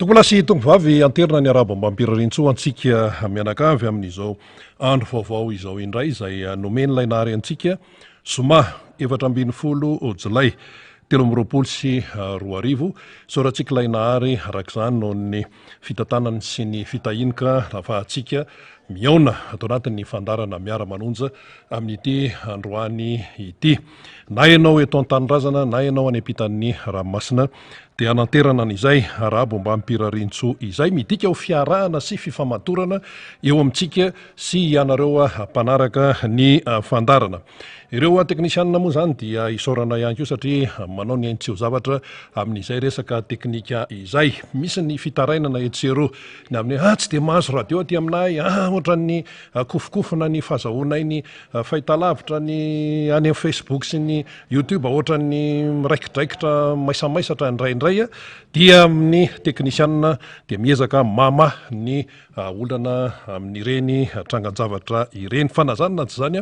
Tongolahy tongovavy anterina ny arabo ambam-pirarintso antsika mianakavy amin'izao andro vaovao izao indray izay nomeny lainary antsika zoma 7 jolay 2024 soratsika lainary arak'izany noho ny fitantanany sy ny fitahinika afahantsika miaona atao anatin'ny fandarana miara-manonja amin'ity androany ity na ianao eto an-tanindrazana na ianao any ampitan'ny ranomasina dia ananterana an'izay arabo mba mimpirarintso izay midika ho fiarahana sy fifamatorana eo amintsika sy ianareo mpanaraka ny fandarana. Ireo teknisianina moa zany dia isorana ihany koa satria manao ny aintseo zavatra amin'izay resaka teknika izay. Misy ny fitarainana etsero ny amin'ny tsy dia mahazo radio aty aminay ohatran'ny kofokofona ny fahazahoanay ny fahitalavitra ny any Facebook sy ny YouTube ohatran'ny miraikidraikitra maisamaisatra indraindray dia amin'ny teknisianina dia miezaka mama ny olana amin'ireny trangan-javatra ireny fanazanina tsy zany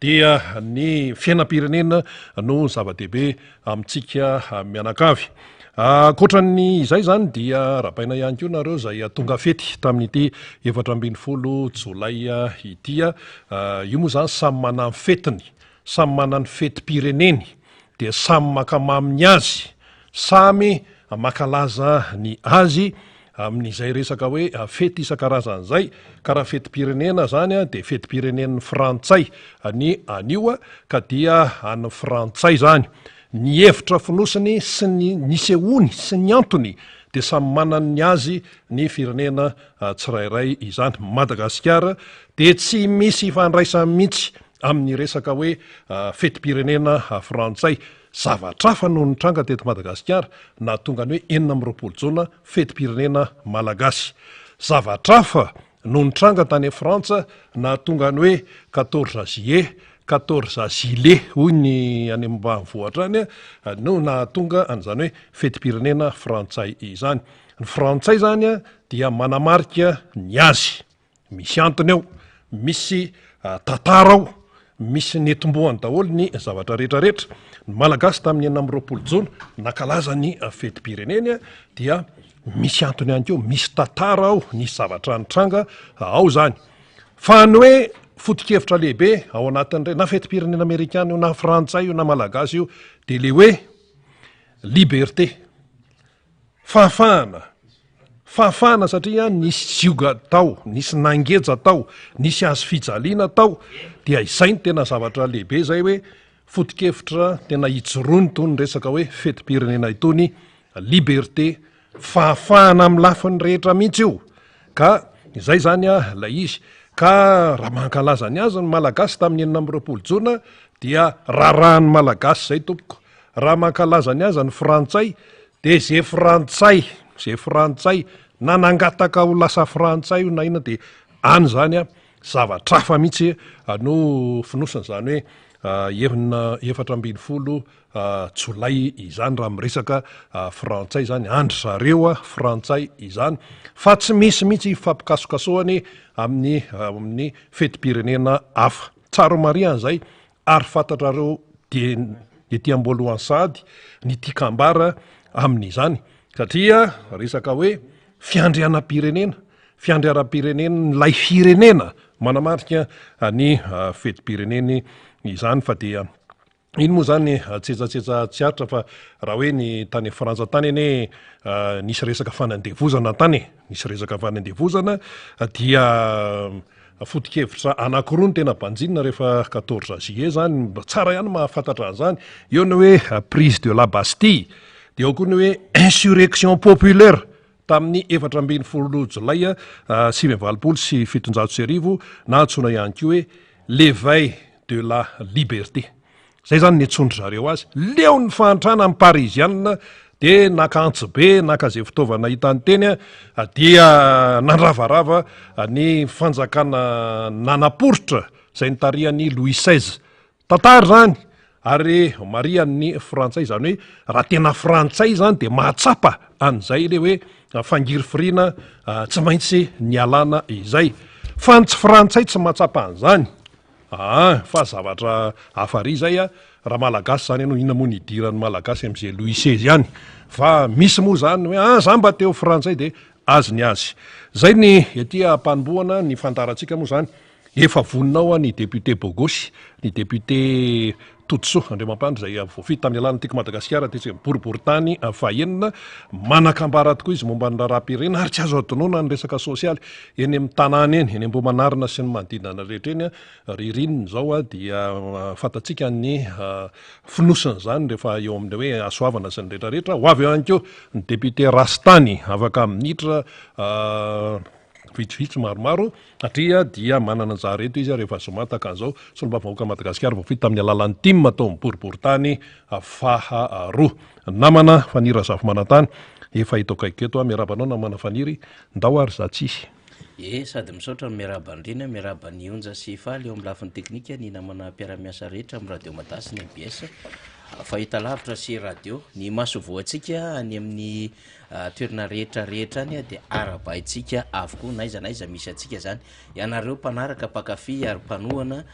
dia ny fiainam-pirenena no zava-dehibe amintsika mianakavy. Koatran'ny izay zany dia rapaina ihany koa nareo zay tonga fety tamin'ity 17 jolay ity io moa zany samy manany fetiny, samy manany fetim-pireneny dia samy makamamy azy, samy makalaza ny azy amin'izay resaka hoe fety isan-karazany zay. Karaha fetim-pirenena zany dia fetim-pirenen'ny Frantsay ny anio ka dia any Frantsay zany. Ny hevitra fonosiny sy ny sehoany sy ny antony dia samy manany ny azy ny firenena tsirairay izany. Madagasikara dia tsy misy ifandraisany mihitsy amin'ny resaka hoe fetim-pirenena Frantsay. Zavatrafa no nitranga teto Madagasikara na tonga ny hoe 20 jona fetim-pirenena malagasy. Zavatrafa no nitranga tany Frantsa na tonga ny hoe 14 juillet 14 juillet hoy ny any ambanivohitra any no na tonga an'izany hoe fetim-pirenena Frantsay izany. Ny Frantsay zany dia manamarika ny azy, misy antony ao, misy tantara ao, misy netombohany daholo ny zavatra rehetrarehetra. Ny malagasy tamin'ny 20 jona nakalaza ny fetim-pireneny dia misy antony ihany koa, misy tantara ao, ny zavatra nitranga ao zany. Fa ny hoe foto-kevitra lehibe ao anatin'ireny na fetim-pirenena amerikana io na frantsay io na malagasy io dia le hoe liberté, fahafahana satria nisy zioga tao, nisy nangeja tao, nisy azo fijaliana tao dia izay ny tena zavatra lehibe zay hoe foto-kevitra tena hijoroany tony resaka hoe fetim-pirenena itony liberté, fahafahana amin'ny lafiny rehetra mihitsy io. Ka izay zany lay izy. Ka raha mankalaza ny azy ny malagasy tamin'ny 20 jona dia rarahan'ny malagasy zay tompoko. Raha mankalaza ny azy ny frantsay dia zay frantsay na nangataka ho lasa frantsay io na ina dia any zany zavatrafa mihitsy no finosana zany hoe 17 jolay izany raha miresaka frantsay zany, andro zareo frantsay izany. Fa tsy misy mihitsy fampikasokasohany amin'ny fetim-pirenena hafa. Tsara marian'izay ary fantatrareo dia ety am-boalohany sady ny tikambara amin'izany satria resaka hoe fiandrianam-pirenena lay firenena manamarika ny fetim-pireneny izany. Fa dia iny moa zany tsetsasetsa tsy aritra fa raha hoe ny tany Frantsa tany ane nisy resaka fanandevozana tany, nisy resaka fanandevozana dia foto-kevitra anankiroa ny tena banjinina rehefa 14 juillet zany. Tsara ihany mahafantatra an'izany. Eo ny hoe prise de la Bastille, dia eo koa ny hoe insurrection populaire tamin'ny 17 jolay 1979 na antsoina ihany koa hoe l'éveil de la liberté. Zay zany ny antsondry zareo azy. Leo ny fahantrana amin'ny parisianina dia nakantso be naka zay fitaovana hitany teny dia nandravarava ny fanjakana nanaporotra zay nitarihan'ny Louis XVI. Tantara zany ary marian'ny frantsay zany hoe raha tena frantsay zany dia mahatsapa an'izay le hoe fangirifirina tsy maintsy ny alana izay. Fa ny tsy frantsay tsy mahatsapa an'izany fa zavatra hafary zay a raha malagasy zany ianao ina moa nidirany malagasy am'izay louis XVI ihany fa misy moa zany hoe za mba teo frantsay de azy ny azy zay ny ety ampanomboana ny fantarantsika moa zany efa voninao a ny député Bogosy ny député Totoso Andriamampandry zay voafity tamin'ny alàna tiako Madagasikara ty boriboritany fahenina manakambara tokoa izy momba ny raharaham-pirenena ary tsy azo adonoana ny resaka sosialy eny amin'ny tanàna eny Ambohimanarina sy ny manodidina rehetra eny ririniny zao a dia fantatsika ny finosiny zany rehefa eo amin'ny hoe asoavana sy ny rehetrarehetra ho avy eo ihany koa ny député Rastany afaka minitra vitsivitsy maromaro satria dia manana anjara eto izy rehefa zomataka an'izao solombavam-bahoaka Madagasikara voafity tamin'ny alalan'ny tim atao miboriboritany faharoa namana fanira zavo-manantany efa hito kaiky eto miarabanao namana faniry ndao ary za tsisy sady misaotra miarabandrina miarabany onja sy faly eo amin'ny lafiny teknika ny namana mpiaramiasa rehetra amin'ny radio Madasy ny MBS fahita lavitra sy radio ny maso voantsika any amin'ny toerana rehetrarehetra any dia arabaitsika avokoa naiza misy atsika zany ianareo mpanaraka mpakafy ary mpanohana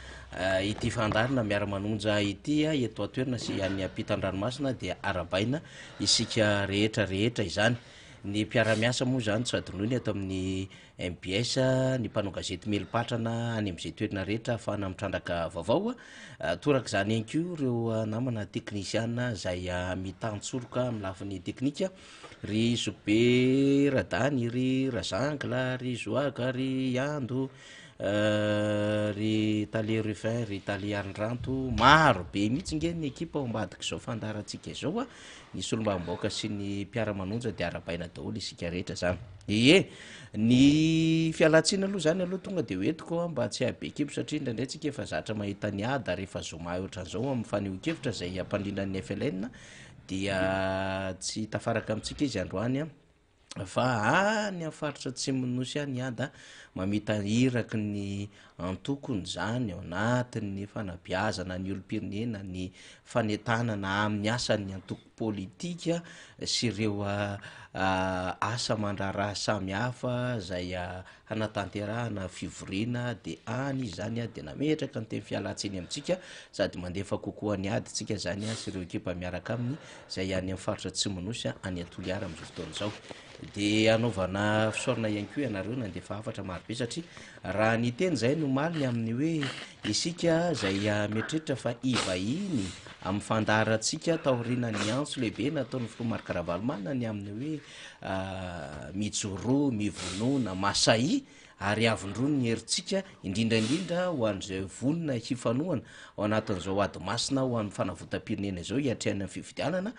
ity fandarina miara-manonja ity eto atoerana sy any ampitan-dranomasina dia arabaina isika rehetrarehetra izany ny mpiaramiasa moa zany tsy adonony ato amin'ny MBS ny mpanao gazety melipatrana any am'izay toerana rehetra afahana mitrandraka vaovao toraka zany ihany ko reo namana teknisiana zay mitantsoroka amin'ny lafiny teknika ry Zobe Radany ry Razangla ry Zoaga ry Ando ry Talie Rufin ry Talie Arindranto maro be mihitsy nge ny ekipa ao ambadika izao fandarantsika izao ny solombavam-bahoaka sy ny mpiara-manonja dia arabaina daholo isika rehetra zany ny fialatsina aloha zany aloha tonga de hoentiko mba tsy abe ekipo satria indraindray tsika efa zatra mahita ny ada rehefa zoma ohatran'izao amin'ny faneho-kevitra zay ampandrindran'ny FLN dia tsy tafaraka amintsika izy androany fa any afaritra tsy minosy any ada mamita iraky ny antokony zany ao anatin'ny fanabiazana ny olom-pirenena ny fanetanana amin'ny asan'ny antoko politika sy ireo asa mandraraha samy hafa zay hanatanterahana fivoriana de any zany de nametraka ny teny fialatsiny amintsika sady mandefa kokoa ny ady tsika zany sy ireo ekipa miaraka aminy zay any amin'ny faritra tsy minosy any Toliara am'izao fotoana zao de anaovana fisaorana ihany koa ianareo nandefa hafatra marobe satria raha ny teny zay no maliny amin'ny hoe isika zay mieritreritra fa ivahiny amin'ny fandaratsika taorinany antso lehibe nataon'ny filoha Marc Ravalomanana ny amin'ny hoe mijoro mivonona masay ary avindro ny heritsika indrindraindrindra ho an'izay vonina hifanohana ao anatin'izao ady masina ho an'ny fanavotam-pirenena izao hiatrehana amin'ny fifidianana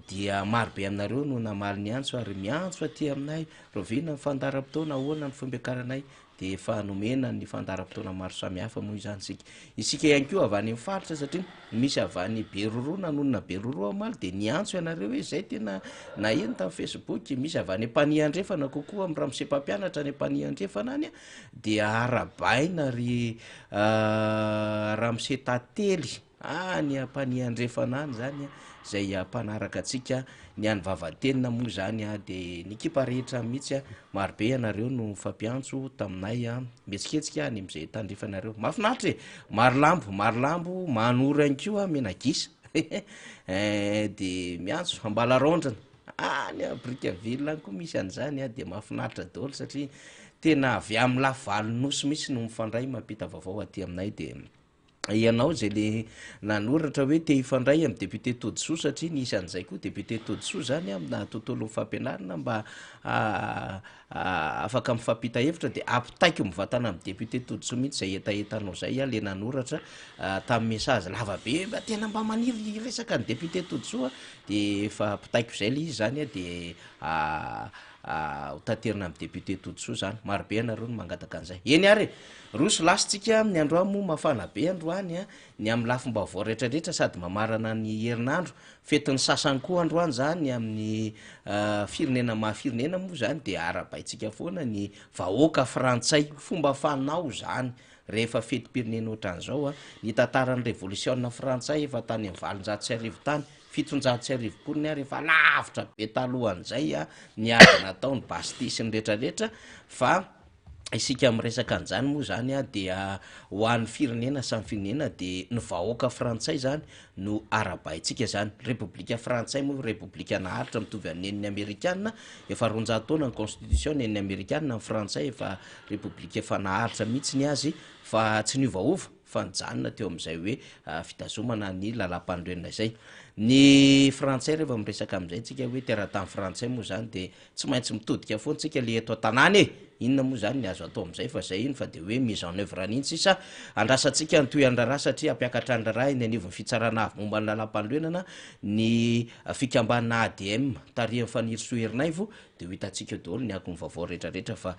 dia marobe aminareo no namaly ny antso ary miantso aty aminay rovina ny fandaram-potoana ahoana ny fampiakaranay de efa nomena ny fandaram-potoana maro samihafa moa izany sika isika ihany koa avy any amin'ny faritra satria misy avy any Beroro nanonona Beroro amaly de niantso ianareo hoe zay tena naheno tamin'ny Facebook misy avy any Ampaniandrefana kokoa amin'ny Ramose mpampianatra any Ampaniandrefana any dia arabaina ry Ramose Tately any Ampaniandrefana any zany zay mpanaraka atsika ny any vavatenina moa zany de ny ekipa rehetra mihitsy marobe ianareo no fampiantso taminay metsiketsika any am'izay tandrifanareo mafinaritra marolambo manora ihany koa menagisa de miantso ambalarondrana any Brickaville any koa misy an'izany de mafinaritra daholo satria tena avy amin'ny lavalonynosy misy no mifandray mampita vaovao aty aminay de ianao zay le nanoratra hoe te hifandray amin'ny député Todisoa satria nisy an'izay koa député Todisoa zany amina tontolo fampianarana mba afaka mifampita hevitra de ampitaiky mivatana amin'ny député Todisoa mihitsy zay etaetanao zay le nanoratra tamin'ny message lavabe mba tena mba maniry resaka ny député Todisoa de efa ampitaiko zay le izy zany de ho taterina amin'ny député Todisoa zany marobe ianareo no mangataka an'izay eny ary roso lasitsika amin'ny androany moa mafana be androany ny amin'ny lafim-baovao rehetrarehetra sady mamarana ny herinandro fetin'ny sasany koa androany zany amin'ny firenena mahafirenena moa zany de arabaitsika foana ny vahoaka frantsay fomba fanao zany rehefa fetim-pirenena ohatran'izao ny tantaran'ny révolution frantsay efa tany amin'ny valonjato sy arivo tany fitonjato sy arivo koa ny ary efa lavitra be talohan'izay ny ady nataony Bastille sy ny rehetrarehetra fa isika am'resaka an'zany moa zany a dia ho an'ny firenena samy firenena de ny vahoaka frantsay zany no arabaitsika zany republika frantsay moa republika naharitra mitovy aneniny amerikana efa ronjataona ny constitution neniny amerikana ny frantsay efa republika efa naharitra mihitsy ny azy fa tsy niovaova fa nijanona teo am'izay hoe fitazomana ny lalam-pandroenina zay ny frantsay rehefa miresaka am'izay tsika hoe teratany frantsay moa zany de tsy maintsy mitodika foana tsika le eto an-tanàny e inona moa zany ny azo atao am'izay fa zay iny fa de hoe mise en œuvre an'iny sisa andrasatsika nytoy andraraha satria ampiakatra andraraha iny anivon'ny fitsarana avy momba ny lalam-pandroenana ny fikambanina ADM tarihan'ny faniry soherinaivo de ho hitatsika daholo ny akon'ny vaovao rehetrarehetra fa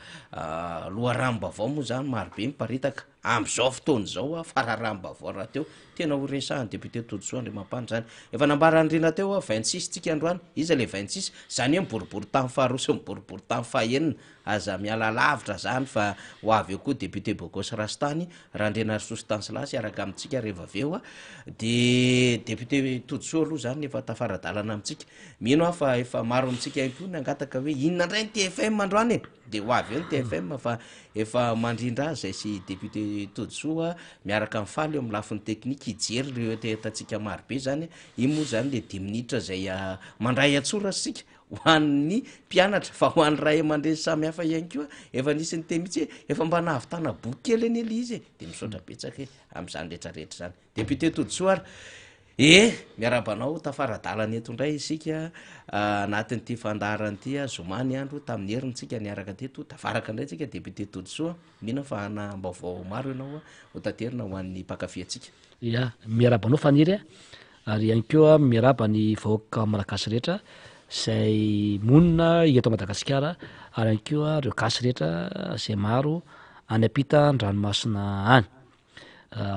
loharano-bavao moa zany marobe miparitaka am'izao fotoana zao a fararano-bavao raha teo tena ho resahan'ny député Todosoa Andriamampandry zany efa nambara andrina teo a 26 tsika androany iza le 26 zany hoe miboribory tamy faharoa sy miboribory tamy fahaenina aza miala lavitra zany fa ho avy eo koa député Bogos Rastany raha ndrena Sositanslasy araka amitsika rehefa aveo a de député Todosoa aloha zany efa tafaradalana amitsika mino aho fa efa maro amitsika ihany koa ny angataka hoe inona indray ny TFM androany e de ho avy eo ny TFM fa efa mandrindra zay sy député Todosoa miaraka mifaly eo amin'ny lafiny teknika ijery reo etatsika marobe zany iny moa zany le 10 minitra zay mandray atsora sika ho an'ny mpianatra fa ho an'ny ray aman-dreny samy hafa ihany koa efa nisy ny teny mihitsy efa mba nahavitana boky kely eny ely izy de misaotra betsaka am'izany rehetrarehetra zany député Todosoa miarabanao tafaradalana eto indray isika anatin'ity fandaharan'ity zomany andro tamin'ny herintsika niaraka teto tafaraka indray tsika député Todosoa mino fa ana-mbaovao maro ianao ho taterina ho an'ny mpakafiatsika ya miarabanao faniry ary ihany koa miaraba ny vahoaka malagasy rehetra zay monina eto Madagasikara ary ihany koa reo gasy rehetra zay maro any ampita ndranomasina any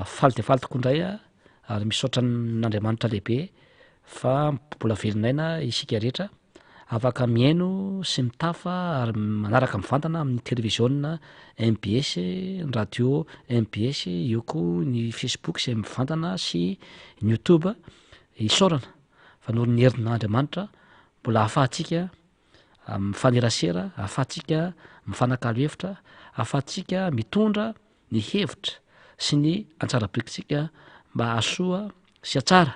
faly de faly tokoa indray ary misaotra n'Andriamanitra lehibe fa mbola velinaina isika rehetra afaka miaino sy mitafa ary manaraka mivantana amin'ny télévision MBS radio MBS io koa ny Facebook zay mivantana sy ny YouTube isaorana fa noho ny herin'Andriamanitra mbola ahafahantsika mifanerasera ahafahantsika mifanakalo hevitra ahafahantsika mitondra ny hevitra sy ny antsarabekintsika mba ahasoa sy atsara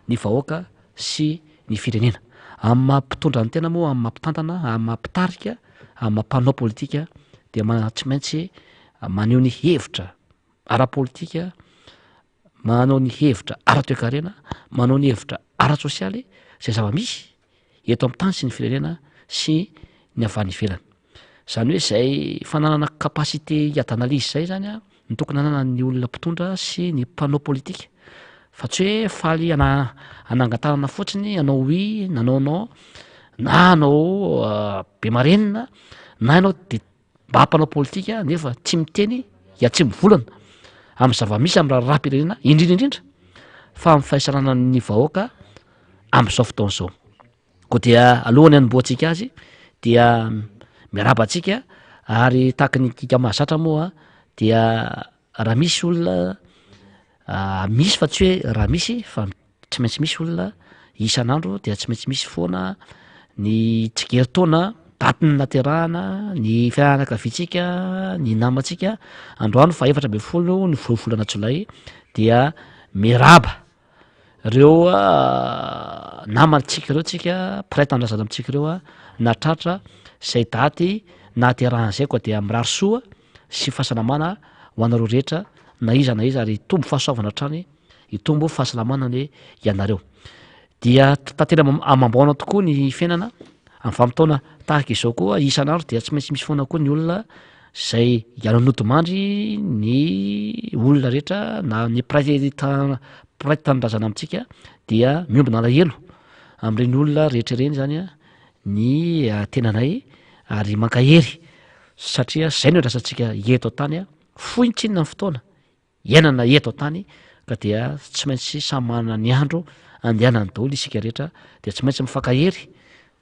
ny vahoaka sy ny firenena amin'ny mampitondra ny tena moa amin'ny mampitantana amin'ny mampitarika amin'ny mampanao politika de tsy maintsy maneho ny hevitra ara-politika manao ny hevitra ara-toekarena manao ny hevitra ara-tsosialy zay zava-misy eto amin'ny tany sy ny firenena sy ny avany ivelany zany hoe zay fananana kapasité d'analyse zay zany a ny tokony anana ny olona mpitondra sy ny mpanao politika fa tsy hoe faly anangatanana fotsiny anao oi nanaonao na anao be marenina na ianao de mba hampanao politika nefa tsy miteny ya tsy mivolana amin'ny zava-misy amin'ny raharaham-pirenena indrindraindrindra fa amin'ny fahasanana ny vahoaka amin'izao fotoana izao koa dia alohany anomboantsika azy dia miaraba antsika ary tahaka ny kika mahazatra moa dia raha misy olona misy fa tsy hoe raha misy fa tsy maintsy misy olona isan'andro dia tsy maintsy misy foana ny tsikeritona daty ny naterahana ny fianakaviantsika ny namantsika androany fa 7 ny volana jolay dia miaraba reo namantsika reo tsika mpiray tanindrazana amintsika reo natratra zay daty naterahan'izay koa dia mirary soa sy fahasalamana ho anareo rehetra na iza ary tombo fahasoavana hatrany itombo fahasalamana ny ianareo dia tantena amam-baona tokoa ny fiainana amin'ny vanim-taona tahaka izao koa isan'andro dia tsy maintsy misy foana koa ny olona zay ianonodimandry ny olona rehetra na ny mpiray tanindrazana amintsika dia miombina alahelo amin'ireny olona rehetra ireny zany a ny tenanay ary mankahery satria zay no rasantsika eto an-tany a fointsinina ny fotoana iainana eto an-tany ka dia tsy maintsy samy manana ny andro andehanany daholo isika rehetra de tsy maintsy mifankahery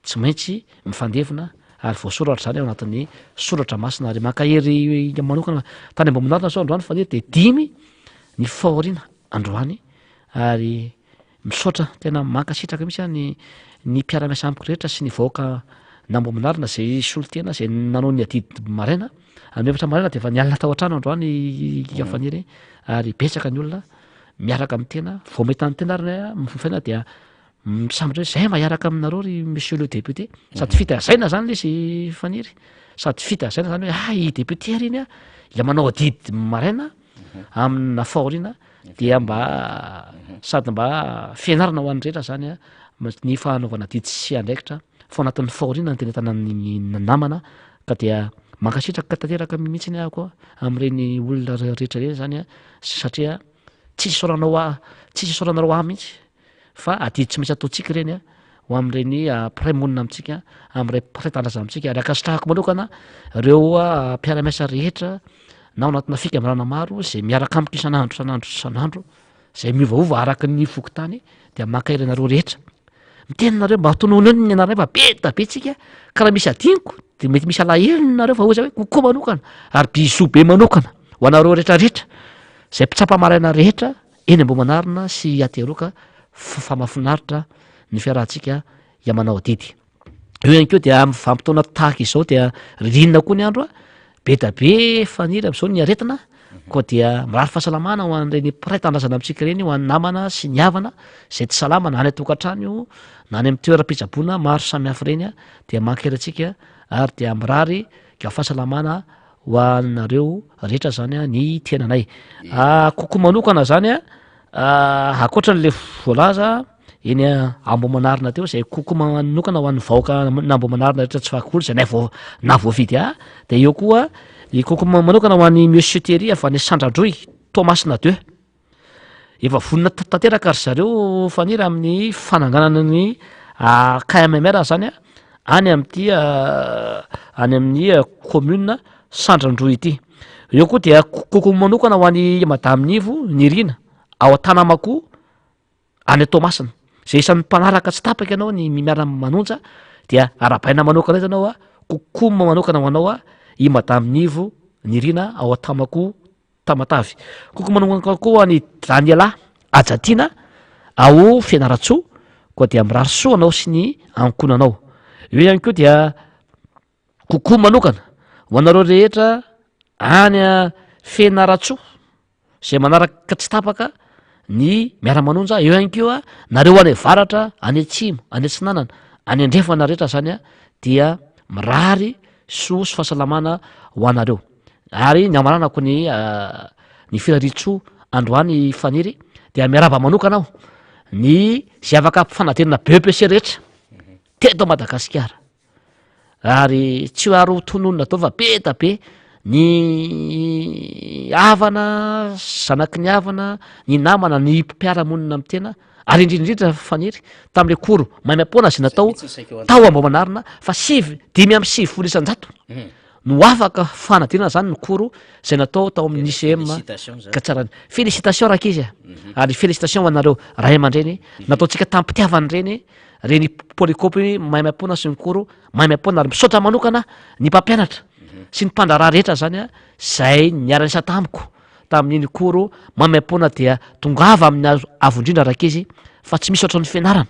tsy maintsy mifandevina ary voasoratra zany ao anatin'ny soratra masina ary mankahery manokana tany ambominarina zao androany fa de 5 ny fahoriana androany ary misaotra tena mankasitraka mihitsy ny mpiara-miasa amiko rehetra sy ny vahoaka na mbo manarina zay solotena zay nanao ny adidy maraina amin'ny efatra maraina de efa nialina tao an-trano androany faniry ary betsaka ny olona miaraka amin'ny tena vao mahita ny tena ary mifaina dia misambatra hoe zay mahiaraka aminareo ry monsieur le député sady fitazaina zany le izy faniry sady fitazaina zany hoe i député ary iny a la manao adidy maraina amina fahoriana dia mba sady mba fianarana ho an'ny rehetra zany a ny fanaovana adidy sy andraikitra fa anatin'ny fahoriana ny tena tanany namana ka dia mankasitraka tanteraka mihitsy ny ahko amin'ireny olona rehetra reny zany a satria tsisy soranareo mihitsy fa adidy tsy maintsy ataontsika ireny a ho amin'ireny pray monina amintsika amin'ray pray tandraza amintsika ary akasitrahako manokana ireo mpiaramiasa rehetra na ao anatina fikambanana maro zay miaraka amiko isan'andro zay miovaova araka ny fokotany dia mankairanareo rehetra mitenanareo mba tonono eo ny anarana fa be tsika ka raha misy adiniko de mety misy alahelonareo fa oza hoe kokoa manokana ary bizo be manokana ho anareo rehetrarehetra zay mpitsapamaraina rehetra eny ambo manarina sy ateroka fa mahafinaritra ny fiarahantsika ia manao adidy eo ihany keo dia amin'ny vampitoana tahaka izao dia ririnina koa ny andro a be da be faniry am'izao ny aretina koa dia mirary fahasalamana ho an'ireny pray tandrazana amintsika ireny ho an'ny namana sy ny havana zay tsy salama na any atokantrano io na any amin'ny toeram-pitsaboana maro samihafa ireny a dia mankerantsika ary dia mirary ka fahasalamana ho anareo rehetra zany a ny tenanay kokoa manokana zany a akoatra n'le voalaza eny ambo manarina teo zay kokoa manokana ho an'ny vahoaka na ambo manarina rehetra tsy fakolo zay na voavidy de eo koa i kokoa manokana ho an'ny monsieur Thierry avy any Sandrandroy Thomasina 2 efa vonina tanteraka ry zareo faniry amin'ny fananganana ny KMMR zany a any amin'ny commune Sandrandroy ity eo koa dia kokoa manokana ho an'ny madame Nivo Nirina ao Tanamako any Thomasina zay isan'ny mpanaraka tsy tapaka ianao ny miara manonja dia arabaina manokana izy anao a kokoa manokana ho anao a i madame Nivo Nirina ao Tamako Tamatavy kokoa manokana koa ny Daniela Ajatiana ao Fianaratsoa koa dia mirary soa anao sy ny ankonanao eo ihany koa dia kokoa manokana ho anareo rehetra any Fianaratsoa zay manaraka tsy tapaka ny miara-manonja eo ihany keo a nareo any varatra any atsimo any atsinanana any andrefana rehetra zany a dia mirary soa sy fahasalamana ho anareo ary ny amaranako ny firaritsoa androany faniry dia miaraba manokana aho ny zay afaka mpifanadinana BEPC rehetra teto Madagasikara ary tsy hoaro tononona atao fa be da be ny havana zanaky ny havana ny namana ny mpiaramonina amin'ny tena ary indrindrindra faniry tam'le koro maimam-poana zay natao tao ambo manarina fa 5,9 no afaka fanadinana zany ny koro zay natao tao amin'ny ICM ka tsara félicitation rakizy ary félicitation ho anareo ray aman-dreny nataontsika tampitiavany reny polikopy maimam-poana sy ny koro maimam-poana ary misaotra manokana ny mpampianatra sy ny mpandraraha rehetra zany a zay niara-nisa tamiko tamin'iny koro maimam-poana dia tongava amin'ny avondrindra rakizy fa tsy misy oatra ny fianarana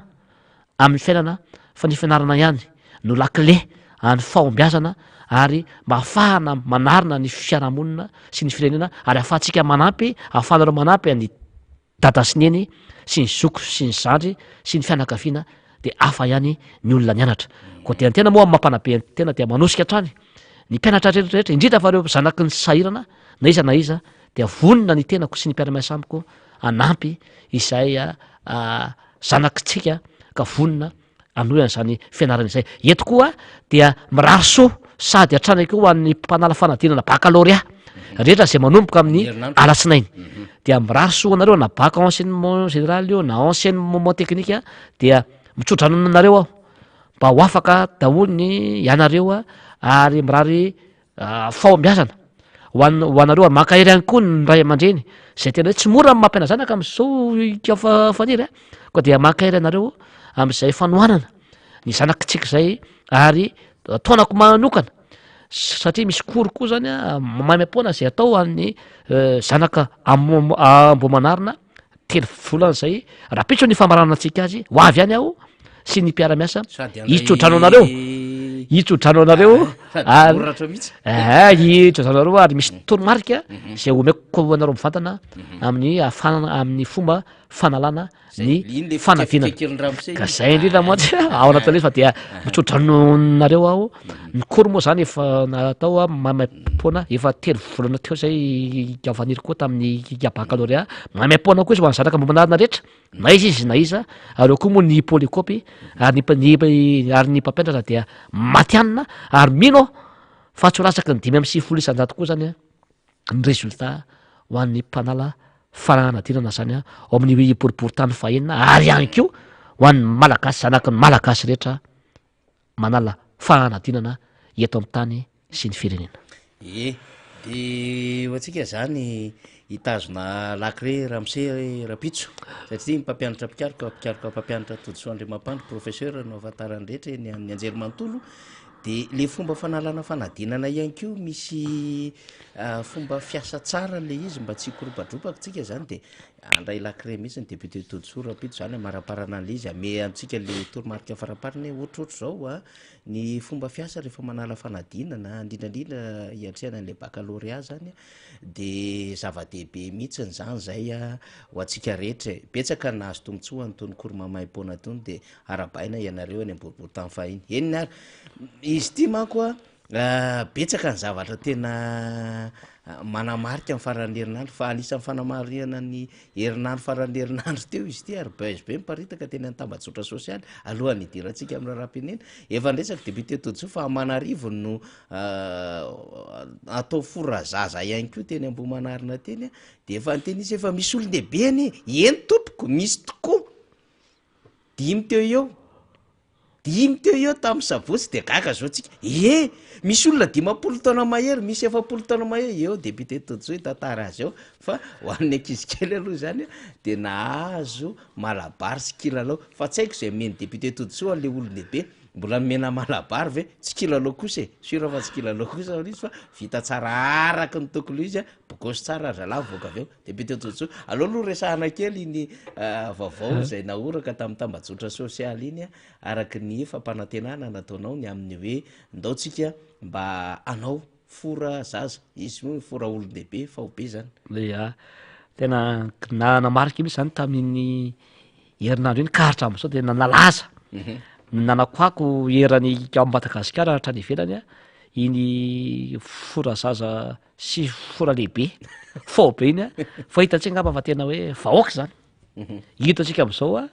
amin'ny fiainana fa ny fianarana ihany no lakile any fahombiazana ary mba ahafahana manarina ny fiarahamonina sy ny firenena ary ahafahantsika manampy ahafahanareo manampy any dada sy neny sy ny zoko sy ny zandry sy ny fianakaviana de afa ihany ny olona nianatra koa dia ny tena moa mampanabe ny tena dia manosika hatrany ny mpianatra rehetrarehetra indrindra fa reo zanaky ny sahirana na iza dia vonina ny tenako sy ny mpiara-miasa amiko anampy izay zanakitsika ka vonina anoy an'izany fianarana izay eto koa dia mirary soa sady hatrany koa ho an'ny mpanala fanadinana baccalauréat rehetra zay manomboka amin'ny alatsinainy dia mirary soa anareo na bac enseignement général io na enseignement technique dia mitsodrano anareo aho mba ho afaka daholo ny ianareo ary mirary fahombiazana ho anareo ary mankahery ihany koa ny ray aman-dreny zay tena hoe tsy mora ny mampiana zanaka am'zao ikafaniry koa dia mankahery anareo am'izay fanohanana ny zanakitsika zay ary taonako manokana satria misy koro koa zany maimam-poana zay atao an'ny zanaka ambo manarina 3 volana zay raha pitso ny famaranana antsika azy ho avy ihany aho sy ny mpiara-miasa itsodrano anareo itsodrano anareo oratra mihitsy itsodrano anareo ary misy toromarika zay omeko anareo mivantana amin'ny afanana amin'ny fomba fanalana ny fanavinana ka zay indrindra moatsy ao anatin'le fa dia mitsodrano-nareo aho nikory moa zany efa natao a mamaimpona efa 3 volana teo zay avaniry koa tamin'ny bacaloréat mamaimpona koa izy ho any zanaka mombanarina rehetra na izy izy na iza areo koa moa ny polycopy ary ny mpampianatra dia matianina ary mino fa tsy ho latsaky ny 5 isan-jato koa zany a ny résultat ho an'ny mpanala fanadinana zany a ao amin'ny boriboritany fahenina ary ihany ko ho an'ny malagasy zanaky ny malagasy rehetra manala fanadinana eto amin'ny tany sy ny firenena de hoantsika zany hitazona lacré ramse rapitso satria mpampianatra pikaroka mpampianatra todisoandriamampandro professeur no afantarany rehetra ny amin'ny anjery manontolo de le fomba fanalana fanadinana ihany ko misy fomba fiasa tsara le izy mba tsy hikoropadropaka tsika zany de andray lacré mihitsy ny député todisor rapitso zany maraparana an'le izy ame antsika le toromarika farapariny ohatrohatro zao a ny fomba fiasa rehefa manala fanadinana indrindrandrindra hiatrehana n'le bacaloréat zany de zava-dehibe mihitsy ny zany zay a ho antsika rehetra betsaka nahazo tombotsoa nytony koromamaimpona tony de arabaina ianareo any amboriboritany fahiny eny ary izy ty manko a betsaka ny zavatra tena manamarika ny faran'ny herinandro fa anisan'ny fanamariana ny herinandro faran'ny herinandro teo izy ty ary base be miparitaka teny any tambazotra sosialy alohan'ny idirantsika amin'ny raharam-pirenena efa ndresaka député todiso fa amanarivo no atao forazaza ihany ko teny ambomanarina teny a de efa nyteny izy efa misy olon-dehibe any eny tompoko misy tokoa 5 teo eo tamin'ny sabotsy de gaga zao tsika misy olona 50 taona mahery misy 70 taona mahery eo député todiso tantara azy eo fa ho an'ny ankizy kely aloha zany de nahazo malabary sy kilalao fa tsy haiko zay meny député todiso an'le olon-dehibe mbola mena malabary ve tsy kilalao kosa sura fa tsy kilalao kosa izy fa vita tsara araky ny tokony izy a bokosy tsara zalahy voaka avy eo député todiso aloha aloha resahana kely ny vaovao zay naoraka tamin'ny tambazotra sosialy iny a araky ny fampanantenana nataonao ny amin'ny hoe ndao tsika mba anao fora zaza izy moa fora olon-dehibe fa ho be zany tena namarika mihitsy zany tamin'ny herinandro iny karitra am'zao tena nalaza nanakoako erany ao Madagasikara hatrany ivelany a iny fora zaza sy fora lehibe fao be iny a fa hitantsika ngamba fa tena hoe vahoaka zany hitatsika am'izao a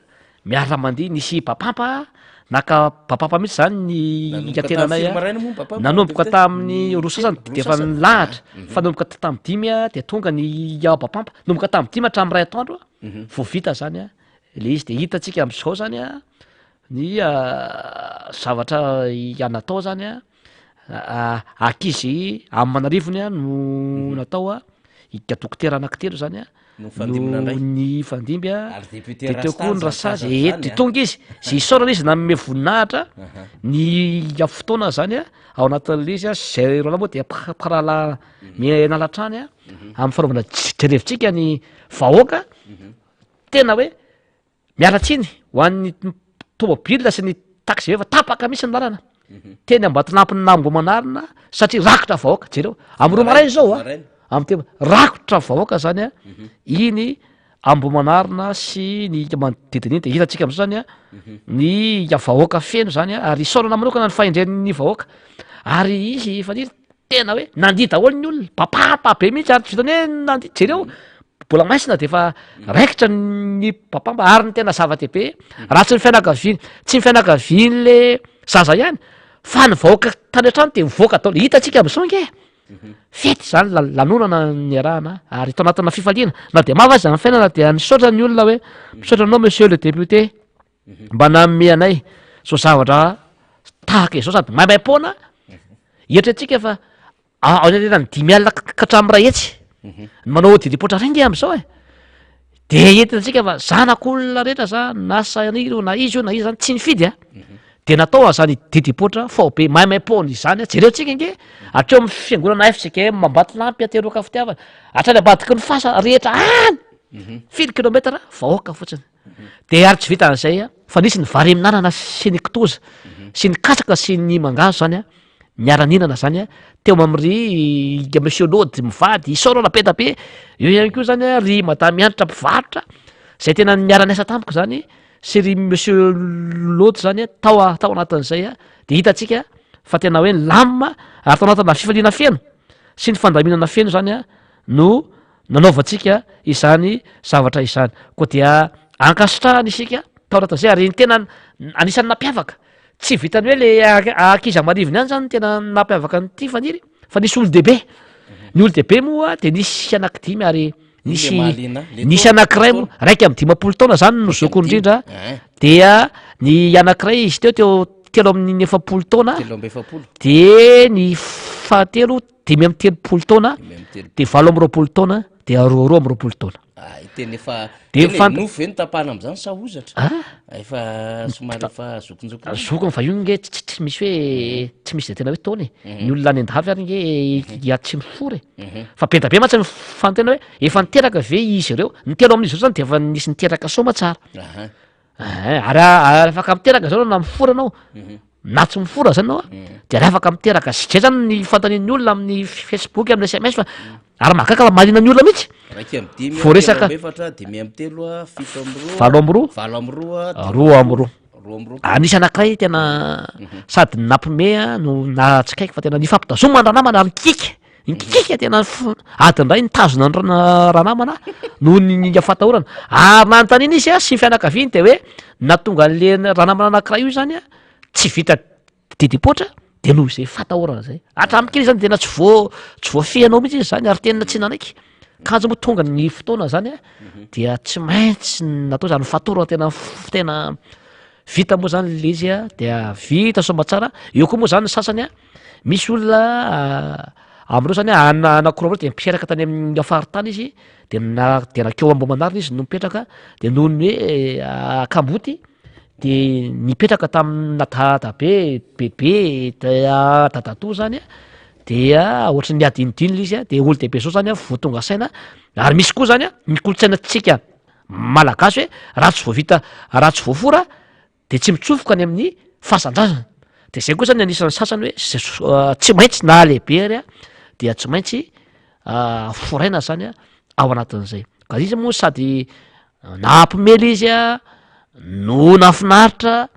miara mandeha nisy bapampa naka bapampa mihitsy zany ny ikatenanay a nanomboka tamin'ny roa sasany de efa nilahatra fa nanomboka tamin'ny 5 a de tonga ny bapampa nanomboka tamin'ny 5 hatramin'ny 2 atoandro a vo vita zany a le izy de hitatsika am'izao zany a ny zavatra ianatao zany a akizy amin'ny manarivony a no natao a ikadokotera anankitelo zany a no ny fandimby a de teo koa ny rasazy de tonga izy zay isaorana izy nanome voninahitra ny fotoana zany a ao anatin'le izy a zay roa moa de parala mianalatrany a amin'ny fanaovana jerevitsika ny vahoaka tena hoe mialatsiny ho an'ny tomobila sy ny taxi efa tapaka misy ny lalana teny ambatinampiny nambo manarina satria rakotra vahoaka jereo am'roa marainy zao a am'tema rakotra vahoaka zany a iny ambo manarina sy ny manodidiny iny de hitatsika am'zao zany a ny vahoaka feno zany a ary isaorana manokana ny fahendren'ny vahoaka ary izy efa niry tena hoe nandia daholo ny olona bapampa be mihitsy ary tsy vitany hoe nandia jereo mbola maisina de efa raikitra ny bapampa ary ny tena zava-dehibe raha tsy ny fianakaviany tsy ny fianakaviany le zaza ihany fa ny vahoaka tany an-trano de mivoaka daholo hitatsika am'izao nge fety zany lanonana ny arahana ary tao anatina fifaliana na de mava azy ny fiainana de nisaotra ny olona hoe misaotra anao monsieur le député mba nanome anay zao zavatra tahaka izao sady maimaimpona hiatretsika fa ao anatena ny 5 alina katramin'ny ray hetsy manao didipotra ringy am'izao de entintsika fa zanak'olona rehetra za na saniro na izy io na izy zany tsy nifidy a de natao zany didipotra fao be maimaimpona izany a jereo tsika nge hatreo amin'ny fiangonana FCK mambaty lampy ateroka fitiavana hatrany ambadiky ny fasa rehetra any filo kilometatra vahoaka fotsiny de ary tsy vita an'izay a fa nisy ny vary minanana sy ny kitoza sy ny katraka sy ny mangazo zany a miara-ninana zany a teo mamry monsieur lody mivady isaorao lapetabe eo ihany koa zany a ry mata mianatra mpivarotra zay tena miara-niasa tamiko zany sy ry monsieur lody zany a tao anatin'izay a de hitatsika fa tena hoe lamma ary tao anatina fifaliana feno sy ny fandaminana feno zany a no nanaovantsika izany zavatra izany koa dia ankasitrahany isika tao anatin'izay ary tena anisan'ny nampiavaka tsy vitany hoe le akiza marivony any zany tena nampiavaka nyty faniry fa nisy olo dehibe ny olo dehibe moa de nisy anakidimy ary nisy anankiray moa raiky amy 10 taona zany no zoko indrindra dia ny anankiray izy telo amin'ny 9 taona de ny fahatelo 5 taona de 7 taona de 2 amby 20 taona teny efa nofo e notapahana am'zany sa ozatra efa somary efa zokony fa io nge tsy misy hoe tsy misy de tena hoe taona ny olona any andavy ary nge tsy mifory fa be da be matsy fantena hoe efa niteraka ve izy ireo ny telo amin'izy zany de efa nisy niteraka soma tsara ary afaka miteraka zao na mifory anao na tsy mifora zany anao a de ary afaka miteraka zay zany ny fantanin'ny olona amin'ny Facebook amin'ny SMS fa ary mahakaka marina ny olona mihitsy fo resaka 7 amby 2 anisy anankiray tena sady nampimea no na tsy kaiky fa tena nifampitazoma ny ranamana ary nikikika tena adindray nitazona ny ranamana noho ny afatahorana ary nanontaniana izy a sy ny fianakaviany de hoe natonga an'le ranamana anankiray io zany a tsy vita didipotra de noho izay fatahorana zay hatramikely zany tena tsy voafianao mihitsy izy zany ary tena tsy nanaiky kanjo moa tonga ny fotoana zany a dia tsy maintsy natao zany fatorana tena vita moa zany le izy a dia vita soma tsara eo koa moa zany sasany a misy olona amreo zany anakiroa reo de mpiaraka tany amin'ny afaritany izy de nakeo ambomanarina izy no mipetraka de noho ny hoe akamboty de nipetraka tamina dadabe bebe dadatoa zany a dia ohatry ny adinidinina izy a de olo dehibe zao zany a voatonga saina ary misy koa zany a mikolotsaina tsika malagasy hoe raha tsy voavita raha tsy voafora de tsy mitsofoka any amin'ny fahasandrasana de zay koa zany anisan'ny sasany hoe tsy maintsy na lehibe ary a dia tsy maintsy foraina zany a ao anatin'izay ka izy moa sady nampimely izy a no nafinaritra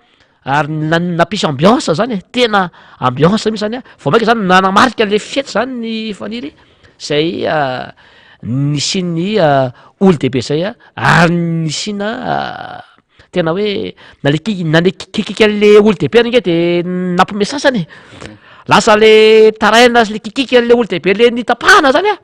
ary nampisy ambiance zany e tena ambiance misy zany a vao maika zany nanamarika le fety zany ny faniry zay nisiny olo dehibe zay a ary nisina tena hoe nalekikika le olo dehibe any nge de nampime sasany lasa le taraina le kikika le olo dehibe le nitapahana zany a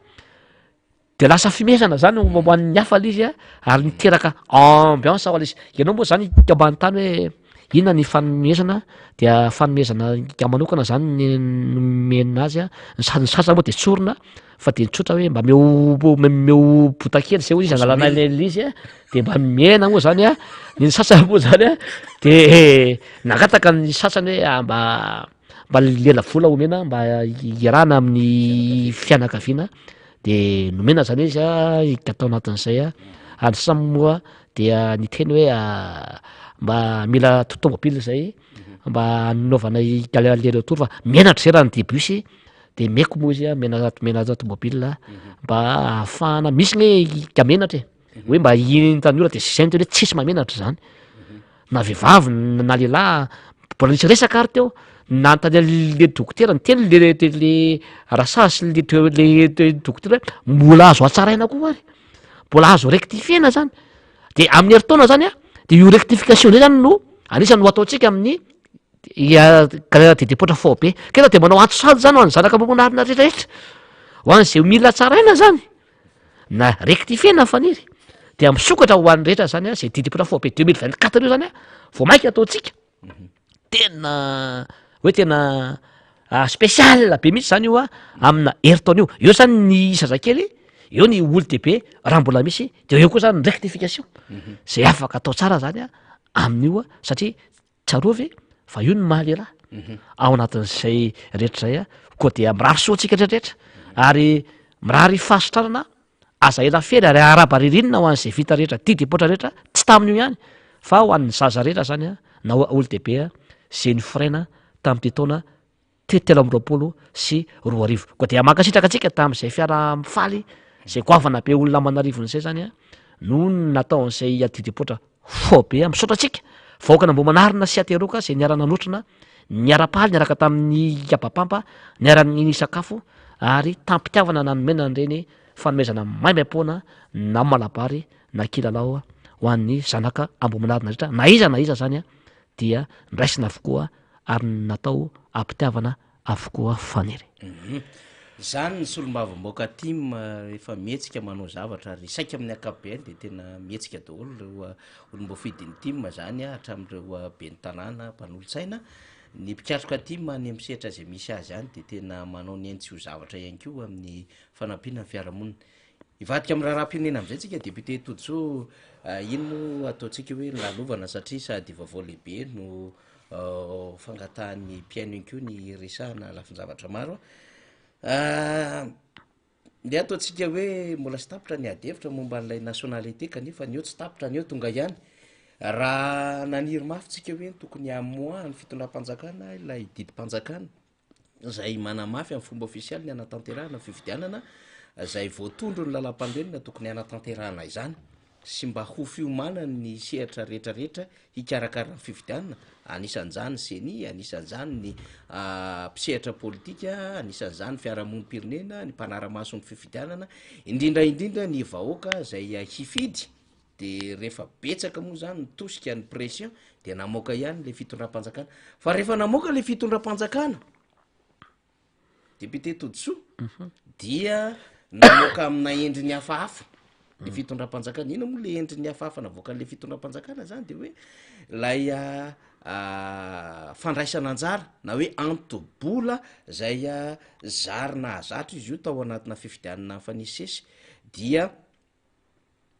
de lasa fimesana zany moan'ny hafa l izy a ary niteraka ambiance ao al izy ianao moa zany ambany tany hoe inona ny fanomezana dia fanomezana manokana zany nomena azy a ny sasa moa de tsorona fa de nitsotra hoe mba meo botakely zay o izy analana lel izy a de mba miena moa zany a ny sasa moa zany a de nakataka ny sasany hoe mba lela vola omena mba irana amin'ny fianakaviana de nomena zany izy a atao anatin'izay a ary sasany moa dia niteny hoe mba mila tomobily zay mba nanaovana aleatory fa menatra zay raha ny debus de meko moa izy a mena tomobile mba ahafahana misy gne kamenatra hoe mba intany ola de zay teny hoe tsisy mamenatra zany na vehivavy na lehilahy mbola nisy resaka ary teo nantany le dokotera ny teny le rasasy le dokotera hoe mbola azo atsaraina koa ary mbola azo rectifiena zany de amin'ny heritaona zany a de io rectification zay zany no anisany ho ataotsika amin'ny dedepotra fao be kena de manao antosady zany ho any zanaka mamonarina rehetrarehetra ho an'zay mila tsaraina zany na rectifiena faniry de misokatra ho an'ny rehetra zany a zay dedepotra fao be 2024 io zany a vao mainka ataotsika tena hoe tena spesial be mihitsy zany io a amina heritaona io zany ny zazakely eo ny olo dehibe raha mbola misy de eo koa zany ny rectification zay afaka atao tsara zany a amin'io a satria tsarovy fa io ny mahalera ao anatin'izay rehetra zay a koa dia mirary soatsika rehetrarehetra ary mirary fahasitrarana aza ela fery ary arabaririnina ho an'izay vita rehetra didipotra rehetra tsy tamin'io ihany fa ho an'ny zaza rehetra zany a na olo dehibe a sy ny freina tamin'ity taona telo amby roapolo sy roa arivo koa dia mankasitraka atsika tamin'izay fiara mifaly zay goavana be olona manarivony izay zany a no nataon'izay adidipotra fo be misaotra atsika vahoaka na mbo manarina sy ateroka zay niarana notrona niara-paly niaraka tamin'ny abapampa niara-ny sakafo ary tampitiavana nanomena an'ireny fanomezana maimaimpona na malabary na kilalao ho an'ny zanaka ambo manarina rehetra na iza zany a dia nraisina avokoa ary natao ampitiavana avokoa fanery zany ny solom-bavamboaka tima rehefa mihetsika manao zavatra ary saika amin'ny akabeany de tena mihetsika daholo reo olombo fidiny tima zany a hatramin'ireo ben'ny tanàna mpanolo-tsaina ny mpikatroka tima ny amsehatra zay misy azy any de tena manao ny entsy ho zavatra ihany ko amin'ny fanampiana ny fiaramonina ivadika amin'ny raharam-pirenena am'izay tsika député Todjo ino mo ataontsika hoe lalovana satria sady vaovao lehibe no fangatahan'ny mpiaino ihany ko ny resahana lafin-zavatra maro de ataontsika hoe mbola sy tapitra ny adevitra momba n'ilay nationalité kanefa ny eo tsy tapitra ny eo tonga ihany raha naniry mafy tsika hoe tokony amoa ny fitondram-panjakana ilay didim-panjakana zay manamafy amin'ny fomba ofisialy ny anatanterahana fifidianana zay voatondro ny lalam-pandenina tokony anatanterahana izany sy mba ho fiomana ny sehatra rehetrarehetra hikarakara ny fifidianana anisan'izany seni anisan'izany ny mpisehatra politika anisan'izany fiarahamonim-pirenena ny mpanara-maso ny fifidianana indrindraindrindra ny vahoaka zay hifidy de rehefa betsaka moa zany ny tosika ny pression de namoaka ihany le fitondram-panjakana fa rehefa namoaka le fitondram-panjakana député Todjo dia namoaka amina endriny hafahafa le fitondram-panjakana ino moa le endriny hafahafa navoaka an'le fitondram-panjakana zany de hoe lay fandraisana anjara na hoe antobola zay zary na azatra izy io tao anatina fifidianana fanisesy dia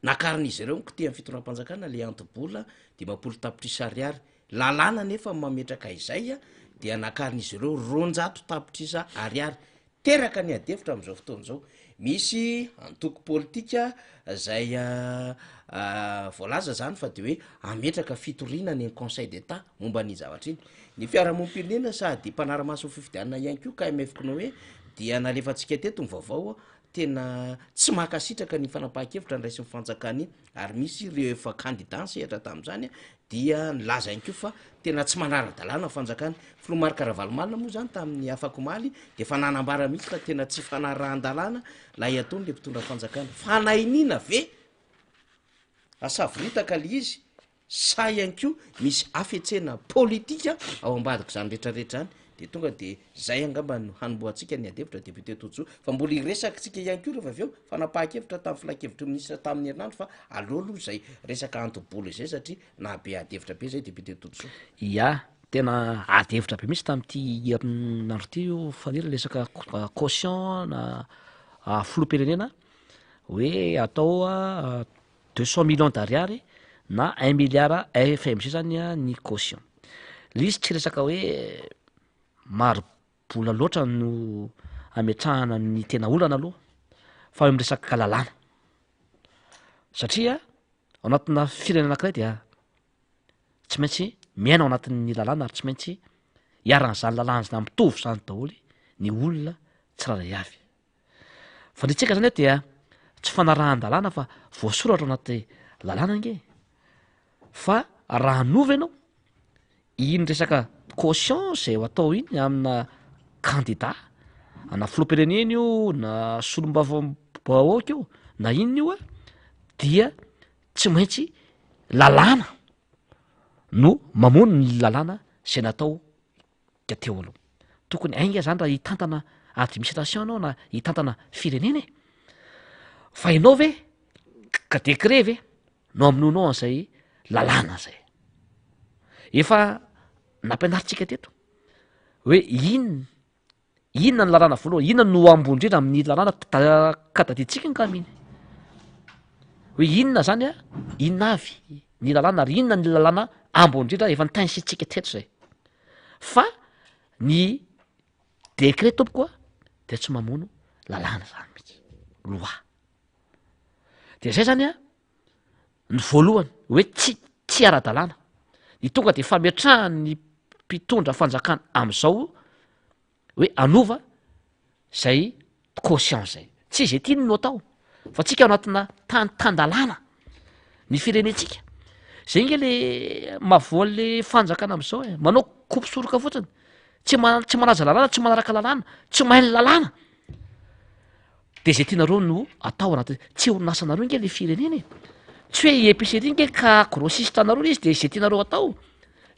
nakarin'izy ireo nko ty amin'ny fitondram-panjakana le antobola dimapolo tapitrisa ariary lalàna nefa mametraka izay dia nakarin'izy ireo ronjato tapitrisa ariary teraka ny adevitra am'izao fotoan'izao misy antoko politika zay voalaza zany fa de hoe ametraka fitoriana ny conseil d'état momba ny zavatra iny ny fiarahamonim-pirenena sady mpanara-maso fifidianana ihany ko ka mefikono hoe dia nalefatsika teto ny vaovao tena tsy mahakasitraka ny fanapahan-kevitra ny raisin'ny fanjakana iny ary misy ireo efa candidat sehatra tam'zany dia nilaza ihany ko fa tena tsy manara-dalàna fanjakana filomarika ravalomalina moa zany tamin'ny afakomaly de fa nanambara mihitsy fa tena tsy fanarahan-dalàna lay ataony le mpitondra fanjakana fanainina ve asavoritaka le izy sa ihany ko misy afetsena politika ao ambadiko zany rehetrarehetra any de tonga de zay angamba no hanomboatsika ny adevitra député Todjo fa mbola iresaka tsika ihany ko rehefa avy eo fanapahan-kevitra tamin'ny filakevitra minisitra tamin'ny herinandro fa aleoaloha zay resaka antobola izay satria na be adevitra be zay député Todjo ia tena adevitra be misy tamin'ity herinandro ty io fanira resaka caution na filoham-pirenena hoe atao 200 millions d'ariary na 1 milliard FMG zany ny caution le izy tsy resaka hoe maro bola loatra no ametrahana ny tena olana aloha fa miresaka kalalàna satria ao anatina firenena anankiray dia tsy maintsy miaina ao anatin'ny lalàna ary tsy maintsy hiaran'izany lalàna zany mitovy zany daholy ny olona tsiraray avy fa ny tsika zany dia tsy fanarahan-dalàna fa voasoratra ao anaty lalàna nge fa raha nova ianao iny resaka caution zay ho atao iny amina candidat ana filoham-pirenena io na solom-bahoaka io na inona io dia tsy maintsy lalàna no mamono ny lalàna zay natao kateo aloha tokony ainga zany raha hitantana administration anao na hitantana firenena fa ianao ve ka décret ve no aminonao an'izay lalàna zay efa nampianaritsika teto hoe inona ny lalàna voaloha inona no ambondrina amin'ny lalàna ka taditsika ny kaminy hoe inona zany inona avy ny lalàna ary inona ny lalàna ambondrindra efa nitainysitsika teto zay fa ny décret tompokoa de tsy mamono lalàna zany mihitsy loi de zay zany ny voalohany hoe tsy ara-dalàna ny tonga de fametrahany mpitondra fanjakana am'izao hoe anova zay conscience zay tsy zay tiany no atao fa tsika ao anatina tandalàna ny firenentsika zay nge le mavoaly le fanjakana am'izao e manao kompisoroka fotsiny tsy manaja lalàna tsy manaraka lalàna tsy mahay lalàna de zay tianareo no atao anaty tsy orinasanaareo nge le firenena e tsy hoe épicerie nge ka grossiste anareo le izy de zay tianareo atao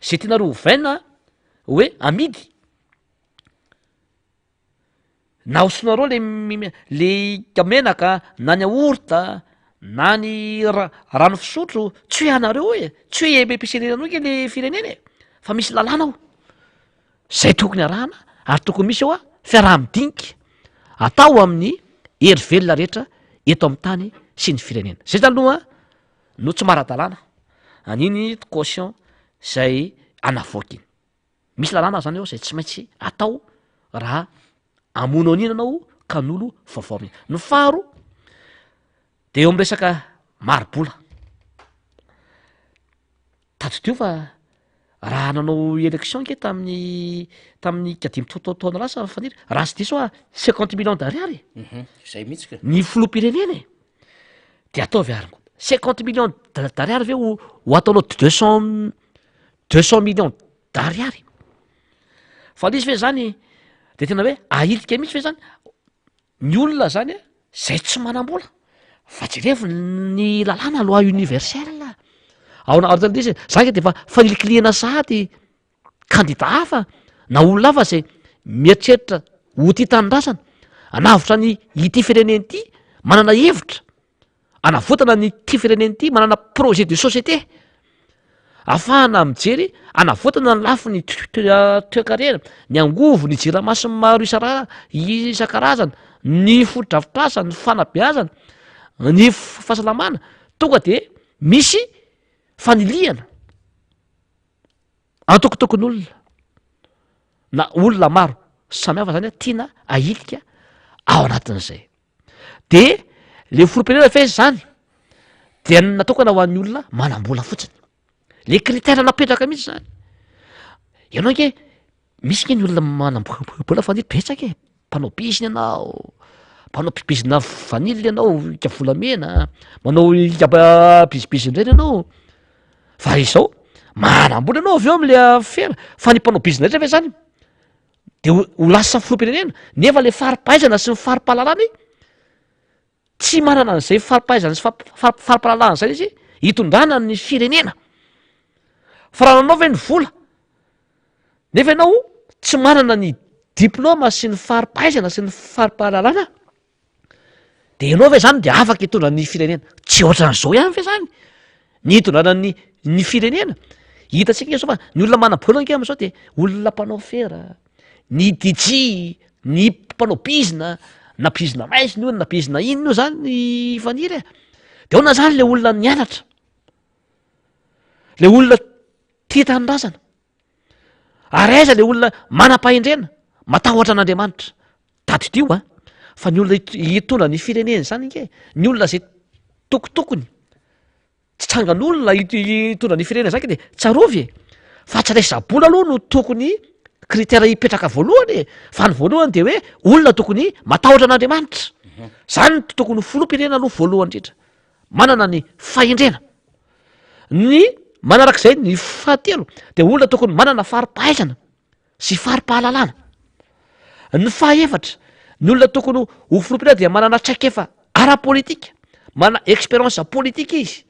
zay tianareo ovaina hoe amidy na osonareo le menaka na ny aorta na ny rano fisotro tsy hoe anareo e tsy hoe épicerie anareo nge le firenena e fa misy lalàna ao zay tokony arahana ary tokony misy ao a fiaraha-midinika atao amin'ny hery velona rehetra eto amin'ny tany sy ny firenena zay zany aloha no tsy mara-dalàna aniny caution zay anavoakiny misy lalàna zany eo zay tsy maintsy atao raha amono anina anao ka n'olo vaovao mihitsy ny faharo de eo am'resaka marobola tatotio fa raha nanao élection nke tamin'ny kadimy taona lasa faniry raha sy diso a 50 millions d'ariary zay mihitsy ka ny filoham-pirenena e de ataovy ariko 50 millions d'ariary ve ho ataonao 200 millions d'ariary fa l'izy ve zany de tena hoe ahitika mihitsy ve zany ny olona zany a zay tsy manam-bola fa jerevo ny lalàna loi universelle aonazy zany de fa fanilikiliana sahady kandida hafa na olona hafa zay mieritreritra ho ty tanindrazana anavotra ny ity fireneny ity manana hevitra anavotana ny ty fireneny ity manana projet de société afahana mijery anavotana ny lafi ny toekarena ny angovo ny jiramasyny maro isan-karazana ny fotodrafitrasa ny fanabeazana ny fahasalamana tonga de misy faniliana antokotokon'olona na olona maro samihafa zany a tiana ahitika ao anatin'izay de le filoham-pirenena fa izy zany de natokana ho an'ny olona manam-bola fotsiny le critère napetraka mihitsy zany ianao nke misy nge ny olona manam-bola fanily betsaka e mpanao biziny ianao mpanao bizina vanily ianao ika volamena manao ika bizibiziny reny ianao fa izao manam-bola ianao avy eo am'le afera fa ny mpanao bizina rehetra ve zany de ho lasa filoham-pirenena nefa le faripahaizana sy ny faripahalalana tsy manana an'izay faripahaizana sy faripahalalana zay izy hitondrana ny firenena fa raha nanao ve ny vola nefa ianao tsy manana ny diplôma sy ny faripahaizana sy ny faripahalalana de ianao ve zany de afaka hitondra ny firenena tsy ohatran'izao ihany ve zany ny hitondrana ny firenena hitatsika nge zao fa ny olona manam-bola nke am'izao de olona mpanao fera ny DJ ny mpanao bizina na bizina maisy ny olona na bizina inona io zany ny faniry e de aona zany le olona nianatra le olona tia tanindrazana ary aiza le olona manam-pahendrena matahotra an'Andriamanitra tatitio a fa ny olona hitondra ny firenena zany nke ny olona zay tokotokony tsy trangan'olona hitondra ny firenena zany ke de tsarovy e fa tsy raisabola aloha no tokony critère hipetraka voalohany e fa ny voalohany de hoe olona tokony matahotra an'Andriamanitra zany tokony filoham-pirenena aloha voalohany indrindra manana ny fahendrena ny manarak'izay ny fahatelo de olona tokony manana faripahaizana sy faripahalalana ny fahaefatra ny olona tokony ho filoham-pirenena dia manana traikefa ara-politika manana expérience politika izy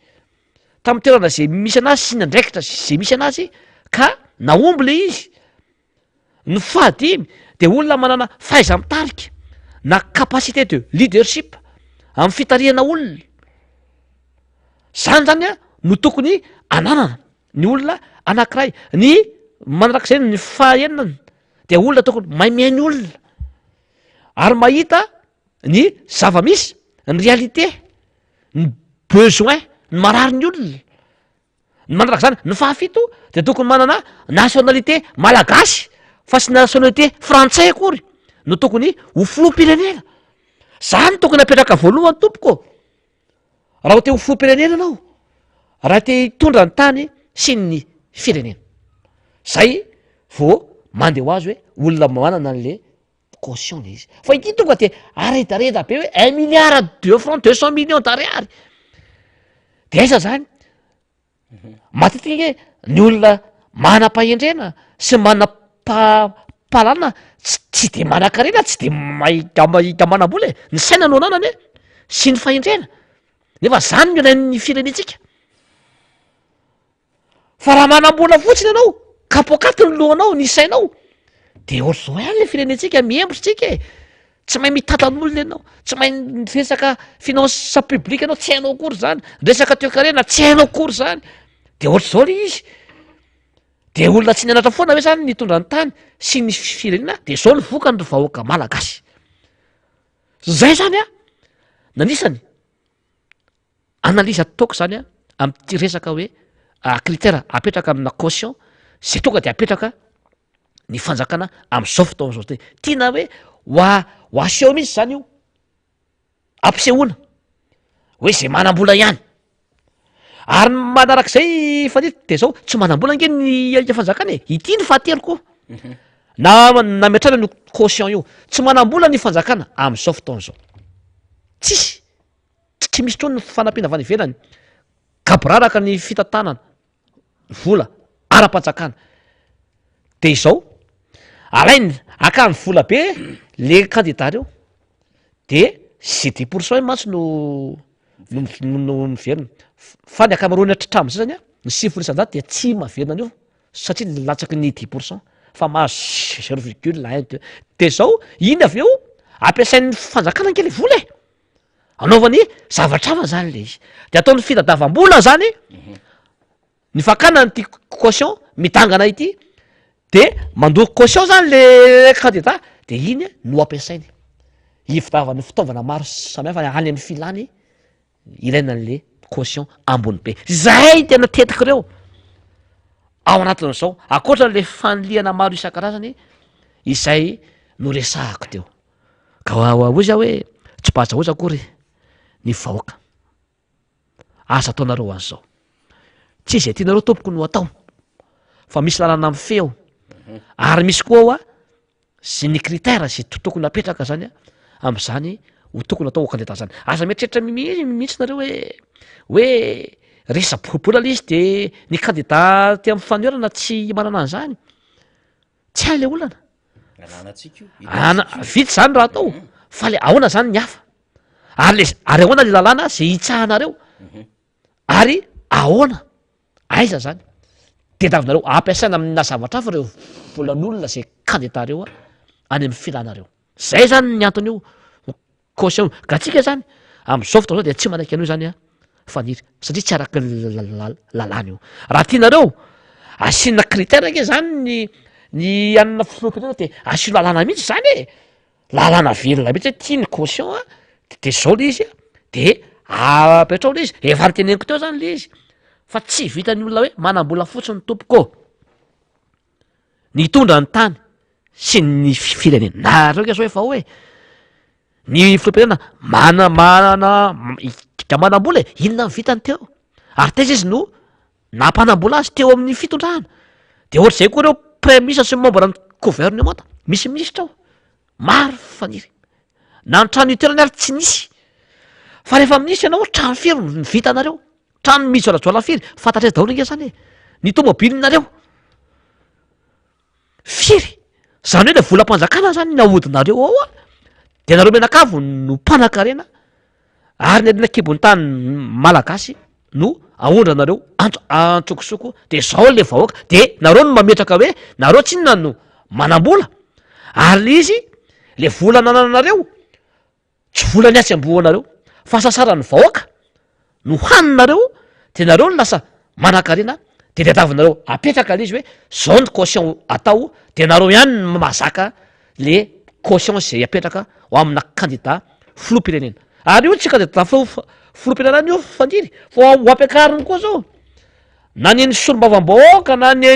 tamin'ny toerana zay misy anazy sy ny andraikitra zay misy anazy ka naomby le izy ny fahadimy de olona manana fahaiza-mitarika na capacité de leadership amin'ny fitarihana olona zany a no tokony ananana ny olona anankiray ny manarak'izay ny fahaenina de olona tokony mahay mihainy olona ary mahita ny zava-misy ny réalité ny besoin ny marary ny olona ny manarak'izany ny fahafito de tokony manana nationalité malagasy fa sy nationalité frantsay akory no tokony ho filoham-pirenena zany tokony apetraka voalohany tompoko raha ho te ho filoham-pirenena anao raha te hitondra ny tany sy ny firenena zay vo mandeha ho azy hoe olona manana an'le caution le izy fa ity tonga de aretareta be hoe 1 milliard 2 francs 200 millions d'ariary de aiza zany matetika ny olona manam-pahendrena sy manam-pahalana tsy de manan-karena tsy de mahita manam-bola e ny saina no ananany e sy ny fahendrena nefa zany no ilain'ny firenetsika fa raha manam-bola fotsiny ianao kapokaty ny lohanao ny sainao de ohatr'zao ihany le firenetsika miembotritsika e tsy mahay mitantan'olona ianao tsy mahay resaka finance publique ianao tsy hainao akory zany resaka toe-karena tsy hainao akory zany de ohatr'zao le izy de olona tsy nianatra foana hoe zany nitondra ny tany sy ny firenena de zao ny vokany ry vahoaka malagasy zay zany a nanisany analiza taoko zany a am'ty resaka hoe critère apetraka amina caution zay tonga de apetraka ny fanjakana am'zao fotoana zao te tiana hoe ho aseho mihitsy zany io ampisehoana hoe zay manam-bola ihany ary manarak'izay fanety de zao tsy manam-bola nge ny fanjakana e ity ny fahatelo koa nametrana ny caution io tsy manam-bola ny fanjakana am'zao fotoana zao tsy misy trony ny fanampiana avany ivelany kabraraka ny fitantanana vola ara-panjakana de izao alainy akany vola be le candidat reo de zay 10% mantsy no miverina fa ny akamaroany atratramo zay zany a ny 9% de tsy maverina an'io satria latsaky ny 10% fa mahazo 0,1 de zao iny avy eo ampiasain'ny fanjakana nkely vola e anaovany zavatra hafa zany le izy de ataon'ny fitadavam-bola zany ny fakana ny ty caution midangana ity de mandoko caution zany le candidat de iny no ampiasainy hivitavany fitaovana maro samihafa any amin'ny filany ilaina an'le caution ambony be zay tena tetiky reo ao anatin'izao akoatran'le fanliana maro isan-karazany izay no resahako teo ka ozy aho hoe tsy patsahoza akory ny vahoaka asa ataonareo an'izao tsy zay tianareo tompoko no atao fa misy lalana amin'ny feo ary misy koa ao a sy ny critère zay tokony apetraka zany a am'zany ho tokony atao candidat zany asa mieritreritra mihitsy nareo hoe resa boribola le izy de ny candidat ty amin'ny fanerana tsy manana an'zany tsy hay le olana vity zany raha atao fa le ahoana zany ny hafa ary ahoana le lalàna zay hitsahanareo ary ahoana aiza zany de davinareo ampiasaina amina zavatra hafa reo volan'olona zay candidat reo a any amin'ny filanareo zay zany ny antony io caution gatsika zany am'zao fotoana zao de tsy manaiky an'io zany a faniry satria tsy araky lalàna io raha tianareo asina critère nke zany ny anina filompinana de asio lalàna mihitsy zany e lalàna velona mihitsy hoe tia ny caution a de zao le izy a de apetrao le izy efa nyteneniko teo zany le izy fa tsy vitany olona hoe manam-bola fotsiny tompoko ny tondra ny tany sy ny firenena nareo ke zao efa hoe ny filompirenena manana manam-bola inona ny vitany teo ary teza izy no nampanam-bola azy teo amin'ny fitondrana de ohatra zay koa reo premier ministre sy membre ny gouvernement misy ministra ao maro faniry na ny trano itoerany ary tsy nisy fa rehefa ministra ianao trano firy ny vitanareo trano misy joalajoala firy fantatraiza daholo nge zany e ny tomobilinareo firy zany hoe le volam-panjakana zany ny ahodinareo ao a de nareo menakavo no mpanan-karena ary ny adina kibony tany malagasy no ahondranareo antsokosoko de zao le vahoaka de nareo no mametraka hoe nareo tsy inona no manam-bola ary le izy le vola nananareo tsy vola ny atsy amboanareo fa sasarany vahoaka no haninareo de nareo no lasa manan-karena de tadavinareo apetraka le izy hoe zao ny caution atao de nareo ihany no mahazaka le caution zay apetraka ho amina candidat filoam-pirenena ary io tsy candidat filoam-pirenena io fandiry fa ho ampiakariny koa zao na ny solombavam-bahoaka na ny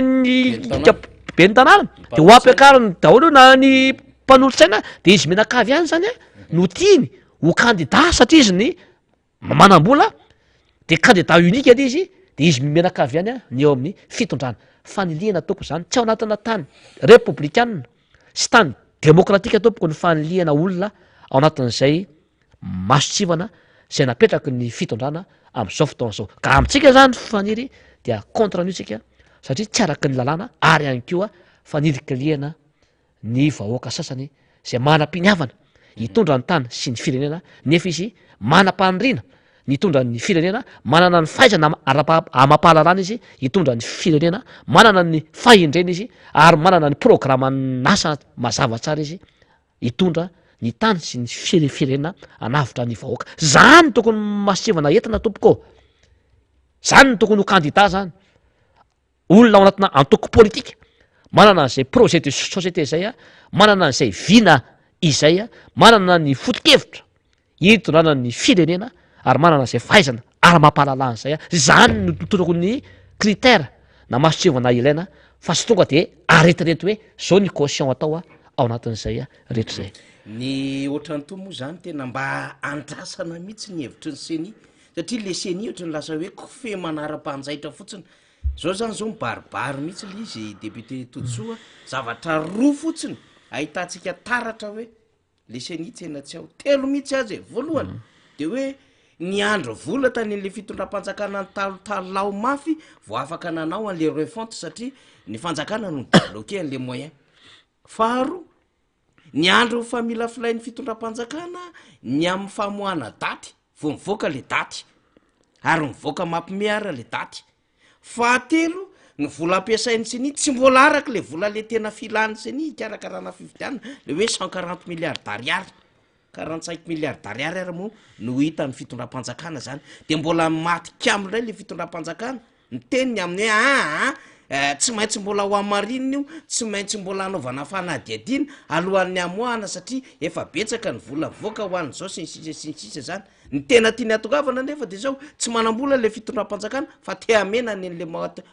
be ny tanàna de ho ampiakariny daholo io na ny mpanolotsaina de izy menakavy ihany zany a no tiany ho candidat satria izy ny manam-bola de candidat unique ady izy de izy menakavy ihany a ny eo amin'ny fitondrana faniliana ataoko zany tsy ao anatina tany republikana sy tany demokratika ataopoko ny faniliana olona ao anatin'izay masotsivana zay napetraky ny fitondrana am'izao fotoana zao ka amintsika zany faniry dia contre an'io tsika satria tsy araky ny lalàna ary ihany koa fanirikiliana ny vahoaka sasany zay manam-piniavana hitondra ny tany sy ny firenena nefa izy manam-panirina nitondra ny firenena manana ny faizana amam-pahalalana izy hitondra ny firenena manana ny fahendrena izy ary manana ny programa nasa mazava tsara izy hitondra ny tany sy ny firenena anavitra ny vahoaka zany tokony masivana entina tompoko zany ny tokony ho kandida zany olona ao anatina antoko politika manana an'izay projet de société zay a manana an'izay vina izay a manana ny foto-kevitra hitondrana ny firenena ary manana an'izay fahaizana ary mampahalalana zay a zany no tokony ny critère na masotsivana ilaina fa sy tonga de aretirety hoe zao ny caution atao a ao anatin'izay a rehetra zay ny ohatrany to moa zany tena mba andrasana mihitsy ny hevitry ny seni satria le seni ohatra ny lasa hoe kofe manara-panjaitra fotsiny zao zany zao mibaribary mihitsy le izy député Tontsoa zavatra roa fotsiny ahitantsika taratra hoe le seni tena tsy ao telo mihitsy azy voalohany de hoe ny andro vola tany an'le fitondram-panjakana ny talotalo mafy vo afaka nanao an'le refonte satria ny fanjakana no bloqué an'le moyen faharo ny andro fa mila filain'ny fitondram-panjakana ny amin'ny famohana daty vo mivoaka le daty ary mivoaka mampimeara le daty fahatelo ny vola ampiasain'ny seni tsy mbola araky le vola le tena filany seni ikarakarana fividianana le hoe 140 milliards d'ariary 45 milliards d'ariary ary moa no hita ny fitondram-panjakana zany de mbola maty kamindray le fitondram-panjakana ny teniny amin'ny hoe tsy maintsy mbola ho amarinina io tsy maintsy mbola anaovana fanadiadina alohan'ny amoahana satria efa betsaka ny vola mivoaka ho an'izao sy ny sisa zany ny tena tiany atongavana nefa de zao tsy manambola le fitondram-panjakana fa te amena ny an'le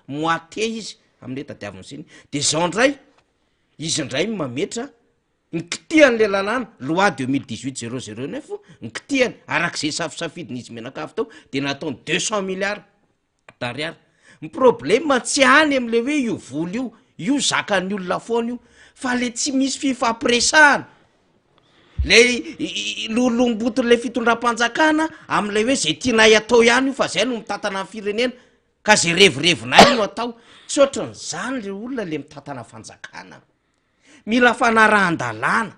moite izy amin'ny tadiaviny siny de zao ndray izy ndray mametra nikitian'le lalàna loi 2018-009 nikitiany arak'izay safisafidiny izy menakavy tao de nataony 200 milliards d'ariary ny problema tsy any am'le hoe io voly io zakan'ny olona foana io fa le tsy misy fifampiresahana le lolomboton'le fitondram-panjakana am'le hoe zay tianay atao ihany io fa zay no mitatana ny firenena ka zay revirevinay no atao tsy ohatran'zany le olona le mitatana fanjakana mila fanarahan-dalàna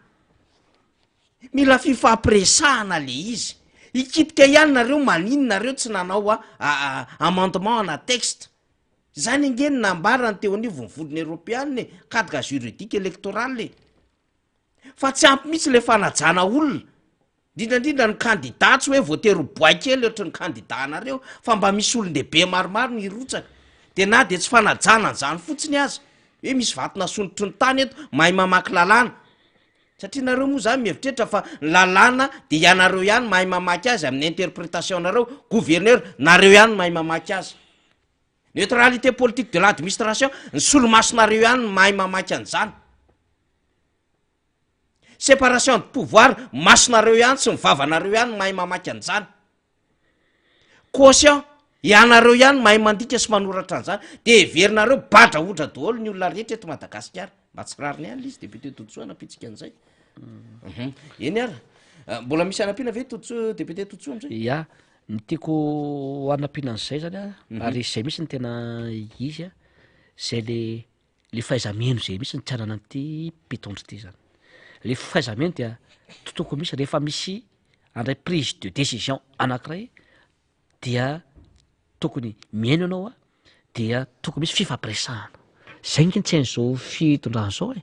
mila fifampiresahana le izy ikitika ihany nareo maninonareo tsy nanao amendement ana texte zany ingeny nambarany teo anivo ny volony européanne cadre juridique électoral fa tsy ampy mihitsy le fanajana olona indrindrandrindra ny candidat tsy hoe voatery boakely ohatra ny candidat anareo fa mba misy olon-dehibe maromaro ny irotsaka de na de tsy fanajana n'zany fotsiny azy hoe misy vatona sonotry ny tany eto mahay mamaky lalàna satria nareo moa zany mihevitrehitra fa lalàna de ianareo ihany mahay mamaky azy amin'ny interprétation nareo gouverneur nareo ihany mahay mamaky azy neutralité politique de l'administration ny solomasonareo ihany mahay mamaky an'zany séparation de pouvoir masonareo ihany sy mivavanareo ihany mahay mamaky an'zany caution ianareo ihany mahay mandika sy manoratra an'zany de heverinareo badra ohatra daholo ny olona rehetra eto Madagasikara mba tsy rariny ihany izy député Tontsoa napitsika an'izay eny ara mbola misy anampiana ve Tontsoa député Tontsoa am'zay ya ny tiako anampiana an'izay zany a ary zay misy ny tena izy a zay le fahaizameno zay misy ny tianana an'ity mpitondry ity zany le fahaizameno dia totoko misy rehefa misy andray prise de décision anankiray dia tokony miaino ianao a dia tokony misy fifampiresahana zay nkeny tsy hain'izao fitondrana zao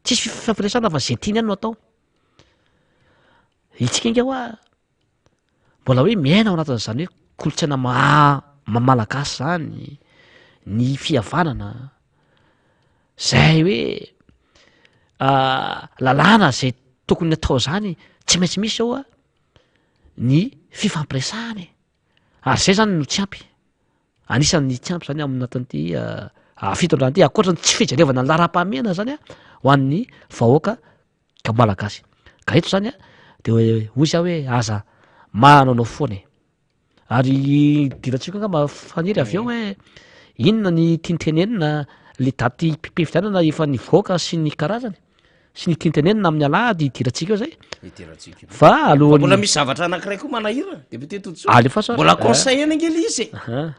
tsisy fifampiresahana fa zay tiany ihany no atao itsika inga hoa mbola hoe miaina ao anatin'izany hoe kolotsaina malagasy zany ny fihavanana zay hoe lalàna zay tokony atao zany tsy maintsy misy ao a ny fifampiresahany ary zay zany no tsy ampy anisan'ny tsy ampy zany aminatin'ity fitondrana ty akoatrany tsy fijerevana ny laram-pahamehana zany a ho an'ny vahoaka ka malagasy ka eto zany a de ozy aho hoe aza manaonao foana ary dirantsika nga mafaniry avy eo hoe inona ny tiantenenina le daty mpifidianana efa nivoaka sy ny karazany sy ny tintenenina amin'ny alahady idiratsika eo zay idiratsika fa mbola alohan'ny misy zavatra anankiray koa manahira député Tontsoa alefa sa mbola conseil angely izy aha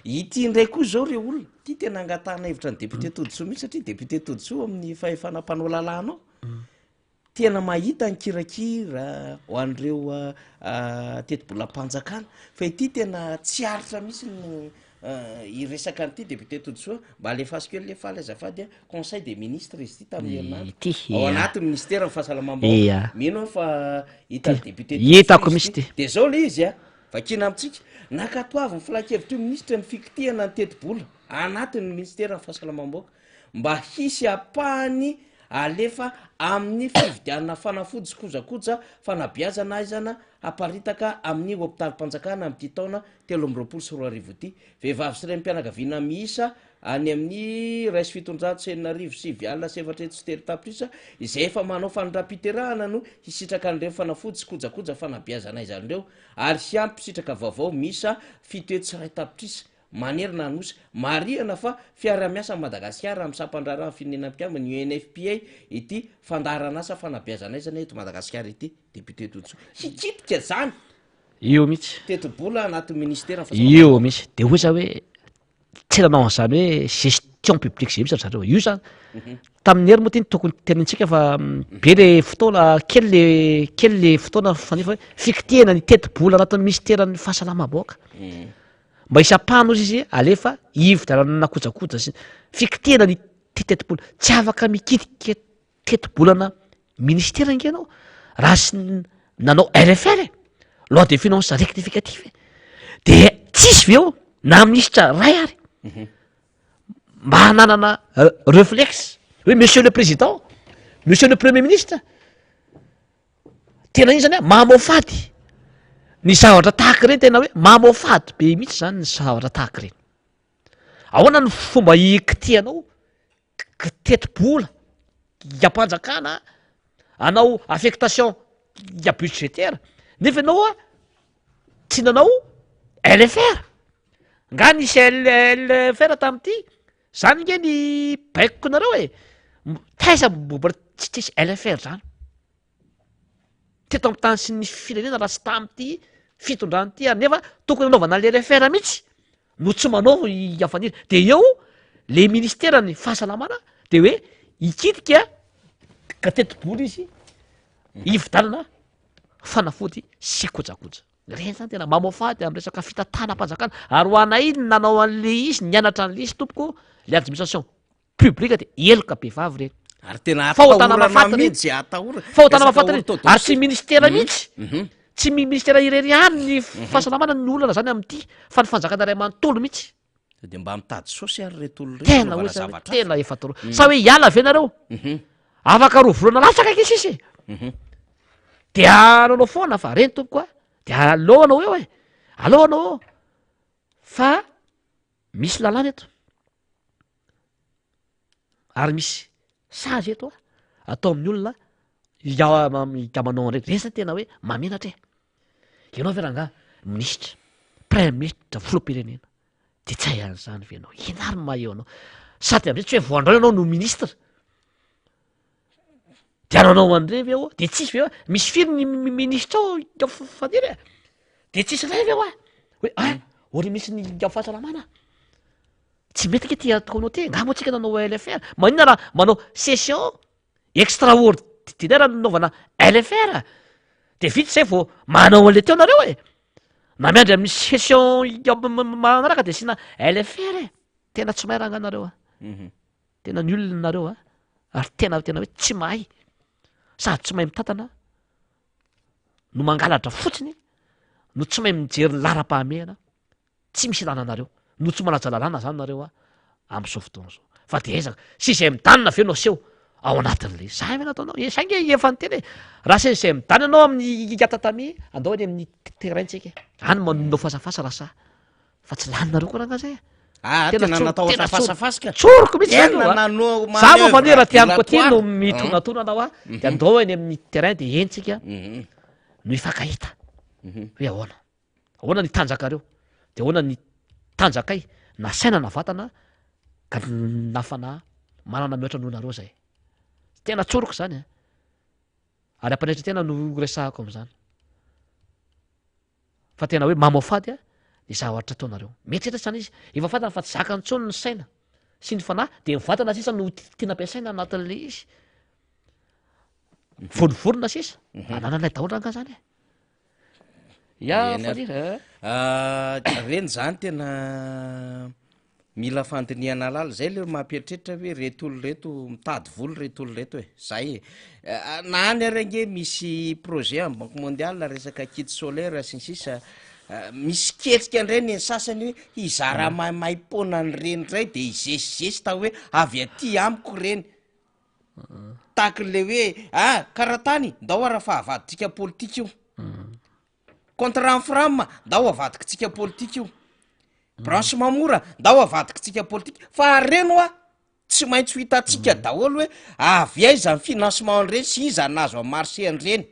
ity ndray koa zao re olona ty tena angatahana hevitra ny député Tontsoa mihitsy satria député Tontsoa amin'ny fahefanampanao lalànao tena mahita ny kirakira ho an'ireo teti-bolam-panjakana fa ity tena tsy aritra mihitsy ny iresaka an'ity député Tontsoa mba alefaso kely le faly azafady conseil des ministres izy ty tamin'ny herinandro ao anatin'ny ministère ny fahasalamam-bahoaka mino fa hita député hitako misy ty de zao le izy vakina amitsika nakatoavy ny filakevitra io ministre ny fikitihana ny teti-bola anatin'ny ministère ny fahasalamam-bahoaka mba hisy apahany alefa amin'ny fividianana fanafody sy kojakoja fanabeazana aizana aparitaka amin'ny hôpitaly-panjakana amin'ity taona 2024 ty vehivavy sy ray mpianakaviana miisa any amin'ny rais fitonjato seninarivo sivy alina sefatra eto sy telo tapitrisa izay efa manao fanondram-piterahana no hisitraka an'ireo fanafody sy kojakoja fanabeazana aizan'ireo ary sy ampy sitraka vaovao miisa fito eto sy ray tapitrisa manerina anosa mariana fa fiara-miasa Madagasikara amin'ny sampandrarany firenenam-piamana UNFPA ity fandaranasa fanabeazana aizana eto Madagasikara ity député Tontsoa hikitika zany io mihitsy teti-bola anatin'ny ministère io mihitsy de oza hoe tsy nanao an'izany hoe gestion publique zay mihitsy zareo io zany tamin'ny hery moa ty tokony tenintsika fa be le fotoana kely le fotoana fanefa hoe fikitihana ny teti-bola anatin'ny ministère ny fahasalamam-bahoaka mba isapahana ozy izy alefa ividianana kojakoja sy fikitihana ny teti-bola tsy afaka mikitika teti-bolana ministère angenao raha sy nanao RFR loi de finance rectificative de tsisy veo na ministra ray ary mba hananana réflexe hoe monsieur le président monsieur le premier ministre tena iny zany mamofady ny zavatra tahaka ireny tena hoe mamofady be mihitsy zany ny zavatra tahaka ireny ahoana ny fomba ikitihanao teti-bola iam-panjakana anao affectation ia budgétaire nefa ianao tsy nanao LFR nga nisy LFR tam'ity zany nge ny baikoko nareo e taiza mbola tsy tsisy LFR zany teto amin'ny tany sy ny firenena raha sy tam'ity fitondrany ty ary nefa tokony anaovana le LFR mihitsy no tsy manao iafaniry de eo le ministère ny fahasalamana de hoe ikitika ka teti-bola izy ividanana fanafody sy kojakoja reny zany tena mamofady amin'ny resaka fitantanam-panjakana ary ho anay ny nanao an'le izy nianatra an'le izy tompoko le administration publique de eloka be vavy reny ary tena fahotana mafatiny fahotana mafatiny ary tsy ministère mihitsy tsy ministère irery any ny fahasalamana ny olana zany amin'ity fa ny fanjakana ray manontolo mihitsy de mba mitady sosy ary retolo tena hoe zany tena efa toro sa hoe hiala ave nareo afaka roa volana latsaka akesisy de anaonao foana fa reny tompoko a de alohanao eo e alohanao fa misy lalàna eto ary misy sazy eto atao amin'ny olona iamanao andraiky reny zany tena hoe mamenatra e ianao ve ranga ministra premier ministre filoham-pirenena de tsy hay an'izany ve anao inary maha eo anao sady am'zay tsy hoe voandrao ianao no ministra de anaonao an'ireny ve de tsisy ve misy firy ny ministra ao faniry e de tsisy ray ve hoe ory misy ny fahasalamana tsy mety ke ty ataonao ty nga moa tsika nanao LFR maninona raha manao session extraordinaire nanaovana LFR de vitsy zay vao manao an'le teo nareo e na miandry amin'ny session manaraka de sina LFR e tena tsy mahay ranga nareo tena ny olona nareo ary tena hoe tsy mahay sady tsy mahay mitantana no mangalatra fotsiny no tsy mahay mijery ny lara-pahamehana tsy misy lananareo no tsy manaja lalàna zany nareo am'izao fotoana zao fa de ezaka sisy midanina ve nao seho ao anatin'le zay ve nataonao sainge efa ny teny raha sisy midana anao amin'ny atatami andao any amin'ny terraintsika any manao fasafasa rasa fa tsy laninareo koa raha zay tena natao fasafasika tsoroko mihitsy zany za moa fanera ty amiko aty no mitonatonanao de andao any amin'ny terrain de entsika no ifankahita hoe ahoana ny tanjakareo de ahoana ny tanjakay na saina na vatana ka nafana manana mihoatra noho nareo zay tena tsoroko zany a ary ampandraitra tena no resahako am'izany fa tena hoe mamaofady a de zavatra ataonareo mietreritra zany izy efa fatana fa tsy zakany tsony ny saina sy ny fanahy de mivatana sisa no tiana ampiasaina anatin'le izy vonivorona sisa anananay daholo ranga zany reny zany tena mila fandiniana lala zay le mampieritreritra hoe retolo reto mitady volo retolo reto hoe zay na any arynge misy projet am banque mondiale resaka kit solaire sy ny sisa misy ketrika an'ireny ny sasany hoe izara maimaimpona ny reny ray de izesizesy ta hoe avy aty amiko reny taky le hoe karatany ndao araha fa avaditsika politika io contrat fram ndao avadiky tsika politika io branche mamora ndao avadiky tsika politika fa reno a tsy maintsy ho hitatsika daholo hoe avy ay zany financement an'ireny sy iza nazo a marché an'ireny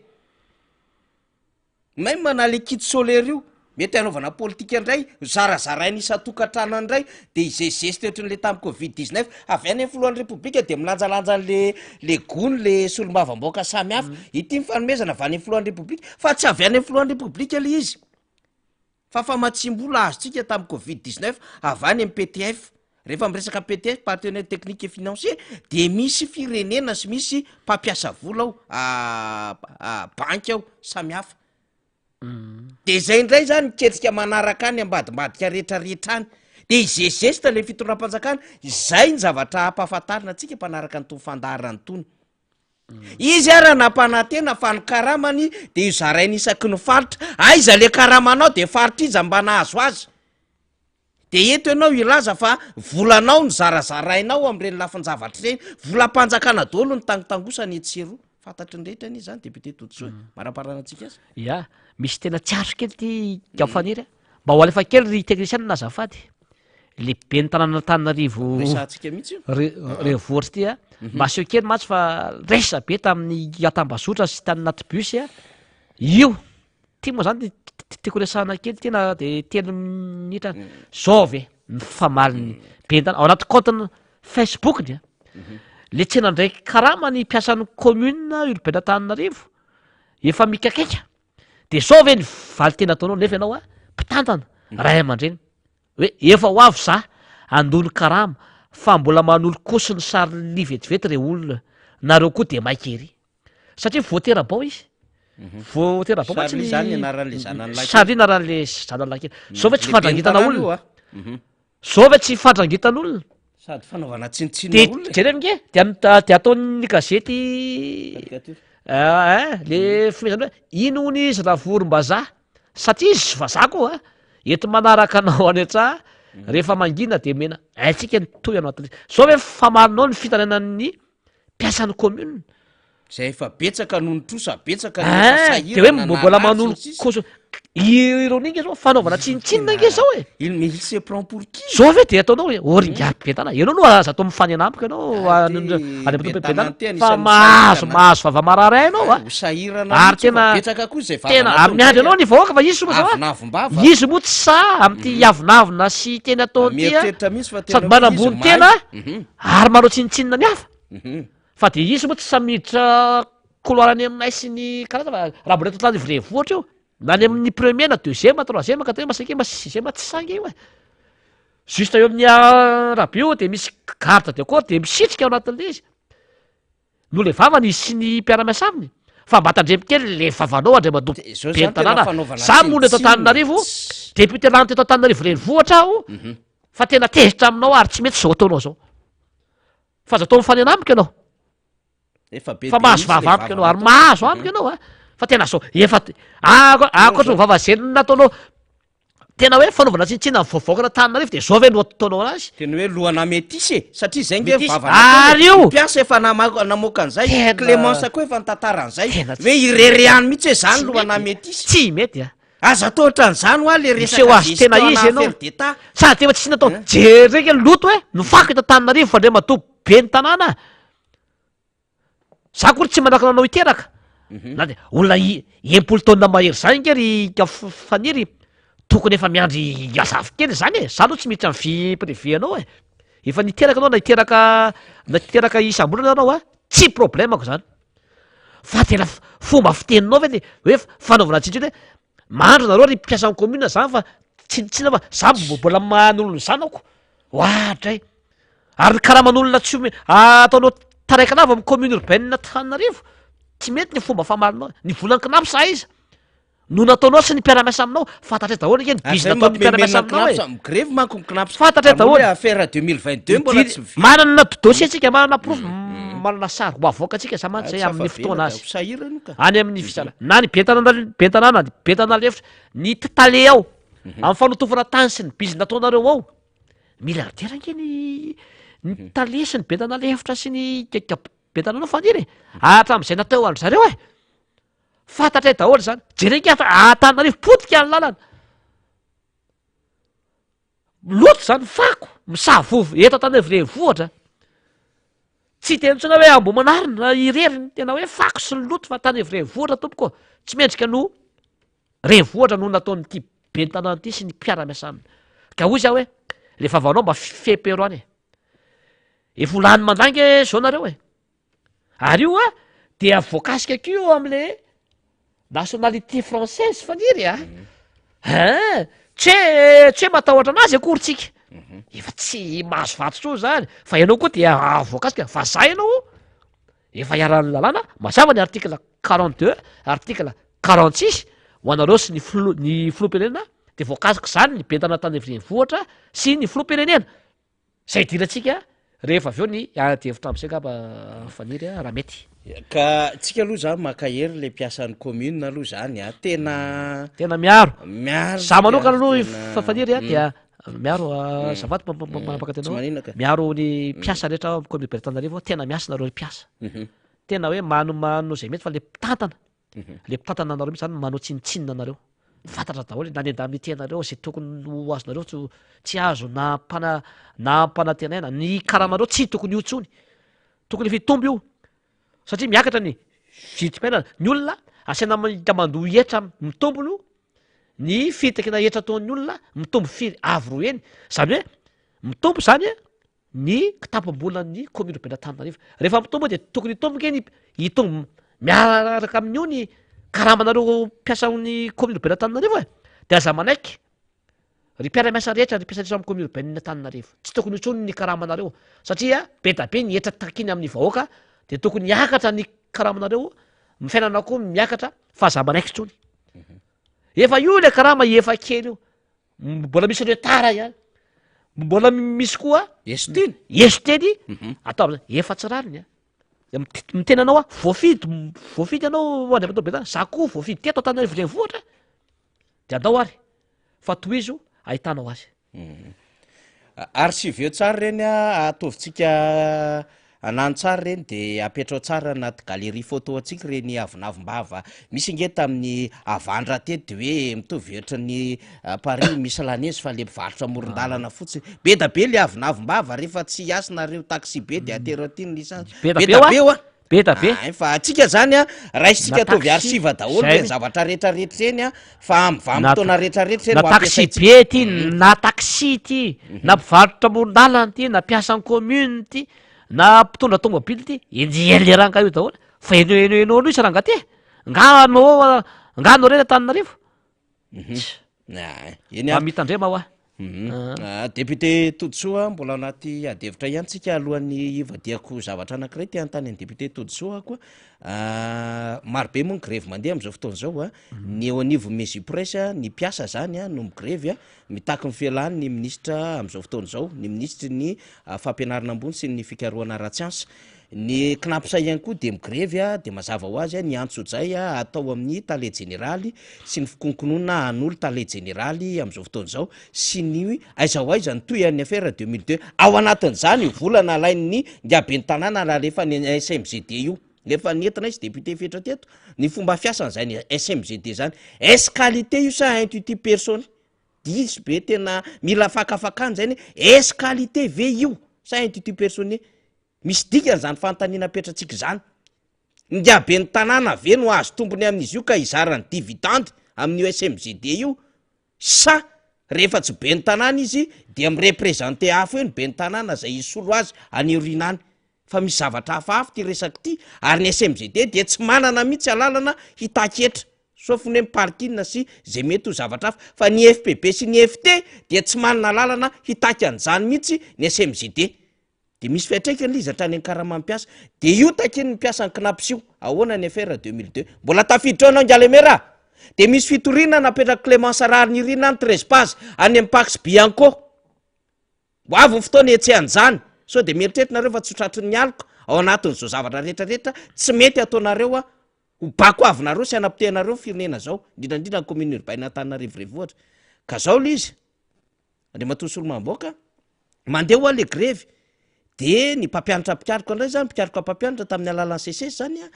même mana le kit solaire io mety anaovana politika andray zarazarainy isatokatrano andray de izezesy teotrn'le tamy covid-19 avy any filohan'ny repoblika de milanjalanja le gony le solombavamboaka samy hafa ity mifanomezana avy any filohan'ny repoblika fa tsy avy any filohan'ny repoblika le izy fa famatsimbola azotsika tamy covid-19 avy any amy PTF rehefa miresaka PTF partenaire technique et financier de misy firenena sy misy mpampiasa vola ao banky ao samy hafa de zay indray zany miketrika manaraka any ambadimbadika rehetrarehetra any de izezesta le fitondram-panjakana zay ny zavatra ampahafantarina atsika mpanaraka ny tony fandaharany tony izy ara nampanantena fa ny karamany de io zarainy isaky ny faritra aiza le karamanao de faritra iza mba nahazo azy de eto ianao ilaza fa volanao ny zarazarainao am'ireny lafinjavatra reny volam-panjakana daholo ny tangotangosany etsero fantatry ny rehetra nizy zany député Totosoa maraparanatsika azy ya misy tena tsiaro kely ty gafaniry mba ho alefa kely ry technicien nazafady le be ny tanànantanarivo resatsika mihitsy revohatra ty a maseho kely matsy fa resa be tamin'ny atambazotra sy tany naty bus a io ty moa zany tiako resahana kely tena de telo minitra zao ave ny famaliny be ny tana ao anaty compte facebookny a le tsena ndraiky karamany mpiasan'ny commune urbaine Antananarivo efa mikakeka de sao ve ny valy tena ataonao nefa ianao a mpitantana ray aman-dreny hoe efa ho avy za andolo karama fa mbola manolo kosiny sary livetivety re olona nareo koa de maikery satria voaterabao izy voaterabao Charlie zany anaran'le zanany lahy sary naran'le zanany lahy kely sao ve tsy fandrangitana olona sao ve tsy fandrangitan'olona sady fanaovana tsinitsina olona de jereo minge de ataon'ny gazety le fomezany hoe ino ny izy raha vorom-bazaha satria izy vazaha koa ety manaraka anao any atraha rehefa mangina de mena aitsika nytoy anao aty sao hoe famarinao ny fitanenan'ny mpiasan'ny commune zay efa betsaka noho ny trosa betsaka de hoe mbola manolo koso iron'inge zao fanaovana tsinitsinina inge zao il se prend pour qui zao ve de ataonao hoe oringaty be tana ianao no aza atao mifany anampoka ianao any fa mahazo vava marary ainao sahirana ary tena betsaka koa zay tena amin'ny andro ianao ny vahoaka fa izy soa zao avonavombava izy moa tsy sa am'ty yavinavina sy teny atao ty mieritreritra misy fa sady manambony tena ary manao tsinitsinina ny hafa fa de izy moa tsy samiditra couloirany aminay sy ny karaza fa raha mbola eto tlany vrevohatra io na ny amin'ny premier na deuxième troisième quatrième cinquième sixième tsy sangy io juste eo amin'ny rabe io de misy garde de corps de misitrika ao anatin'le izy no le vavany izy sy ny mpiara-miasa aminy fa mba tandremy kely le vavanao andre madobo be ny tanàna za mono eto Antananarivo député lanitra eto Antananarivo renivohatra aho fa tena tezitra aminao ary tsy mety zao ataonao zao fa za atao mifany anamika ianao fa mahazo vava amika ianao ary mahazo amika ianao fa tena zao efa akoatra vavazenina nataonao tena hoe fanaovana tsinitsina ny voavoaka Antananarivo de zao ve no ataonao anazy tena hoe lohana métis satria zay nge ary io mpiasa efa namoaka an'izay Clémence koa efa nitatara an'izay hoe irereany mihitsy hoe zany lohana métis tsy mety aza atao ohatran'izany hoa le reseho azy tena izy ianao sady tefa tsy natao jereka loto hoe nofako eto Antananarivo fa ndre madobo be ny tanàna za kory tsy manaka nanao iteraka na de olona empolo taona mahery zany ngery faniry tokony efa miandry azavy kely zany za aloha tsy miditra ny vie privé anao efa niteraka anao naiteraka isam-bolana anao a tsy problemako zany fa tena fomba fiteninao ve hoe fanaovana tsitsy hoe mandro nareo ry mpiasa ny commune zany fa tsitsina fa za mbola man'olona zanako ohatray ary karaha man'olona tsy ataonao taraikana avy amin'ny commune urbaine Antananarivo tsy mety ny fomba famalinao ny volan-kinapy sa iza no nataonao sy ny mpiara-miasa aminao fantatra daholo nke ny bizy nataon'ny mpiara-miasa aminao grève manko miknapy fantatra daholo affaire 2022 mbola tsy manana dossier tsika manana proof manana sary ho avoaka atsika samantsy zay amin'ny fotoana azy sahirany ka any amin'ny fisana na ny bentanana bentana lefitra ny tale ao amin'ny fanotovana tany sy ny bizy nataonareo ao miliardaire nke ny tale sy ny bentana lefitra sy ny bentananao faniry hatramin'izay natao andry zareo e fantatray daholo zany jerenka Antananarivo potika ny lalana loto zany fako misavovo eto Antananarivo renivohitra tsy tena tsona hoe ambo manarina ireriny tena hoe fako sy ny loto fa Antananarivo renivohitra tompoko tsy mendrika no renivohitra no nataon'ity bentanana ity sy ny mpiara-miasa aminy ka hoy za hoe rehefa avanao mba fepero any efa olany mandangy zao nareo e ary io a dia voakasika keo am'le nationalité française faniry tsy hoe matahotra anazy akorytsika efa tsy mahazo vatotro zany fa ianao koa dia voakasika fa za ianao efa hiaran'ny lalàna mazava ny article 42 article 46 ho anareo sy ny filoham-pirenena de voakasika zany ny bentana Antananarivo renivohitra sy ny filoham-pirenena zay dirantsika rehefa avy eo ny adihevitra am'zay ngamba faniry raha mety ka tsika aloha zany makahery le mpiasan'ny commune aloha zany a tena miaro za manokana aloha faniry a dia miaro zavaty manapaka tenao miaro ny mpiasa rehetra amin'ny commune Antananarivo tena miasa nareo mpiasa tena hoe manomano zay mety fa le mpitantana anareo mihitsy zany manao tsinitsinina anareo fantatra daholo na ny andamitenareo zay tokony ho azonareo tsy azo na mpanantenaina ny karamanareo tsy tokony io tsony tokony fitombo io satria miakatra ny vidim-piainana ny olona asaina mandoa hetra mitombony io ny fitakina hetra ataon'ny olona mitombo firy avy roa eny zany hoe mitombo zany ny kitapom-bolan'ny commune urbaine Antananarivo rehefa mitombo dia tokony hitombo nke hitombo miaraka amin'io ny karamanareo mpiasan'ny commune urbaine Antananarivo e de aza manaiky ry mpiara-miasa rehetra ry mpiasa rehetra amin'ny commune urbaine Antananarivo tsy tokony hitsony ny karamanareo satria be da be ny hetra takiny amin'ny vahoaka de tokony hiakatra ny karamanareo mifainana koa miakatra fa aza manaiky tsony efa io le karama efa kely io mbola misy retara ihany mbola misy koa esteny atao efa tsy rariny mitena anao a voafidy anao any avy atao betana za koa voafidy teto Antananarivo renivohitra de andao ary fa tohizo ahitanao azy ary sy veo tsara reny a ataovitsika anano tsara reny de apetrao tsara anaty galerie photo atsika reny avinavim-bava misy nge tamin'ny avandra tety de hoe mitovy hetra ny Paris misy lanezy fa le mpivarotra amoron-dalana fotsiny be da be le avinavim-bava rehefa tsy hiasinareo taxi be de atero aty ny lisansy be da be oa be da be fa atsika zany a raisitsika atovy arsiva daholo le zavatra rehetrarehetra reny a fa amivamitoana rehetrarehetra na taxi be ty na taxi ty na mpivarotra amoron-dalana ty na mpiasan'ny commune ty na mpitondra tomobily ty enjele ranga io daholo fa eno no isy ranga ty ngano reny Antananarivo mitandrema hoa député Todsoa mbola anaty adevitra ihany tsika alohan'ny ivadiako zavatra anankiray ty antany any député Todsoa koa marobe moa ny grève mandeha am'izao fotoana zao a ny eo anivo Mesipresse ny mpiasa zany a no migrève a mitaky ny fialany ny ministra am'izao fotoana zao ny ministry ny fampianarana ambony sy ny fikarohana ara-tsiansa ny knapsa ihany koa de migrève a de mazava ho azy a ny antso-jay a atao amin'ny tale généraly sy ny fikonkonoana an'olo tale généraly am'izao fotoana zao sy ny aiza ho aiza ny toy an'ny affaire 2002 ao anatin'izany volana alain'ny ndiabeny tanàna raha lefa ny SMGD io lefa nentina izy député fetra teto ny fomba fiasan'izay ny SMGD zany est qualité io sa intitut personne diso be tena mila fakafakany zany est qualité ve io sa intitut personne misy dikany zany fanontaniana petratsika zany ndiabeny tanàna ve no azo tombony amin'izy io ka izarany dividende amin'io SMGD io sa rehefa tsy be ny tanàna izy dia mireprésente hafa eo ny be ny tanàna zay isolo azy aniorinany fa misy zavatra hafahafa ty resaky ty ary ny smgd dia tsy manana mihitsy alalana hitaketra sofony hoe miparkina sy zay mety ho zavatra hafa fa ny fpb sy ny ft dia tsy manana lalana hitaky an'izany mihitsy ny smgd de misy fiatraikany lizatra any ankaramampiasa de io taky ny mpiasa ny knapsio ahoana ny affaire 2002 mbola tafiditra anao ngalemera de misy fitoriana napetraka clémence rary ny irina ny 13 page any amin'ny pax bianco ho avy ny fotoana etsy an'izany so de mieritreritrnareo fa tsy hotratry ny aloko ao anatin'izao zavatra rehetrarehetra tsy mety ataonareo a ho bako avinareo sy anapitehanareo firenena zao indrindrandrindra ny commune urbaine Antananarivo ohatra ka zao le izy ande matosolo mamboaka mandeha ho ale grevy de ny mpampianatra mpikaroka indray zany mpikaroka mpampianatra tamin'ny alalan'ny CCS zany a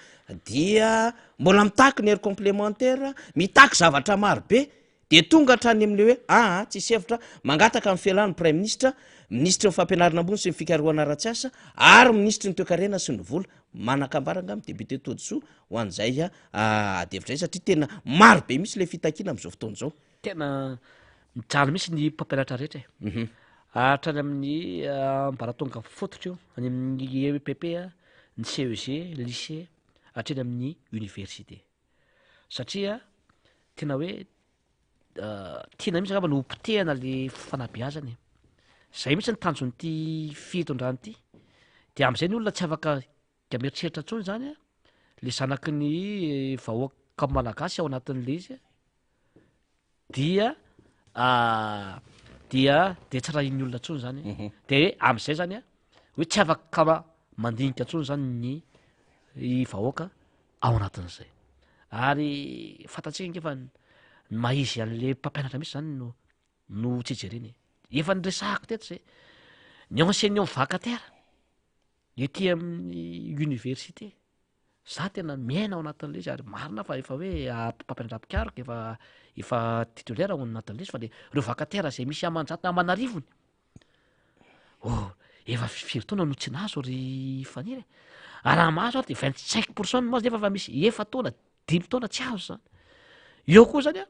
dia mbola mitaky ny heure complémentaire mitaky zavatra maro be de tonga hatrany amin'le hoe tsisy hevitra mangataka amin'ny fialan'ny prime ministre ministre ny fampianarana ambony sy ny fikarohana ratsiasa ary ministre ny toekarena sy ny vola manakambaranga amin'ny député Todsoa ho an'izay adevitra zay satria tena maro be misy le fitakiana amin'izao fotoana zao tena mijaly misy ny mpampianatra rehetra hatrany amin'ny mbaratonga fototra io any amin'ny EPP ny CEG lycée hatreny amin'ny université satria tena hoe tiana mihitsy angamba no potehana le fanabeazany zay mihitsy ny tanjon'ity fitondrany ity de am'izay ny olona tsy afaka gameritreritra ntsony zany a le zanaky ny vahoaka malagasy ao anatin'le izy dia tsy raha iny olona ntsony zany de am'izay zany a hoe tsy afaka mandinika ntsony zany ny vahoaka ao anatin'izay ary fantatsika ngefa maizy an'le mpampianatra misy zany no tsijereny efa nyresahako teto zay ny enseignant vacataire ety amin'ny université za tena miaina ao anatin'le izy ary marina fa efa hoe mpampianatra mpikaroka efa titulaire ao anatin'le izy fa le reo vacataire zay misy amanjatona amanarivony efa firy taona no tsy nazo ry faniry ary raha mahazo ary de 25% no mazo nefa fa misy efa taona 5 taona tsy azo zany eo koa zany a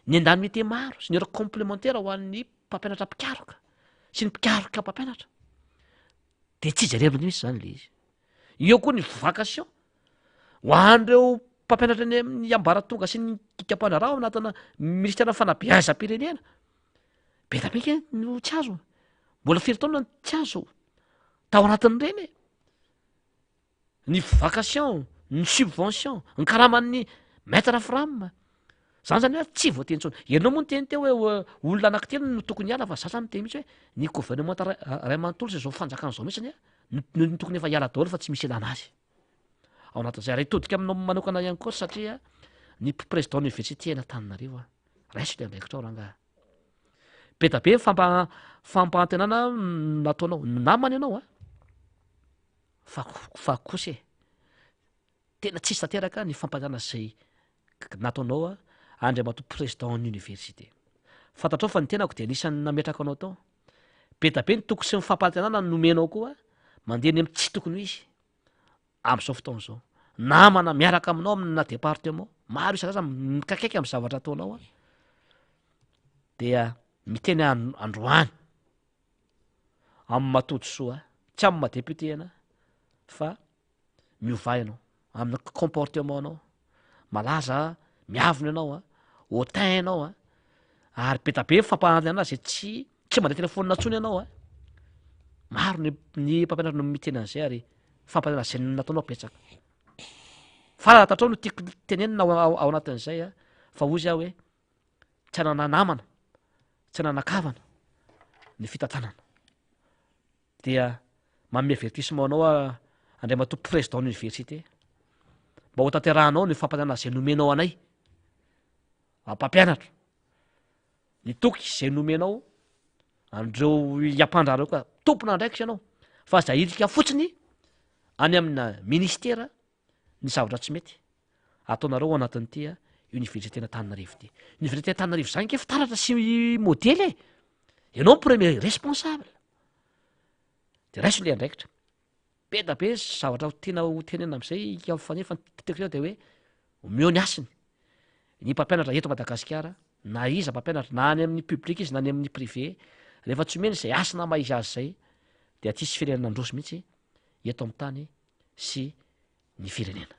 ny indemnité maro sy ny heure complémentaire ho an'ny mpampianatra mpikaroka sy ny mpikaroka mpampianatra de tsy jereviny misy zany le izy eo koa ny vacation ho an'ireo mpampianatra ny amin'ny ambaratonga sy ny kikam-panarao ao anatina ministère fanabeazam-pirenena betabeka no tsy azo mbola firy taona tsy azo tao anatin'ireny ny vacation ny subvention ny karaman'ny maître fram zany zany hoe tsy voateny ntsony ianao moa nyteny teo hoe olona anankitelo no tokony hiala fa za zany miteny mihitsy hoe ny gouvernement ray manontolo zay zao fanjakana zao mihitsy no tokony efa hiala daholo fa tsy misy ilana azy ao anatin'izay raha hitodika aminao manokana ihany koa satria ny président université eny Antananarivo raisy le andraikitra ao rangaha be da be fampantenana nataonao namany ianao fa kosa tena tsisy tanteraka ny fampanana zay nataonao Andriamatoa président ny université fantatrao fa ny tenako de anisan'ny nametraka anao tao be da be ny toko sy ny fampantenana nomenao koa mandeha ny amin'ny tsy tokony ho izy am'izao fotoana zao namana miaraka aminao amina département maro isan-karazany mikakaiky amin'ny zavatra ataonao dia miteny androany amin'ny matody soa tsy amin'ny madéputé iana fa miova ianao amin'ny comportement anao malaza miavona ianao hautain ianao ary be da be fampahanana zay tsy mandeha telefônina ntsony ianao maro ny mpampianatra no miteny an'izay ary fampanana zay nataonao petsaka fa tatrao no tiako tenenina ao anatin'izay fa ozy aho hoe tsy anana namana tsy ananakavana ny fitantanana dia manome avertissement anao Andriamatoa président université mba ho tanterahanao ny fampanana zay nomenao anay mpampianatra ny toky zay nomenao andreo iampandrareo koa tompona andraikitra ianao fa za irika fotsiny any amina ministera ny zavatra tsy mety ataonareo ao anatin'ity université n'Antananarivo ity université Antananarivo zany ke fitaratra sy modely ianao premier responsable de raiso le andraikitra be da be zavatra tena ho tenena am'izay ikafanefa tiako de hoe omeo ny asiny ny mpampianatra eto Madagasikara na iza mpampianatra na any amin'ny public izy na any amin'ny privé rehefa tsy omeny zay asana maizy azy zay de atsisy firenena androso mihitsy eto amin'ny tany sy ny firenena.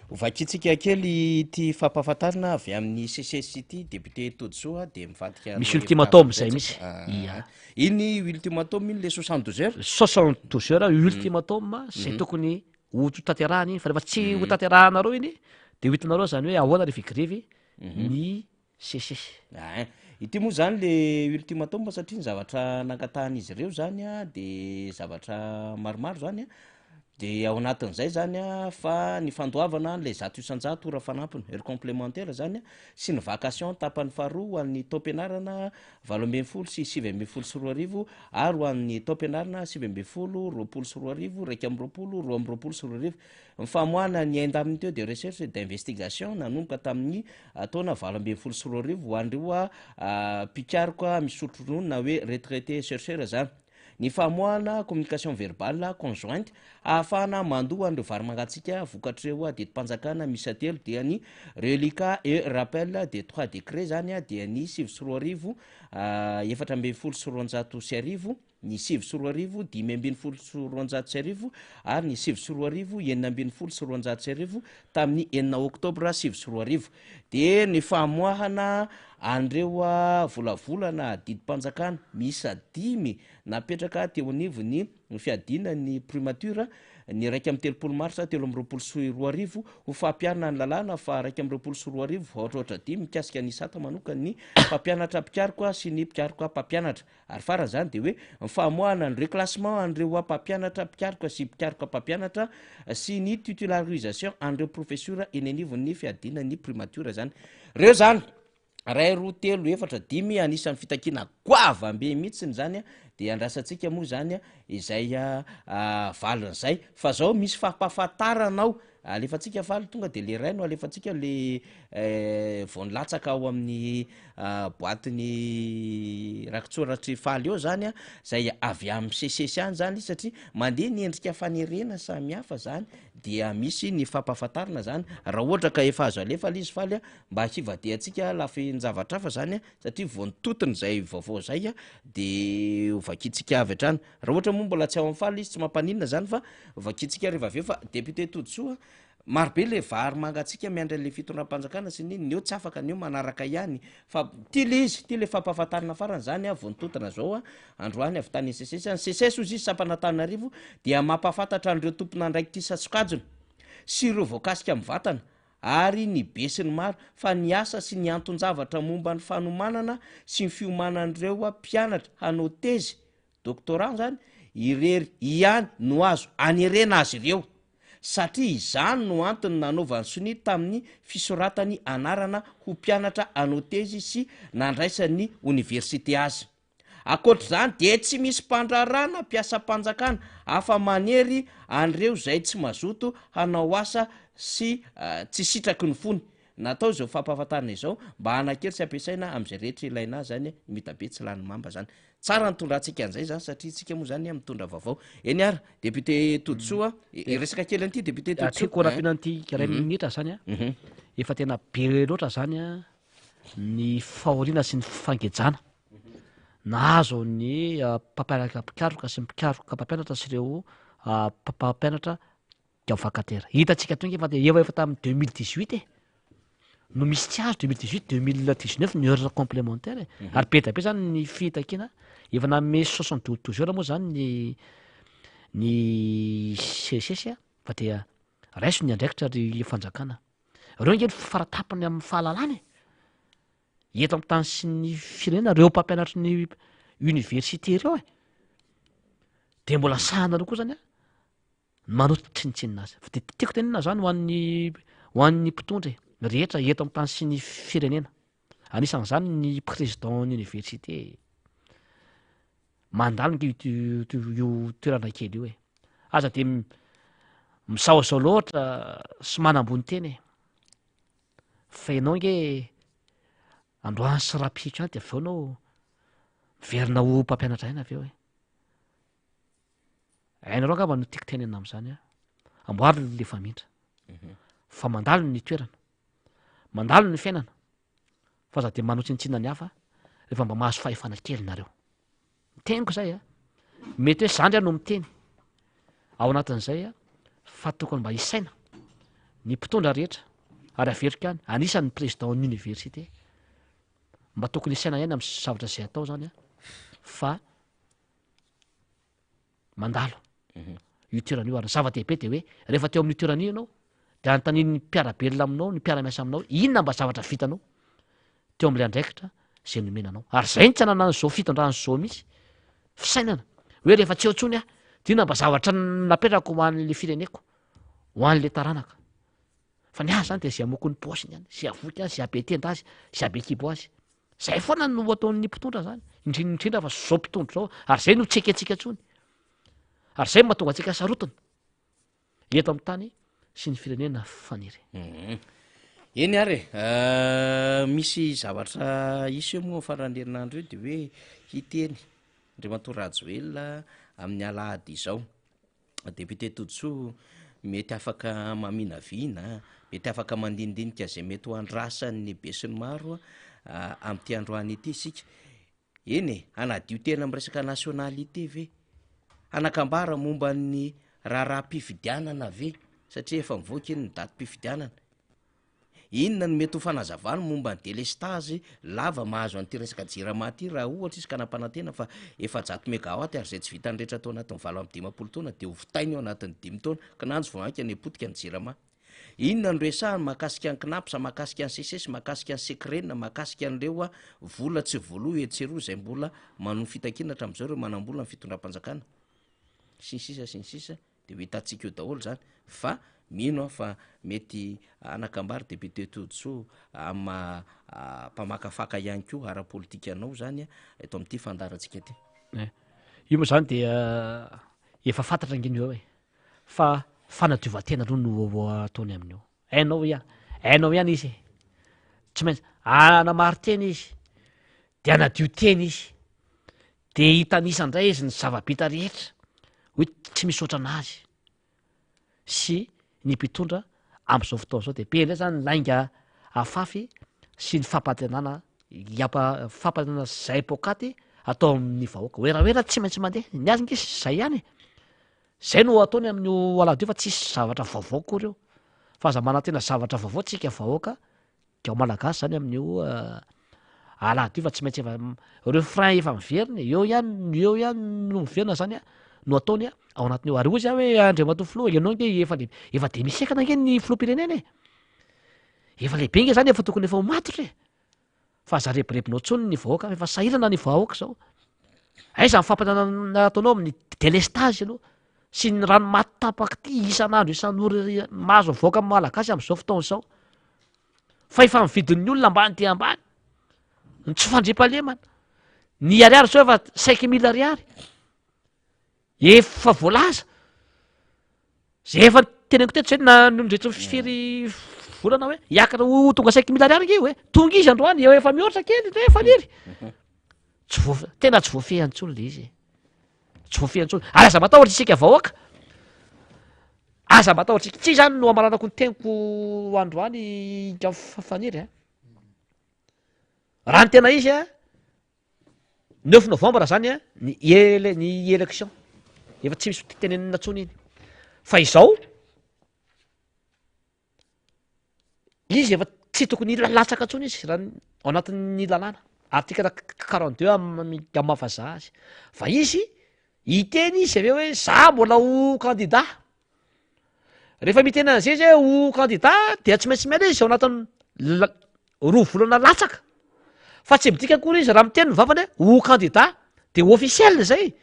Ovakitsika kely ty fampahafantarana avy amin'ny CCCT député Todsoa de mivadika misy ultimatum zay misy iny ultimatum iny le 72 heures 72 heures ultimatum zay tokony ho tanterahany iny fa rehefa tsy ho tanterahanareo iny de hoitanareo zany hoe ahoana rivigrivy ny CCC. Ity moa zany le ultimatum satria ny zavatra nankatahan'izy ireo zany a de zavatra maromaro zany a de ao anatin'izay zany a fa ny fandoavana le 100 ora fanampiny heure complémentaire zany a sy ny vacation tapany faharoa ho an'ny taom-pianarana 8 sy 7 ary ho an'ny taom-pianarana 7 20 sy 2 raiky amby 2 sy 2 mifamoana ny indemnité de recherche d'investigation nanomboka tamin'ny taona 8 sy 2 ho an'ireo mpikaroka misotro ronono na hoe retraité chercheur zany. Ny famoahana communication verbale conjointe ahafahana mandoa an'ireo vary mangatsika vokatreo didim-panjakana misy telo dia ny reliquat et rappel de 3 décret zany a dia ny 7 sy 2 4 sy 200 sy arivo ny 7 sy 2 5 sy 200 sy arivo ary ny 7 sy 2 9 sy 200 sy arivo tamin'ny 9 oktobra 7 sy 2 de ny famoahana andreo volavolana didim-panjakana misa 5 napetraka teo anivo ny fiadina ny primature ny raiky amby 30 marsa 13 sy 2 ho fampianana ny lalàna fa raiky amby 20 sy 2 ohatrohatra 10 mikasika ny sata manokany ny mpampianatra mpikaroka sy ny mpikaroka mpampianatra ary farany zany de hoe famoahana ny reclassement andreo mpampianatra mpikaroka sy mpikaroka mpampianatra sy ny titularisation andreo professeur eny anivon'ny fiadina ny primature zany reo zany ray roa telo efatra 5 anisan'ny fitakiana goavambe mihitsiny zany a de andrasantsika moa zany a izay valin'izay fa zao misy fampahafantaranao alefatsika valy tonga de le raino alefatsika le voanilatsaka ao amin'ny boatiny rakitsoratry faly eo zany a zay avy amin'ny CCC any zany satria mandeha ny endrika fanerena samy hafa zany dia misy ny fampahafantarana zany raha ohatra ka efa azo alefa lizy faly a mba hivadeantsika lafiny zavatra hafa zany a satria voanitotiny zay vaovao zay a de ovakitsika avy hatrany raha ohatra moa mbola tsy ao amin'ny faly izy tsy mampaninona zany fa ovakitsika rehefa aveo fa député Todsoa marobe le vary mangatsika miandry le fitondram-panjakana sy niny neo tsy afaka neo manaraka ihany fa ty le izy ty le fampahafantarana farany zany a voanitotana zao a androany avy tany CCC ny CCS ozy izy Sampanatananarivo dia mampahafantatra an'ireo tompona andraiky ty sasokajiny sy ireo voakasika mivatana ary ny be sy ny maro fa ny asa sy ny anton-javatra momba ny fanomanana sy ny fiomanan'ireo mpianatra hanao tezy doctorat zany irery ihany no azo anerena azy ireo satria izany no antony nanaovany soni tamin'ny fisoratany anarana ho mpianatra hanao tezy sy nandraisan'ny université azy akoatra zany de tsy misy mpandrarana mpiasa-panjakana afa manery an'ireo zay tsy mazoto hanao asa sy tsy sitraky ny fony natao zao fampahafantarana izao mba hanakery sy ampiasaina am'izay rehetra ilaina zany mitabe tsy lany mamba zany tsara nitondratsika an'izay zany satria tsika moa zany mitondra vaovao eny ary député Todsoa resaka kely an'ity député Todsoa ko rapinan'ity ray minitra zany a efa tena be loatra zany a ny fahoriana sy ny fangejana nahazo ny mpampianatra mpikaroka sy mpikaroka mpampianatra sy ireo mpampianatra gavakatera hitantsika tonga fa de efa tamin'ny 2018 no misy tsy azo 2018 2019 ny heure complémentaire ary be dabe zany ny fitakina efa nanome 72 heures moa zany ny CCC fa dia raiso ny andraikitra ry fanjakana reo ngeny faratapany amin'ny fahalalany eto amin'ny tany sy ny firenena reo mpampianatra ny université reo de mbola sahanareo koa zany a manao tsinitsinina azy fa de tiako tenena zany ho an'ny mpitondra rehetra eto amin'ny tany sy ny firenena anisan'izany ny président université mandalo io toerana kely io aza de misaozao loatra sy manambony teny fa ianao nge androany sy rapitro any de aveo anao miverina ho mpampianatra aina aveo ainareo angamba no tiako tenena am'zany a amboary le famindra fa mandalo ny toerana mandalo ny fiainana fa za de manotsinitsina ny hafa rehefa mba mahazo fahefana kely nareo miteniko zay a mety hoe zandry a no miteny ao anatin'izay a fa tokony mba isaina ny mpitondra rehetra ary averika any anisan'ny président ny université mba tokony isaina ihany amin'ny zavatra zay atao zany a fa mandalo io toerana io ary zava-dehibe de hoe rehefa teo amin'ny toerana io ianao de anontaniany mpiarabelona aminao ny mpiara-miasa aminao inona mba zavatra vitanao teo am'le andraikitra zay nomenanao ary zay ny tsy anana n'izao fitondrany zao misy fisainana hoe rehefa tsy eo ntsony a de inona mba zavatra napetrako ho an'le fireneko ho an'le taranaka fa ny azy zany de zay amoko ny paosiny any zay avoky azy zay abetenda azy zay abekibo azy zay foana no ataon'ny mpitondra zany indrindra fa zao mpitondra zao ary zay no tsekentsika ntsony ary zay mahatonga antsika sarotiny eto amin'ny tany sy ny firenena faniry eny ary misy zavatra isy eo moa faran'ny herinandro io de hoe hiteny Andriamatoa amin'ny alahady izao député Todsoa mety afaka maminavina mety afaka mandinidinika zay mety ho andrasan'ny be sy ny maro am'ty androany ity isika eny anadio tena am' resaka nationalité ve anakambara momba ny raharam-pifidianana ve satria efa mivoaka iny ny datim-pifidianana inona no mety ho fanazavany momba ny délestage lava mahazo an'ty resaka jirama ty raha ohatra izy ka nampanantena fa efa 100 mégawatt ary zay tsy vitany rehetra tao anatin'ny 7 taona de ho vitainy eo anatin'ny 5 taona ka nanjo voanka ny apotika ny jirama inona no resahany mahakasika ny knapsa mahakasika ny sesesy mahakasika ny secrena mahakasika an'ireo a vola tsy voaloha etseroa zay mbola manompo fitakinatra am'izao reo manambola ny fitondram-panjakana sinsisa de ho hitantsika io daholo zany fa mino a fa mety anakambary député Todsoa mpamakafaka ihany koa ara-politika anao zany a eto am'ty fandarantsika ty io moa zany de efa fantatra nginy eo hoe fa fanadiova-tena aloha no ataony amin'io ainao ihany izy tsy maintsy anamary tena izy de anadio tena izy de hitanisandray izy ny zava-bita rehetra hoe tsy misy oatra anazy sy ny mpitondra am'izao fotoana zao de be ndray zany lainga afafy sy ny fampantenana fampantenana zay pokaty atao amin'ny vahoaka hoe raha tsy maintsy mandeha ny azy nge zay ihany zay no ataony amin'io aladio fa tsisy zavatra vaovao koa reo fa aza manantena zavatra vaovao tsika vahoaka de ao malagasy zany amin'io aladio fa tsy maintsy efa reo frein efa miverina eo ihany no miverina zany a no ataony ao anatin'io ary ozy hoe Andriamatoa filoha ianao nge efa de misekana nge ny filoham-pirenena efa lehibe nge zany efa tokony efa ho matotra fa za rebirebinao tsony ny vahoaka efa sahirana ny vahoaka zao aiza mifampanana ataonao amin'ny délestage aloha sy ny rano maty ty isan'andro isan'ory mahazo vahoaka malagasy am'izao fotoana zao fa efa mividin'ny olona ambany de ambany ny tsy fandriam-pahalemana ny ariary zao efa 5 000 ariary efa voalaza zay efa teneniko teto zay na nondretry firy volana hoe hiakatra ho tonga 5 000 ariary nge hoe tonga izy androany eo efa mihoatra kely re faniry tena tsy voafehantsolo le izy tsy voafehantsolo ary aza matahotra isika vahoaka aza matahotra isika tsy zany no amaranako ny teniko androany ka faniry raha ny tena izy 9 novembre zany a ny élection efa tsy misy tenenina tsony iny fa izao izy efa tsy tokony latsaka tsony izy raha ao anatin'ny lalàna article 42 amafaza azy fa izy hiteny izy aveo hoe za mbola ho candidat rehefa miteny an'zay izy ho candidat de tsy maintsy miala izy ao anatin'ny 2 volana latsaka fa tsy midika akory izy raha miteny ny vavany ho candidat de officiel zay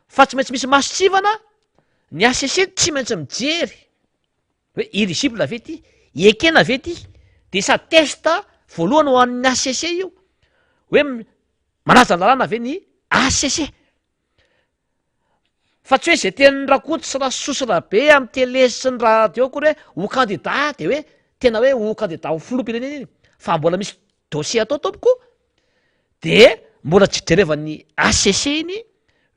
fa tsy maintsy misy masitsivana ny ACC tsy maintsy mijery hoe éligible ve ty ekena ve ty de sa testa voalohany ho an'ny ACC io hoe manaja ny lalàna ve ny ACC fa tsy hoe zay tenin'ny rakoto sy raha sosra be amin'ny télé sy ny radio akory hoe ho candidat de hoe tena hoe ho candidat ho filoham-pirenena iny fa mbola misy dossier atao tompoko de mbola tsy jerevan'ny ACC iny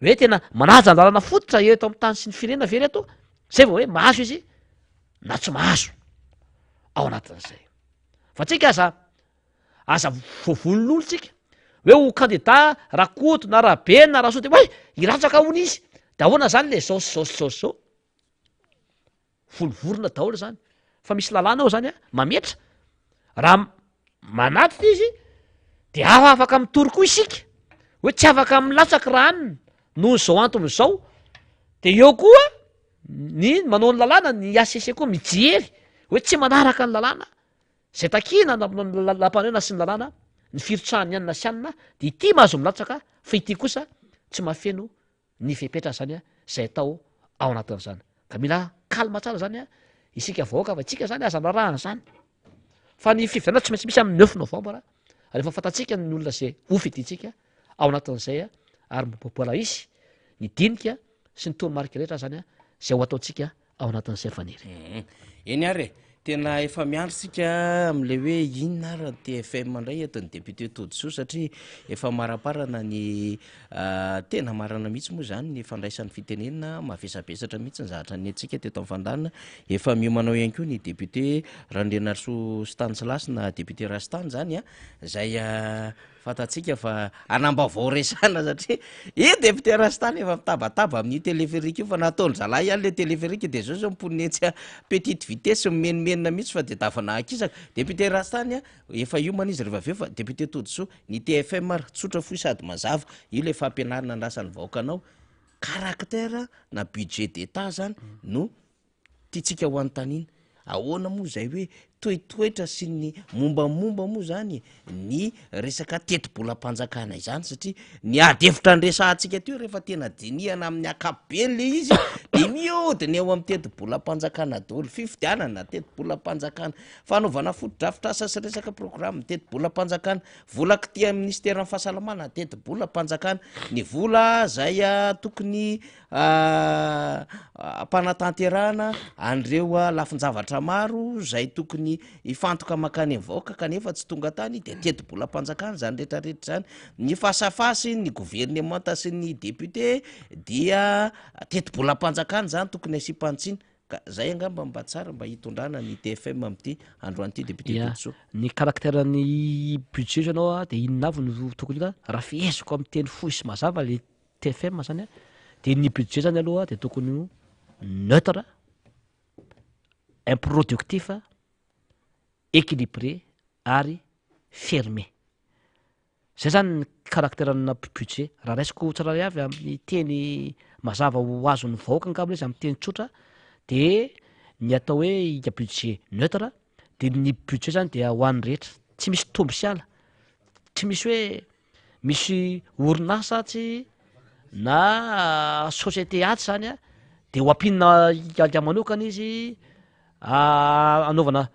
hoe tena manaja ny lalàna fototra eto amin'ny tany sy ny firenena very eto zay vao hoe mahazo izy na tsy mahazo ao anatin'izay fa tsika aza aza voavonon'olo tsika hoe ho kandida rakoto na rabe na raha so de hoe iratsaka hony izy de ahoana zany le zao volovorona daholo zany fa misy lalàna ao zany a mametra raha manaty izy de afaka mitory koa isika hoe tsy afaka milatsaky raha anina noho zao antony zao de eo koa ny manao ny lalàna ny asese koa mijery hoe tsy manaraka ny lalàna zay takina lampanena sy ny lalàna ny firotrahany anina sy anina de ity mahazo milatsaka fa ity kosa tsy mahafeno ny fepetra zany a zay atao ao anatin'zany ka mila kalma tsara zany a isika vahoaka fa tsika zany aza narahana zany fa ny fividianana tsy maintsy misy amin'ny 9 novambra rehefa fatatsika ny olona zay ofetitsika ao anatin'izay a ary mbola isy ny dinika sy ny toromarika rehetra zany a zay ho ataotsika ao anatin'izay faniry eny ary tena efa miandro sika am'le hoe inona ara ny TFM ndray eto ny député Todisoa satria efa maraparana ny tena marana mihitsy moa zany ny fandraisan'ny fitenenina mavesabesatra mihitsy ny zahatra ny antsika teto amin'ny fandanina efa miomanao ihany koa ny député Randrianarso Stanislas na député Rastany zany a zay fatatsika fa anambavao resana satria député Rastany efa mitabataba amin'ny téléphérique io fa nataony zalahy ihany le téléphérique de zao mponetsy petite vitesse menimenina mihitsy fa de tafana akisaka député Rastany efa iomana izy rehefa aveo fa député Todisoa ny TFM ary tsotra foy sady mazava io le fampianarana andrasan'ny vahoakanao caractère na budget d'état zany no tiatsika ho antanina ahoana moa zay hoe toetoetra sy ny mombamomba moa zany ny resaka teti-bolam-panjakana izany satria ny adevitra andresantsika teo rehefa tena dinihana amin'ny akapobeny le izy de miodiny eo amin'ny teti-bolam-panjakana daholo fifidianana teti-bolam-panjakana fanaovana foto-drafitra asa sy resaka programme teti-bolam-panjakana volaka tia ministère fahasalamana teti-bolam-panjakana ny vola zay tokony mpanatanterahana andreo lafinjavatra maro zay tokony ifantoka makany vahoaka kanefa tsy tonga tany de teti-bolam-panjakana zany rehetrarehetra zany ny fasafasy ny gouvernement sy ny député dia teti-bolam-panjakana zany tokony asipanotsiny ka zay angamba mba tsara mba hitondrana ny TFM am'ty androanyty député Todisoa ny caractère ny budget anao a de inona avy no tokony ka raha fieziko amin'ny teny fohy sy mazava le TFM zany a de ny budget zany aloha de tokony neutre improductif équilibré ary fermé zay zany ny caractère na budget raha raisiko tsararay avy amin'ny teny mazava ho azon'ny vahoaka angamba izy amin'ny teny tsotra de ny atao hoe budget neutre de ny budget zany de ho an'ny rehetra tsy misy tombo sy ala tsy misy hoe misy orinasa tsy na société aty zany a de ho ampinina ialia manokana izy anaovana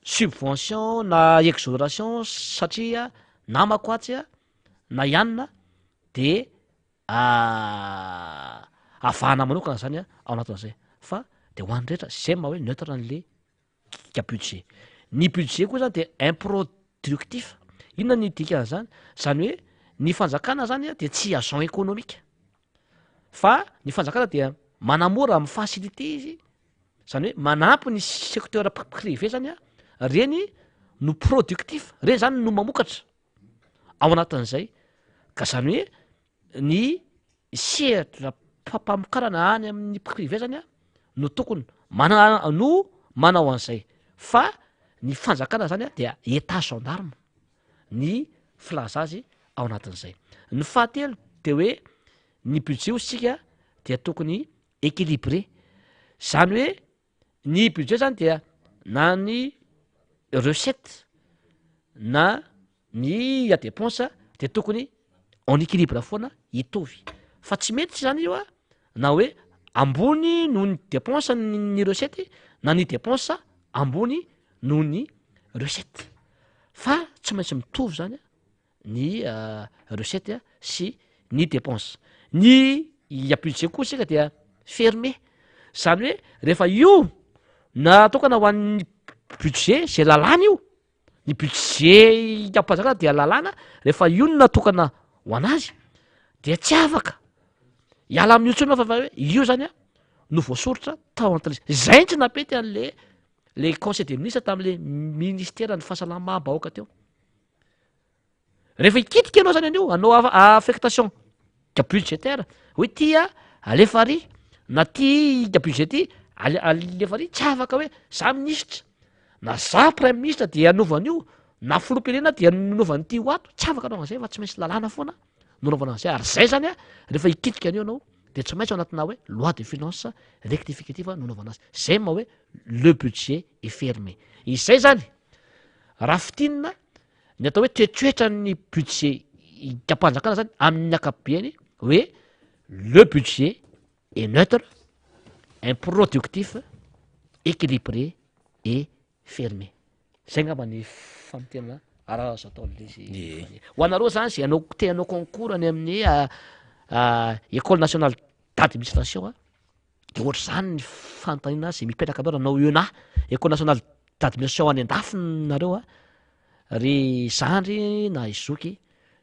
subvention na exonération satria namako atsy a na ianina de avahana manokana zany a ao anatin'izay fa de ho an'ny rehetra zay maha hoe neutre n'le budget ny budget koa zany de improductif inona ny dikan'zany zany hoe ny fanjakana zany a de tsy agent économique fa ny fanjakana dia manamora amin'ny facilité izy zany hoe manampy ny secteur privé zany a reny no productif reny zany no mamokatra ao anatin'izay ka zany hoe ny sehatra mpamokarana any amin'ny privé zany a no tokony no manao an'izay fa ny fanjakana zany a dia état gendarme ny filaza azy ao anatin'izay ny fahatelo de hoe ny budget io sika dia tokony équilibré zany hoe ny budget zany dia na ny recette na ny dépense de tokony en équilibre foana hitovy fa tsy mety zany io a na hoe ambony noho ny dépense ny recette na ny dépense ambony noho ny recette fa tsy maintsy mitovy zany ny recette sy ny dépense ny budget koa sika dia fermé zany hoe rehefa io natokana ho an'ny budget zay lalàna io ny budget ampanjakana dia lalàna rehefa io no natokana ho anazy de tsy afaka hiala amin'io tsony fa hoe io zany a no voasoratra tao anatin'izy zay tsy napety an'le conseil des ministres tamin'le ministère ny fahasalamam-bahoaka teo rehefa ikitika anao zany anio anao affectation budgétaire hoe tya alefa ary na ty budget ty alefa ary tsy afaka hoe za minisitra na za prime ministre dia anovan'io na filoam-pirenena dia nanovany ty ho ato tsy afaka anao an'zay fa tsy maintsy lalàna foana nanaovana an'zay ary zay zany a rehefa ikitika anio anao de tsy maintsy ao anatina hoe loi de finance rectificative nanaovana azy zay ma hoe le budget est fermé izay zany raha fitinina ny atao hoe toetoetra ny budget kampanjakana zany amin'ny akapobeany hoe le budget est neutre improductif équilibré et fermé zay ngamba ny famitena araha azo atao lezy ho anareo zany zay anao te hanao concours any amin'ny école nationale d'administration de ohatra zany ny fanontaniana zay mipetraka ameo ranao ENA école nationale d'administration any andafiny nareo ry zandry na izoky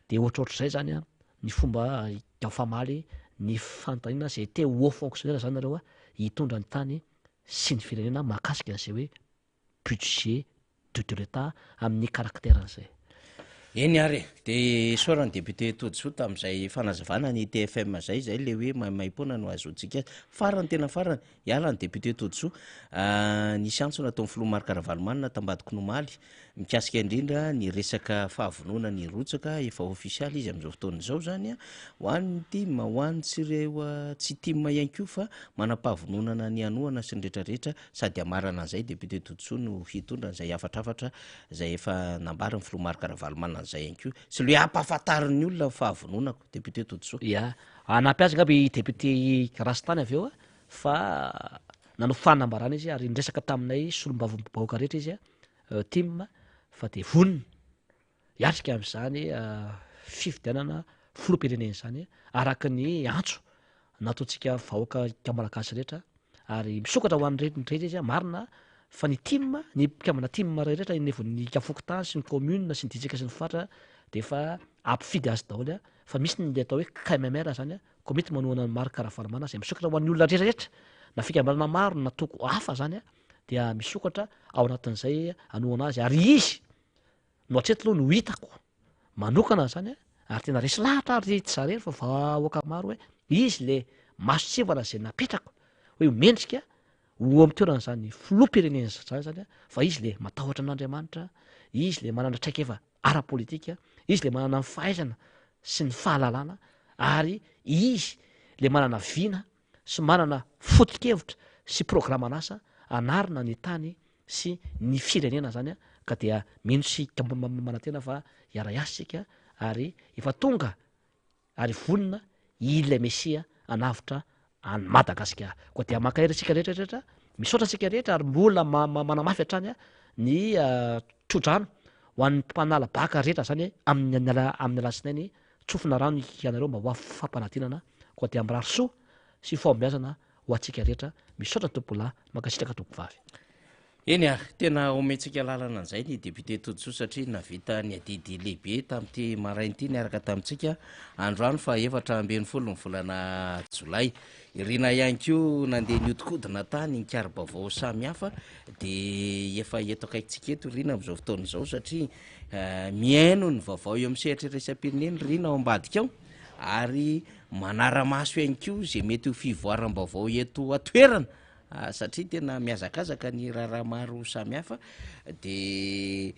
de ohatrohatr'izay zany a ny fomba famaly ny fanontaniana zay te haut fonctionnaire zany nareo hitondra ny tany sy ny firenena mahakasika an'zay hoe budget de l'État amin'ny karakteran'izay eny ary de sorany député Todisou tam'izay fanazavana ny TFM zay le hoe maimaimpona no azotsika farany tena farany iala ny député Todisou nisy antso nataon'ny filoha Marc Ravalomanina tambadika nomaly mikasika indrindra ny resaka fahavonona ny rotsaka efa ofisialy izy am'izao fotoana izao zany ho an'ny tima ho an'ny tsirewa tsy tima ihany koa fa manam-pahavononana ny anoana sy ny rehetrarehetra sady amarana an'izay député Todisou no hitondra n'izay afatrafatra zay efa nambariny filoha Marc Ravalomanina zay ihany koa sy le ampahafantariny olona fahavononako député Todisou ia anampy ngaby député Rastany avy eo fa nanao fanambarana izy ary nresaka taminay solombavam-bahoaka rehetra izy tim fa de vonina hiatrika am'izany fifidianana filoam-pirenena zany araka ny antso nataontsika vahoaka malagasy rehetra ary misokatra ho an'ny rehetra izy marina fa ny tim ny mpikamana tim rehetra ny kafokotany sy ny commune sy ny ditsika sy ny fatra de efa ampifidy azy daholo fa misy ny atao hoe KMMR zany komity manoana ny Marc Ravalomanina zay misokatra ho an'ny olona rehetrarehetra na fikambanana maro na toko hafa zany dia misokatra ao anatin'izay anoana azy ary izy no hatreto aloha no hitako manokana zany ary tena resy lahatra ary tsy zarery fa vahoaka maro hoe izy le masitsivana zay napetraka hoe mendrika ho amin'ny toeran'izany filoam-pirenena zany fa izy le matahotra an'Andriamanitra izy le manana traikefa ara-politika izy le manana ny fahaizana sy ny fahalalana ary izy le manana vina sy manana foto-kevitra sy programan'asa anarina ny tany sy ny firenena zany ka dia mino sy manantena fa iara-iasitsika ary efa tonga ary vonina ilay mesia anavitra any Madagasikara koa dia makahiritsika rehetrarehetra misaotra tsika rehetra ary olona manamafy hatrany ny trodrano ho an'ny mpanala baka rehetra zany amin'ny alatsinainy tsofina rano ianareo mba ho fampanadinana koa dia mirary soa sy fombiazana ho atsika rehetra misaotra tompola makasitraka tompovavy eny tena omentsika lalana an'izay ny député Todisou satria navita ny adidy lehibe tam'ty marainty niaraka tamintsika androany fa 7 ny volana jolay irina ihany ko nandeha niodikodina tany nikary-bavao samy hafa de efa eto akaikitsika eto rina am'izao fotoana izao satria miaino ny vaovao eo amin'ny sehatreresam-pirenena rina ao ambadika ao ary manara-maso ihany ko zay mety ho fivoaram-baovao eto atoerana satria tena miazakazaka ny raharaha maro samy hafa de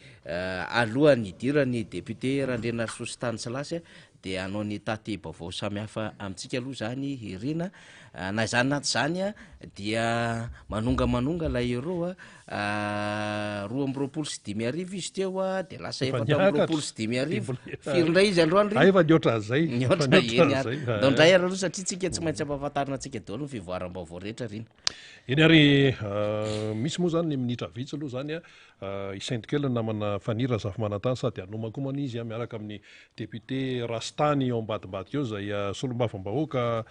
alohan'ny idirany député Randrena Sositany Salasy de anao ny taty baovao samy hafa amintsika aloha zany irina na zany naty zany dia manonga lay euro 2 sy 5 izy teo de lasa 4 sy 5 firindray izy androany efa niotra zay ndray aloha satria tsika tsy maintsy ampahafantarina atsika daholo ny fivoaram-baovao rehetra rina eny ary misy moa zany ny minitra vitsy aloha zany isaindrikely namana fanira zafy manantany sady anomakomana izy miaraka amin'ny député Rastany ao ambadimbadika eo zay solombavam-bahoaka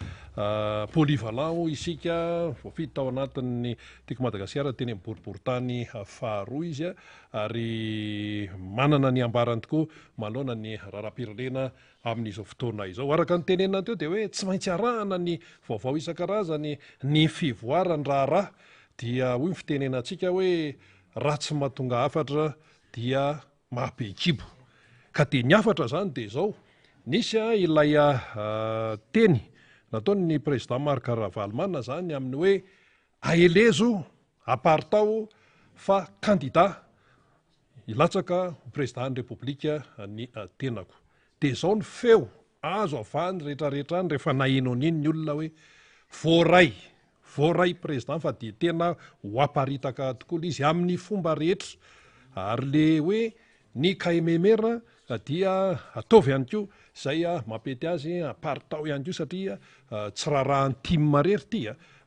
polyvalent isika voafidy tao anatin'ny tiako Madagasikara teny amin'ny boriboritany faharoa izy ary manana ny ambarany tokoa malona ny raharam-pirenena amin'izao fotoana izao araka ny tenenina teo de hoe tsy maintsy arahana ny vaovao isan-karazany ny fivoarany raharaha dia hoy ny fitenenantsika hoe raha tsy mahatonga hafatra dia mahabe kibo ka de ny afatra zany de zao nisy ilay teny nataony président Marc Ravalomanana zany amin'ny hoe aelezo apartao fa candidat ilatsaka président ny république ny tenako de zao ny feo azo avany rehetrarehetra any rehefa nahenao an'iny ny olona hoe voaray président fa de tena ho aparitaka tokoa izy amin'ny fomba rehetra ary le hoe ny KMMR dia ataovy ihany ko zay mampety azy apartao ihany ko satria tsy raharahan'ny team rery ty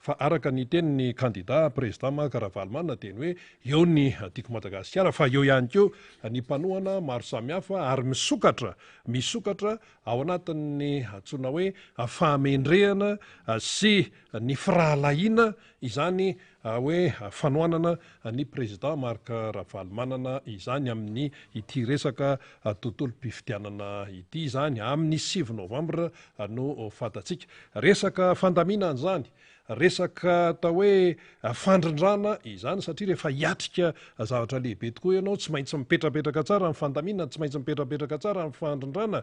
fa araka ny teny ny candidat président Marc Ravalomanana de ny hoe eo ny tiako Madagasikara fa eo ihany ko ny mpanohana maro samihafa ary misokatra ao anatin'ny antsona hoe fahamendrehana sy ny firahalahiana izany hoe fanohanana ny président Marc Ravalomanana izany amin'ny ity resaka tontolo-pifidianana ity zany amin'ny 7 novambra no fatatsika resaka fandaminana zany resaka atao hoe fandrindrana izany satria rehefa hiatrika zavatra lehibe tokoa ianao tsy maintsy mipetrapetraka tsara amin'ny fandaminana tsy maintsy mipetrapetraka tsara amin'ny fandrindrana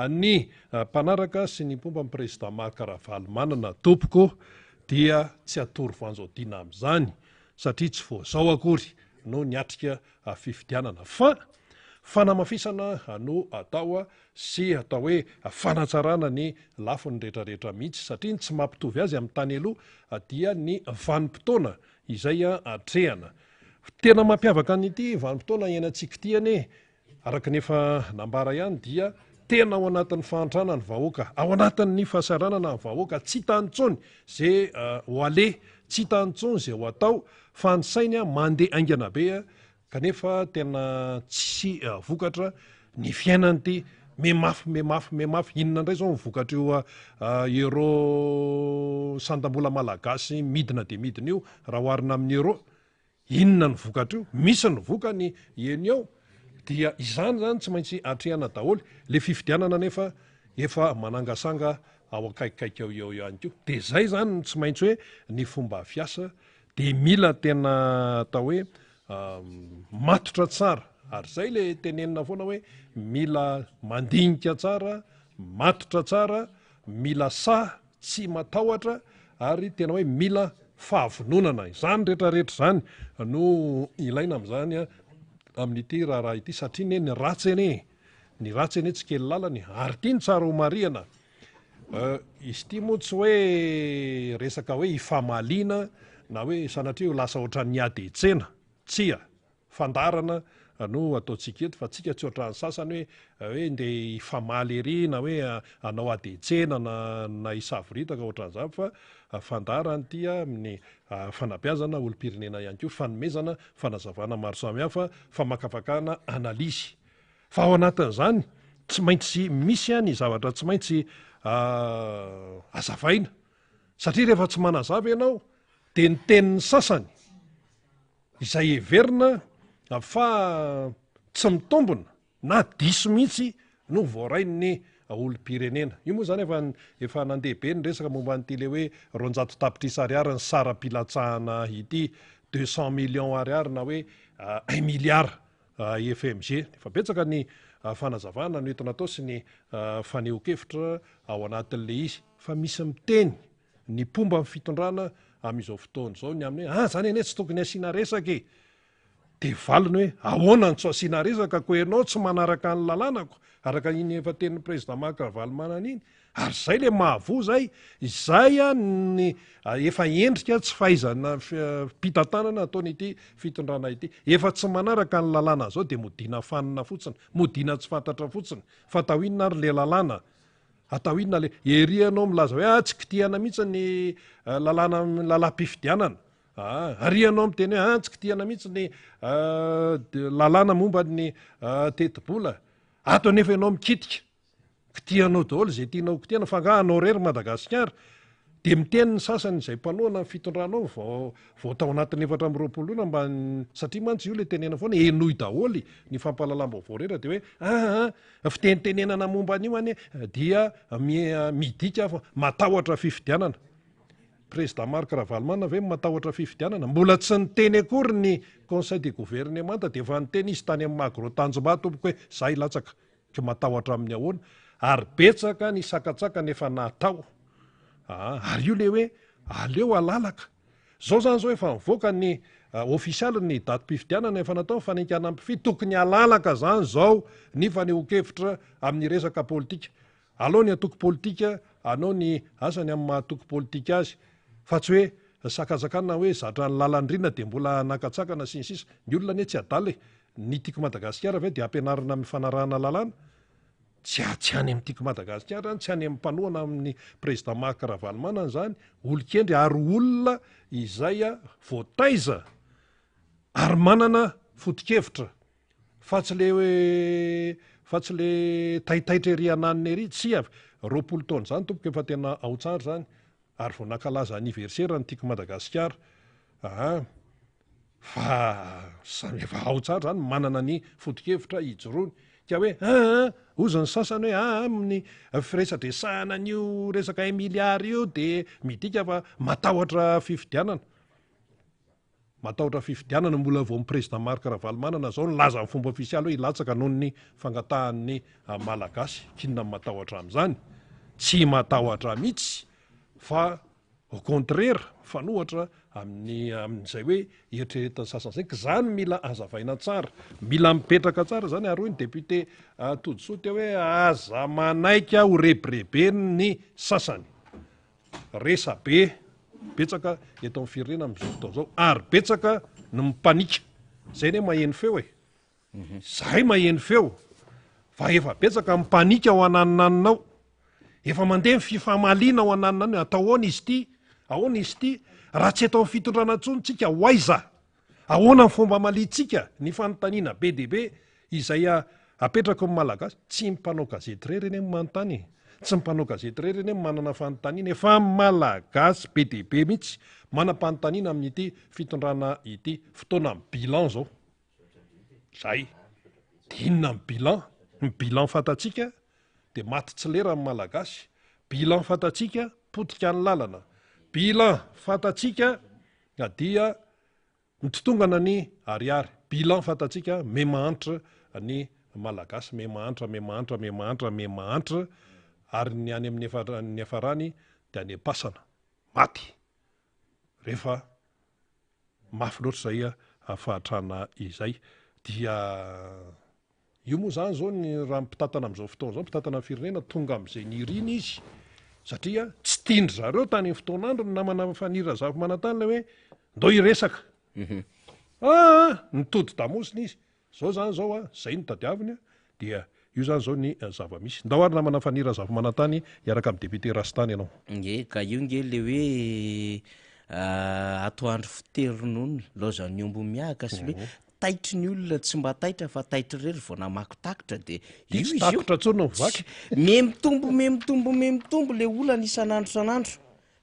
ny mpanaraka sy ny mpomba président Marc Ravalomanana tompoko dia tsy atory voanjodina amin'izany satria tsy voazao akory no niatrika fifidianana fa fanamafisana no atao sy atao hoe fanatsarana ny lafiny rehetrarehetra mihitsy satria tsy mampitovy azy amin'ny tany aloha dia ny vanim-potoana izay atrehana tena mampiavaka n'ity vanim-potoana iainantsika ty ane araka nefa nambara ihany dia tena ao anatin'ny fahantrana ny vahoaka ao anatin'ny fahasaranana ny vahoaka tsy tanitsony zay ho ale tsy tanitsony zay ho atao fa ny sainy mandeha aingana be kanefa tena tsy vokatra ny fiainany ty memafy inona indray zao mivokatra io euro sandam-bola malagasy midina de midina io raha oharina amin'ny euro inona ny vokatra io misy ny vokany eny ao dia izany zany tsy maintsy atrehana daholo le fifidianana nefa efa manangasanga ao akaikikaiky eo ihany ko de zay zany tsy maintsy hoe ny fomba fiasa de mila tena atao hoe matotra tsara ary zay le tenenina foana hoe mila mandinika tsara matotra tsara mila tsy matahotra ary tena hoe mila fahavononana izany rehetrarehetra zany no ilaina amin'izany amin'ity raharaha ity satria ne ny ratsy ene tsy kely lalany ary ity ny tsara ho marihana izy ity moa tsy hoe resaka hoe ifamaliana na hoe sanatria ho lasa ohatran'ny ady tsena tsia fandarana no ataotsika eto fa tsika tsy ohatran'ny sasany hoe nde ifamaly ery na hoe anao adetsena na isavoritaka ohatran'izany fa fandarany ty amin'ny fanabeazana olo-pirenena ihany ko fanomezana fanazavana maro samihafa famakafakana analizy fa ao anatin'izany tsy maintsy misy ny zavatra tsy maintsy azavaina satria rehefa tsy manazava ianao de ny tenin'ny sasany izay everina fa tsy mitombona na diso mihitsy no voarain'ny olo-pirenena io moa zany efa nandehabe ny resaka momba nyty le hoe 200 tapitrisa ariary ny sara-pilatsahana ity 200 millions ariary na hoe 1 milliard FMG efa betsaka ny fanazavana no entona atao sy ny faneho-kevitra ao anatin'le izy fa misy miteny ny pomba ny fitondrana amin'izao fotoana zao ny amin'ny hoe zany ene tsy tokony asiana resaka de valiny hoe ahoana ny tsy asiana resaka ko ianao tsy manaraka ny lalànako araka iny efa tenin'ny président Marc Ravalomanana iny ary zay le mahavo zay ny efa endrika tsy fahaizana mpitantanana ataony ity fitondrana ity efa tsy manaraka ny lalàna zao de modina fanina fotsiny modina tsy fantatra fotsiny fa atao inona ary le lalàna atao inona le erianao milaza hoe tsy kitihana mihitsy ny lalàm-pifidianana ary ianao miteny hoe tsy kitihana mihitsy ny lalàna momba ny tetibola ato nefa ianao mikitika kitihanao daholo zay tianao kitihana fa nga anao rery Madagasikara de miteny ny sasany zay mpanohana ny fitondranao vao tao anatin'ny 420 mba satria mantsy io le tenena foana enoy daholy ny fampahalalam-baovao rehetra de hoe fitenitenenana momba an'io ane dia midika matahotra fifidianana président Marc Ravalomanana ve matahotra fifidianana mbola tsy niteny akory ny conseil de gouvernement de efa niteny izy tany amin'ny Magro Tanjombato tompoko hoe za ilatsaka politika matahotra amin'ny ahoana ary betsaka ny sakatsaka nefa natao ary io le hoe aleo alalaka zao zany zao efa mivoaka ny ofisialy ny datim-pifidianana efa natao fanaikana ampifidy tokony alalaka zany zao ny fanehoan-kevitra amin'ny resaka politika alao ny atoko politika anao ny asany amin'ny mahatoko politika azy fa tsy hoe sakazakana hoe zatra ny lalandrina de mbola nakatsakana sy ny sisa ny olona ne tsy adala ny tiako Madagasikara ve de ampianarina amin'ny fanarahana lalàna tsy any amin'ny tiako Madagasikara tsy any amin'ny mpanohana amin'ny président Marc Ravalomanana zany olokendry ary olona izay voataiza ary manana foto-kevitra fa tsy le taitaitra ery ananiny ery tsy roapolo taona zany tompoko efa tena aotsara zany ary vao nankalaza anniversaire ny tiako Madagasikara fa efa aotsara zany manana ny foto-kevitra ijoroany ka hoe ozany sasany hoe amin'ny firesadresahana an'io resaka 1 miliary io de midika fa matahotra fifidianana mbola vao amin'ny président Marc Ravalomanana zao nilaza amin'ny fomba ofisialy hoe ilatsaka noho ny fangatahan'ny malagasy kinona matahotra amin'izany tsy matahotra mihitsy fa au contraire fanohatra amin'izay hoe eritreretin'ny sasany zay ka zany mila azavaina tsara mila mipetraka tsara zany ary hoy ny député Todsoa teo hoe aza manaika ho rebirebeny ny sasany resa be betsaka eto amin'ny firenena amin'izao fotoana zao ary betsaka no mipanika zay ne maheno feo zay maheno feo fa efa betsaka mipanika ao ananinanao efa mandeha fifamaliana ao ananinany atao ahoana izy ity raha tsy atao amin'ny fitondrana tsony tsika hoaiza ahoana ny fomba malitsika ny fanontaniana be dehibe izay apetraka ny malagasy tsy mpanao gazety rery eny manontany tsy mpanao gazety rery eny manana fanontaniana efa malagasy be dehibe mihitsy manam-panontaniana amin'ity fitondrana ity fotoana ny bilan zao zay dinina ny bilan fatatsika de maty tsy lera ny malagasy bilan fatatsika potika ny lalana bilan fatatsika dia mitotongana ny ariary bilan fatatsika memahantra ny malagasy memahantra ary ny any amin'ny afarany de any pasana maty rehefa mafy loatra zay afahatrana izay dia io moa zany zao ny raha mpitatana amin'izao fotoana zao mpitatana firenena tonga amin'izay nirina izy satria tsy tindry zareo tany fotoanandro ny namana fanira zafy manantany le hoe ndao iresaka nitody damosina izy zao zany zao zay ny tadiaviny dia io zany zao ny zava-misy ndao ary namana fanira zafy manantany iaraka amin'ny député Rastany ianao ka io nge le hoe atoandro fiteron'olona laozan'ny ombo miahaka sy hoe taitry ny olona tsy mba taitra fa taitry rery vao namakotakitra de io izy takitra tsony mivaky me mitombo le olana isan'andro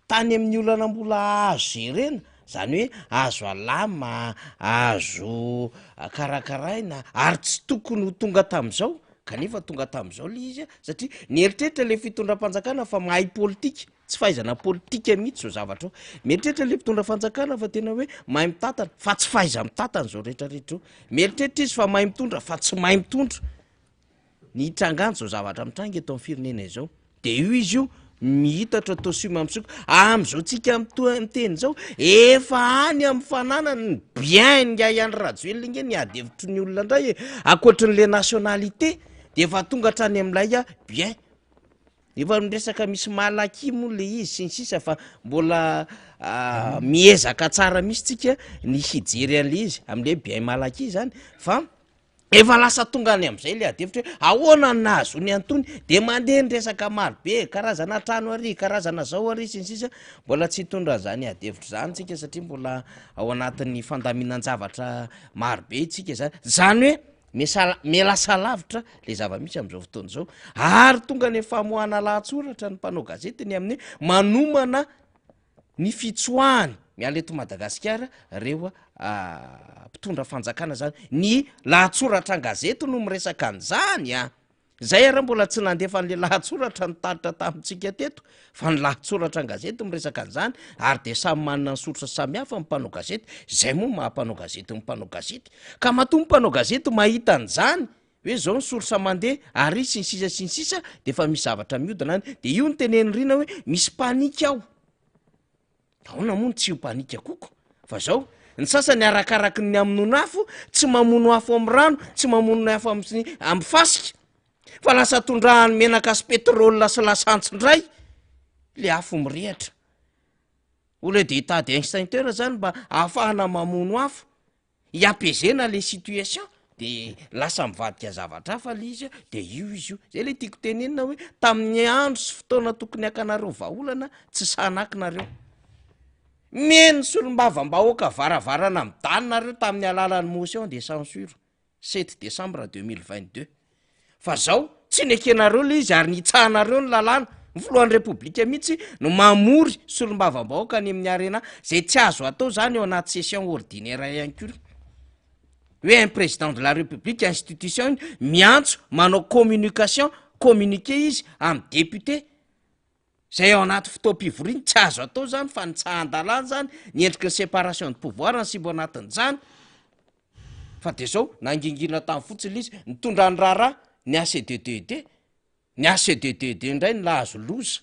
tany amin'ny olana mbola azo jerena zany hoe azo alama azo karakaraina ary tsy tokony ho tonga tam'izao kanefa tonga tam'izao le izy satria nieritreritra le fitondram-panjakana fa mahay politika tsy fahaizana politika mihitsy zao zavatra mieritreritra le fitondra fanjakana fa tena hoe mahay mitatana fa tsy fahaiza mitatana zao rehetrarehetra mieritreritra izy fa mahay mitondra fa tsy mahay mitondra ny trangano zao zavatra mitranga eto amin'ny firenena izao de io izy io mihitatra tosima am'soko am'izao tsika miteny zao efa any amin'ny fanana ny bien nga ihany rajoely nge ny adevitry ny olona indray akoatrin'le nationalité de efa tonga hatrany amin'ilay bien efa miresaka misy malaky moa le izy sy ny sisa fa mbola miezaka tsara misy tsika ny hijery an'le izy amin'le bien malaky zany fa efa lasa tonga any amin'izay le adevitra hoe ahoana nahazo ny antony de mandeha ny resaka marobe karazana trano ary karazana zao ary sy ny sisa mbola tsy hitondra zany adevitra zany tsika satria mbola ao anatin'ny fandaminan-javatra marobe tsika zany hoe melasa lavitra le zava-misy am'izao fotoana zao ary tonga ny famohana lahatsoratra ny mpanao gazetiny amin'ny manomana ny fitsoahany miala eto Madagasikara reo mpitondra fanjakana zany ny lahatsoratra an-gazety no miresaka an'izany zay raha mbola tsy nandefa an'le lahatsoratra nitaritra tamintsika teto fa ny lahatsoratra an-gazety miresaka an'izany ary de samy manana ny soratra samihafa mpanao gazety zay moa mahampanao gazety mpanao gazety ka matoa mpanao gazety mahita an'izany hoe zao ny sorosa mandeha ary sy ny sisa de efa misy zavatra miodina any de io ny teneny rina hoe misy panika ao aona moa ny tsy io panika koko fa zao ny sasany arakaraky ny amonono afo tsy mamono afo amin'ny rano tsy mamono afo amin'ny fasika fa lasa tondrahany menaka sy petrôla sy lasantsyndray le afo mirehatra ole de hitady extincteur zany mba ahafahana mamono afo hiampezena le situation de lasa mivadika zavatra hafa le izy de io izy io zay le tiako tenenina hoe tamin'ny andro sy fotoana tokony akanareo vaolana tsy sanakinareo meno solom-bavambahoaka varavarana midanonareo tamin'ny alalan'ny motion de censure 7 décembre 2022 fa zao tsy nekenareo le izy ary nitsahanareo ny lalàna ny filohan'ny repoblika mihitsy no mamory solom-bavambahoaka any amin'ny arena zay tsy azo atao zany eo anaty session ordinaire ihany koa hoe un président de la république institution miantso manao communication communiqué izy amin'ny député zay ao anaty fotoam-pivoriany tsy azo atao zany fa nitsahan-dalàna zany ny endriky ny séparation de pouvoir ny simbo anatin'izany fa de zao nangingina tamin'ny fotsiny izy nitondra ny raharaha ny ACDDD ny ACDDD indray ny lahazo loza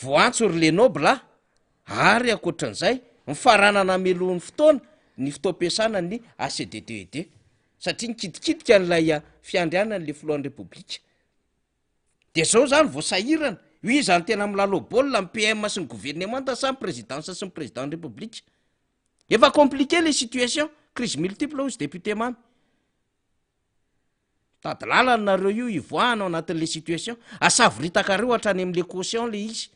voantso ry Lenoble ary akoatran'izay mifaranana melohan'ny fotoana ny fotoam-piasana ny ACDDD satria nikidikitika n'ilay fiandrianany le filohan'ny repoblika de zao zany voasahirana io izany tena milalobolina ny PM sy ny gouvernement sa ny présidence sy ny président de république efa compliqué les situations crise multiple hozy député mamy tady lalana nareo io ivoahana ao anatin'le situation asavoritaka-reo hatrany am'le caution le izy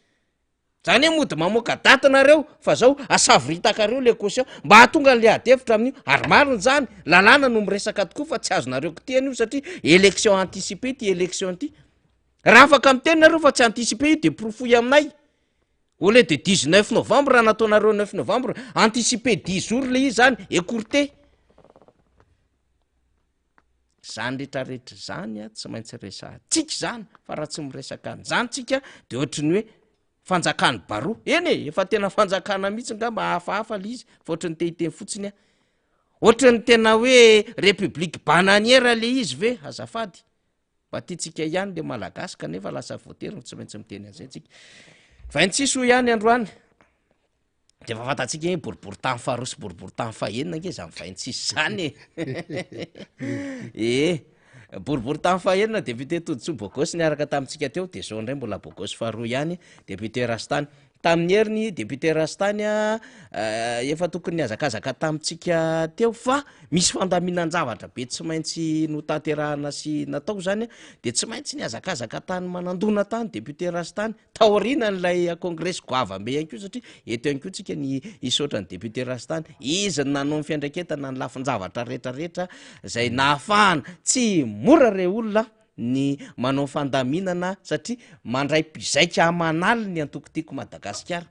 zany hoe mody mamoaka datinareo fa zao asavoritaka-reo le caution mba hahatonga n'le adevitra amin'io ary mariny zany lalàna no miresaka tokoa fa tsy azonareo kitiana io satria élection anticipé ty élection ty raha afaka miteny nareo fa tsy anticipé io de profoy aminay au lieu de 19 novembre raha nataonareo 9 novembre anticipé 10 jours le izy zany écourté zany rehetrarehetra zany a tsy maintsy resatsika zany fa raha tsy miresaka an'izany tsika de ohatrany hoe fanjakany baroa eny e efa tena fanjakana mihitsy ngamba hafahafa le izy fa ohatrany tehiteny fotsiny a ohatrany tena hoe république bananière le izy ve azafady mba tiatsika ihany le malagasy kanefa lasa voateriny tsy maintsy miteny an'izay tsika fa intsisy ho ihany androany de fa fantatsika hoe boribory tany faharoa sy boribory tany fahaenina nge zany vaintsisy zany e boribory tany fahaenina député Toditsoa Bogosy niaraka tamintsika teo de zao ndray mbola Bogosy faharoa ihany député Rastany tamin'ny heriny député Rastany efa tokony niazakazaka tamintsika teo fa misy fandaminan-javatra be tsy maintsy notanterahana sy natao zany de tsy maintsy niazakazaka tany manandona tany député Rastany taorina n'lay congrès goavambe ihany koa satria eto ihany koa tsika ny isotra ny député Rastany izy nanao ny fiandraiketana ny lafin-javatra rehetrarehetra zay nahafahana tsy mora re olona ny manao fandaminana satria mandray mpizaika amanali ny antokotiko Madagasikara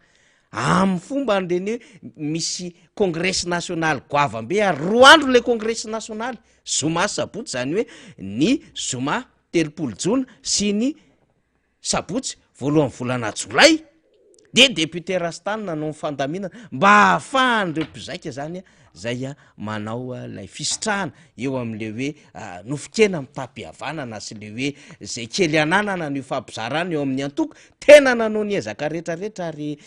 amin'ny fomba an'reny hoe misy congrès national goavambe ary roa andro le congrès national zoma sabotsy zany hoe ny zoma telopolo jona sy ny sabotsy voalohan'ny volana jolay de député Rastany nanao fandaminana mba hahafahan'reo mpizaika zany zay manao lay fisitrahana eo am'le hoe nofikena mitapihavanana sy le hoe zay kely ananana ny fampizarana eo amin'ny antoko tena nanao ny ezaka rehetrarehetra ary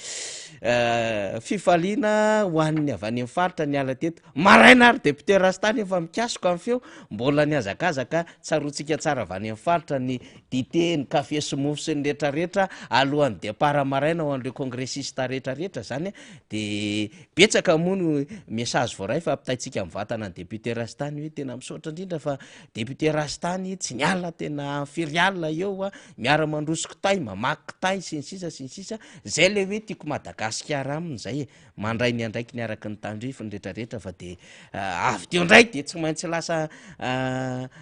fifaliana ho an'ny avy any amin'ny faritra ny ala teto maraina ary député Rastany efa mikasoko amin'ny feo mbola niazakazaka tsarotsika tsara avy any amin'ny faritra ny dité ny kafe sy mofo sy ny rehetrarehetra alohan'ny départ maraina ho an'ireo congressista rehetrarehetra zany de betsaka moa no message voaray fa apitaitsika mivatana ny député Rastany hoe tena misaotra indrindra fa député Rastany tsy niala tena feriala eo miara-mandrosiko tay mamaky tay sy ny sisa zay le hoe tiako Madagasikara amin'izay mandray ny andraiky niaraka ny tandrify ny rehetrarehetra fa de avy teo ndray de tsy maintsy lasa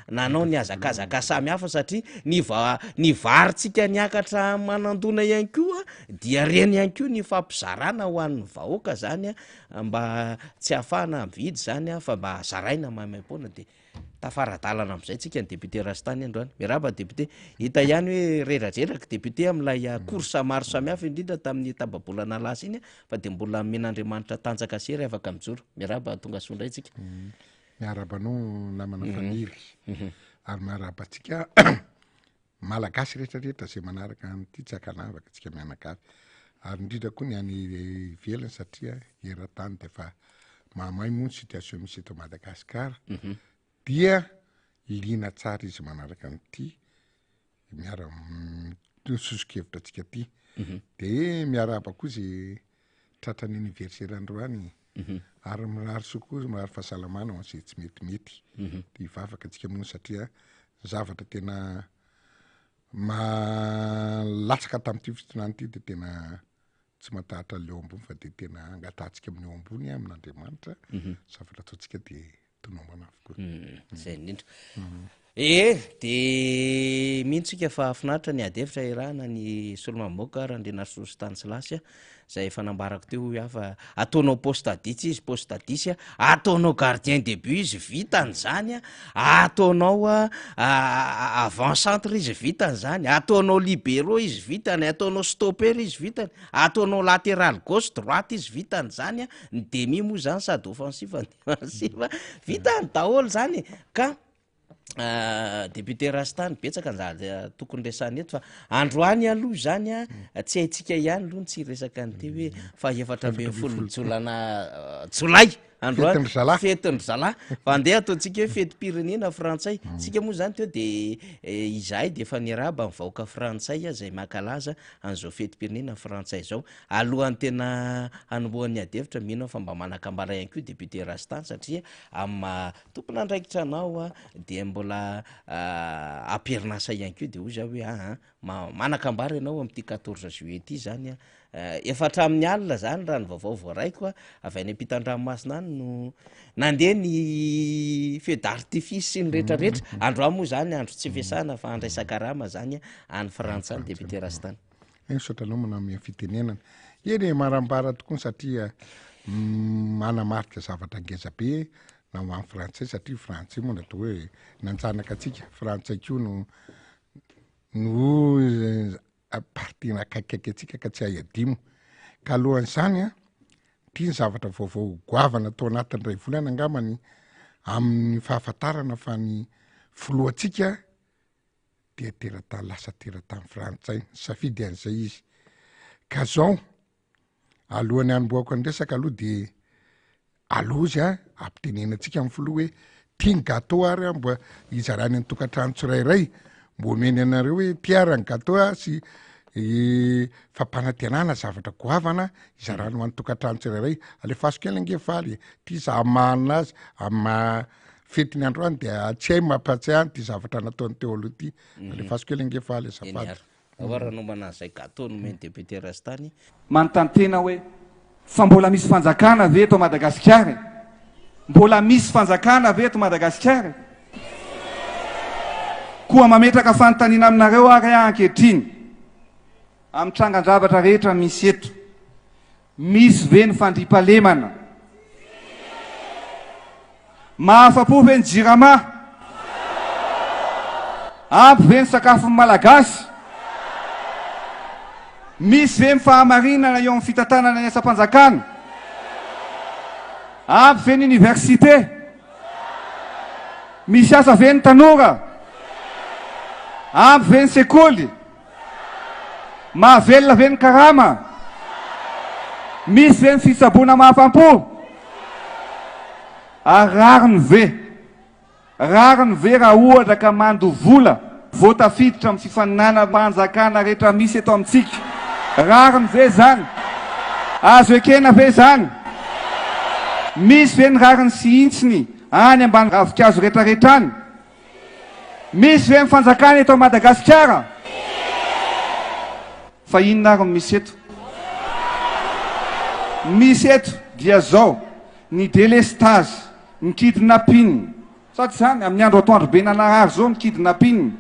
nanao ny azakazaka samy hafa satria ny varitsika niakatra manandona ihany koa dia reny ihany koa ny fampizarana ho an'ny vahoaka zany mba tsy hafahana mividy zany fa mba zaraina maimaim-poana de tafaradalana am'izay tsika ny député Rastany androany miaraba député hita ihany hoe reratreraka député am'lay course maro samy hafa indrindra tamin'ny tababolana lasa iny fa de mbola men'Andriamanitra tanjaka sery afaka mijoro miaraba tonga soa indray tsika miarabanao namana faniry ary miarabantsika malagasy rehetrarehetra zay manaraka nyity tsakanavaka tsika mianakavy ary indrindra koa ny any velany satria eran-tany de fa mahamay moa ny situation misy eto Madagasikara dia lina tsara izy manaraka nyity miara sosokevitra tsika ty de miaraba koa zay tratrany anniversaire androany ary mirary sokoa mirary fahasalamana ho an'izay tsy metimety de hivavaka tsika moa satria zavatra tena malatsaka tamin'ity fitonany ity de tena tsy matahatra leo ambony fa de tena angatahantsika amin'ny eo ambony amin'Andriamanitra zavatra ataontsika de tonombana avokoa zay indrindra de mihintsika fa afinaritra ny adevitra irahana ny solomamoka Randrianarisy Stanislasy zay fanambarako teo hafa ataonao postadis izy postadis ataonao gardien de but izy vitan'zany ataonao avant centre izy vitan'zany ataonao libéraux izy vitany ataonao stopper izy vitany ataonao latéral gauche droite izy vitan'zany ny demi moa zany sady offensive défensive vitany daholo zany ka député Rastany betsaka anjady tokony resany eto fa androany aloha zany tsy haitsika ihany aloha tsy resaka an'ity hoe fa 14 jolay androany fetiny zala fa andeha ataontsika hoe fety pirenena frantsay tsika moa zany teo de izahay de efa niraba mivahoaka frantsay zay makalaza an'izao fety pirenena frantsay zao alohan'ny tena anombohan'ny adevitra mino fa mba manakambara ihany koa député Rastany satria amin'ny tompona andraikitra anao de mbola amperinasa ihany koa de ozy hoe manakambara ianao amin'ity 14 juillet ty zany efatra amin'ny alina zany raha ny vaovao voaraiko avy any ampitan-dranomasina any no nandeha ny feu d'artifice sy ny rehetrarehetra andro moa zany andro tsy fiasana fa andraisan-karama zany any Frantsa any député Rastany sotranao maname fitenenana eny marambara tokoa satria manamarika zavatra ngeza be na ho an'ny frantsay satria frantsay moa natao hoe nanjanaka atsika frantsay koa no partina akaikaiky atsika ka tsy hay adimo ka alohan'izany tia ny zavatra vaovao goavana tao anatin'ny ray volana angamany amin'ny fahafantarana fa ny filohantsika dia teratany lasa teratany frantsay safidy an'izay izy ka zao alohan'ny anomboako ny resaka aloha de aloha izy ampitenenantsika amin'ny filoha hoe tia ny gâteau ary mba hizarany ny tokantrano tsirairay mbo omeny anareo hoe tiara ny gâteau sy fampanantenana zavatra goavana izarany ho an'ny tokantrano tsirairay alefaso kely angefaly tia za manina azy amin'ny fetiny androany de tsy hay mampatsy any ty zavatra nataony teo aloha ty alefaso kely angefaly azafady ranomana zay gâteau nomeny député Rastany manontany tena hoe fa mbola misy fanjakana ve eto Madagasikara mbola misy fanjakana ve eto Madagasikara koa mametraka fanontaniana aminareo ary ankehitriny amin'ny trangan-javatra rehetra misy eto misy ve ny fandriampahalemana mahafa-po ve ny jirama ampy ve ny sakafo malagasy misy ve ny fahamarinana eo amin'ny fitantanana ny asa-panjakana ampy ve ny université misy asa ve ny tanora ampy ve ny sekoly mahavelona ve ny karama misy ve ny fitsaboana mahafam-po rariny ve raha ohatra ka mando vola voatafiditra amin'ny fifaninana manjakana rehetra misy eto amintsika rariny ve zany azo ekena ve zany misy ve ny rariny sy intsiny any ambany ravikazo rehetrarehetra any misy ve ny fanjakana eto Madagasikara fa inona ary misy eto dia zao ny délestage ny kidnapping sady zany amin'ny andro atoandro be nanahary zao ny kidnapping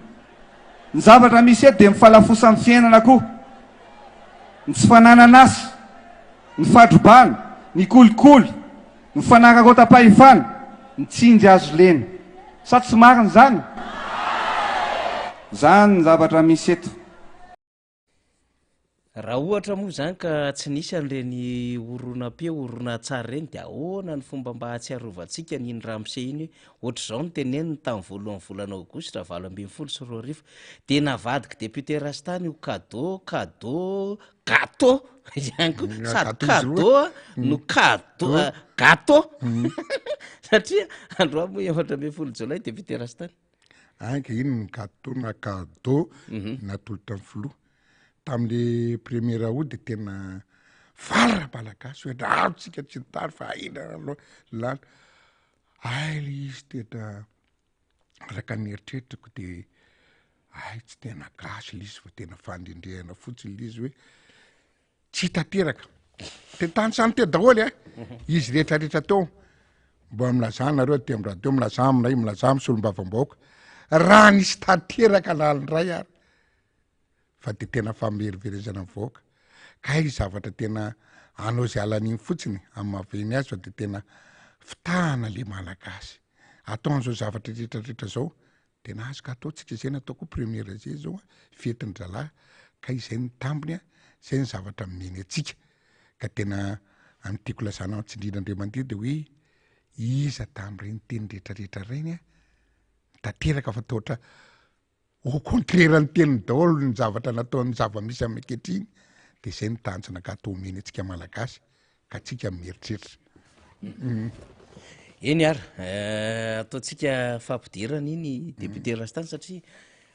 ny zavatra misy eto de mifalafosa amin'ny fiainana koa ny tsy fananana asy ny fadrobana ny kolikoly ny fanararota-pahefana ny tsinjy azo lena sady tsy mariny zany ny zavatra misy eto raha ohatra moa zany ka tsy nisy an'ireny oronam-peo orona tsara reny de ahoana ny fomba mba hatsiarovantsika nyiny ramose iny hoe ohatra zao ny teneniny tamin'ny voalohan'ny volana aogostra 2024 de navadiky député rastany io cadeau gâteau ihany ko sady cadeau no cadeau gâteau satria androa moa 4 jolay député rastany anka iny ny gâteau na cadeau natolotra ny filoha tam'le premier août de tena fara malagasy hoe ratsika tsy nitary fa aina lala ay le izy tena raka nieritreritako de ay tsy tena gasy le izy fa tena fandindrehana fotsiny le izy hoe tsy tanteraka te tany santé daholy izy rehetrarehetra teo mbo milaza nareo te am'radio milaza aminay milaza amin'ny solombavam-baoaka raha nisy tanteraka lalindray ary fa de tena fameriverezana mivoaka ka izy zavatra tena anao zay alan'iny fotsiny amin'ny mahaveny azy fa de tena fitahana le malagasy ataon'zao zavatra rehetrarehetra zao tena azoko ataotsika zay nataoko premiera zay zao fetiny dralahy ka izay ny tambony zay ny zavatra mimeny atsika ka tena antiako lazana tsindrin'Andriamanitra de hoe iza tam'ireny teny rehetrarehetra reny tanteraka fa toatra au contraire ny teniny daholo ny zavatra nataon'ny zava-misy amin'ny ankehitriny de zay ny tanjona gâteau omeny atsika malagasy ka atsika mieritreritra eny ary ataontsika fampidirana iny député rastany satria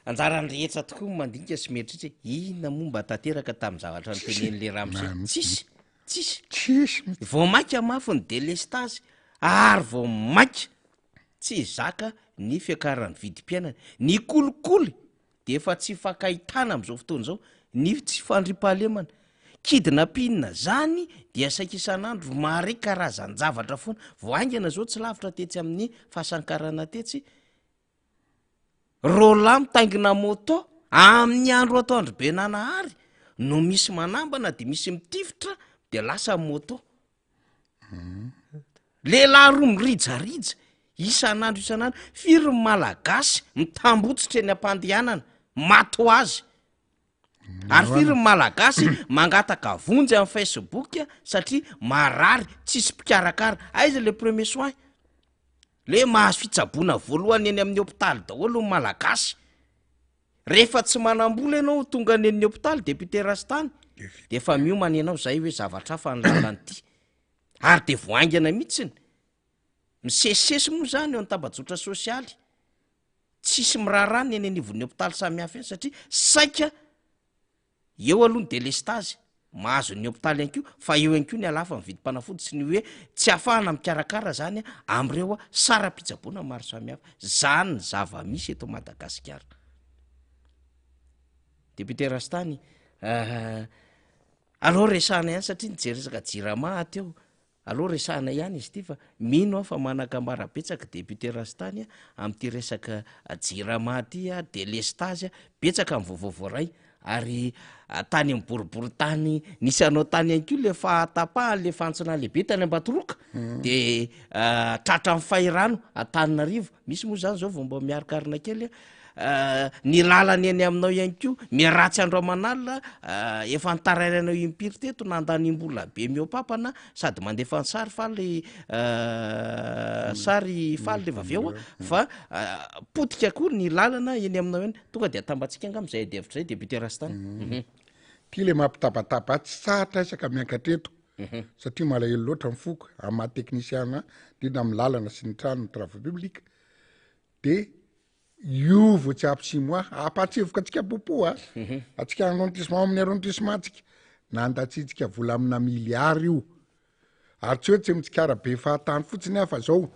anjarany rehetra tokoa mandinika sy mieritritra inona momba tanteraka tamin'ny zavatra nytenen'le ramose tsisy vao maika mafy ny délestage ary vao maika tsy zaka ny fiakaran'ny vidim-piainana ny kolikoly de efa tsy fakahitana am'izao fotoana zao ny tsy fandripahalemana kidnapping zany dia saika isan'andro mare karazany zavatra foana voaingana zao tsy lavitra tetsy amin'ny fahasankarana tetsy rola mitaingina moto amin'ny andro atoandro be nanahary no misy manambana de misy mitifitra de lasa moto lehilahy roa mirijarija isan'andro firy malagasy mitambotsitra eny am-pandehanana mato azy ary firy malagasy mangataka vonjy amin'ny Facebook satria marary tsisy mpikarakara aiza le premier soin le mahazo fitsaboana voalohany eny amin'ny hôpitaly daholo ny malagasy rehefa tsy manam-bola ianao tonga ny amin'ny hôpitaly député rastany de efa miomana ianao zay hoe zavatra hafa ny lalany ary de voaingana mihitsiny misesisesy moa zany eo an-tabajotra sosialy tsisy mirarany eny anivon'ny hôpitaly samihafa eny satria saika eo aloha ny délestage mahazo ny hôpitaly ihany koa fa eo ihany koa ny alafa ny vidim-panafody sy ny hoe tsy ahafahana mikarakara zany am'ireo sara-pitsaboana maro samihafa zany ny zava-misy eto Madagasikara député rastany aloha resahana ihany satria nijery resaka jirama teo aloha resahana ihany izy ty fa mino fa manakambara betsaka député rastany am'ty resaka jirama ty délestage betsaka amin'ny vaovaovoaray ary tany amin'ny boribory tany nisy anao tany ihany koa le fahatapahany le fantsona lehibe tany Ambatoroka de tratra amin'ny fahirano Antananarivo misy moa zany zao vao mba miarikarina kely ny lalany eny aminao ihany koa miratsy andro aman'alina efa nitarainanao impiry teto nandany-mbola be miopapana sady mandefa ny sary faly sary faly le vaveo fa potika koa ny lalana eny aminao eny tonga de atambatsika angam'izay devitra zay député rastany ty le mampitapatapa tsy sahatra isaka miankatreto satria malahelo loatra mifoka amin'ny maha-teknisiana indrindra amin'ny lalana sy ny trano ny travaux publics de io vo tsy ampisimo apatsevoka atsika popo atsika arrondissement amin'ny arrondissement atsika nandatsitsika vola amina miliary io ary tsy hoe tsy mitsikara be fahatany fotsiny fa zao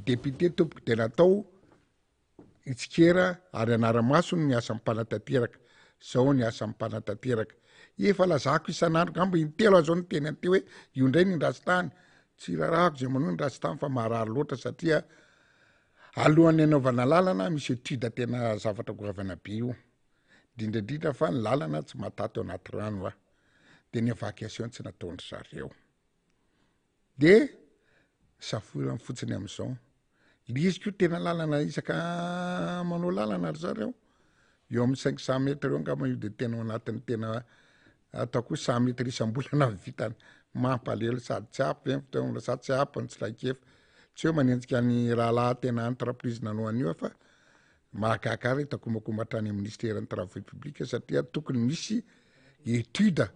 député tompoko de natao itsikera ary anaramaso ny asa mpanatateraka zao ny asa mpanatateraka efa lazako isan'andro ngamba intelo azao ny teny anty hoe io ndray ny ndrasitany tsy rarahako zay manao ny ndrasitany fa marary loatra satria alohan'ny anaovana lalana misy étude tena zavatra goavana be io indrindrandrindra fa ny lalana tsy matato anaty rano de ny évacuation tsy nataondry zareo de safora fotsiny am'izao lizy ko tena lalana isaka manao lalana ry zareo eo amin'ny 500 metres eo angamba io de tena anatin'ny tena atao koa 100 metry isam-bolana vitany mampalelo sady tsy apy fotoana sady tsy apy ny tsy raikefa tsy hoe manenjika ny rahalahy tena entreprise nanao anio fa mahakakary takomakombatra any ministère ny travaux publics satria tokony misy étude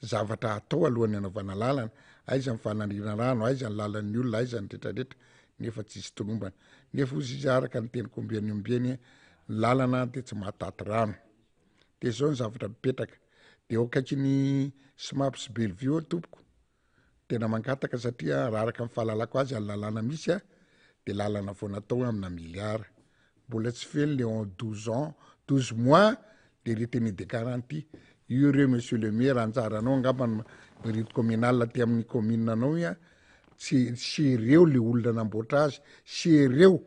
zavatra atao alohan'ny anaovana lalana aiza ny fananina rano aiza ny lalan'ny olona aiza ny retraretra nefa tsisy tolombana nefa ozy izy araka ny teny kombianiombeny lalana de tsy mahataty rano de zao ny zavatra mipetraka de okaiky ny smap sy Bellevue tompoko tena mangataka satria raha araka ny fahalalako azy ny lalana misy de lalana vao natao amina miliara mbola tsy fely le en 12 ans 12 mois de retenue de garantie io reo monsieur le maire anjaranao angamba rite communal ty amin'ny commune anao tsy ireo le olona namboatra azy sy ireo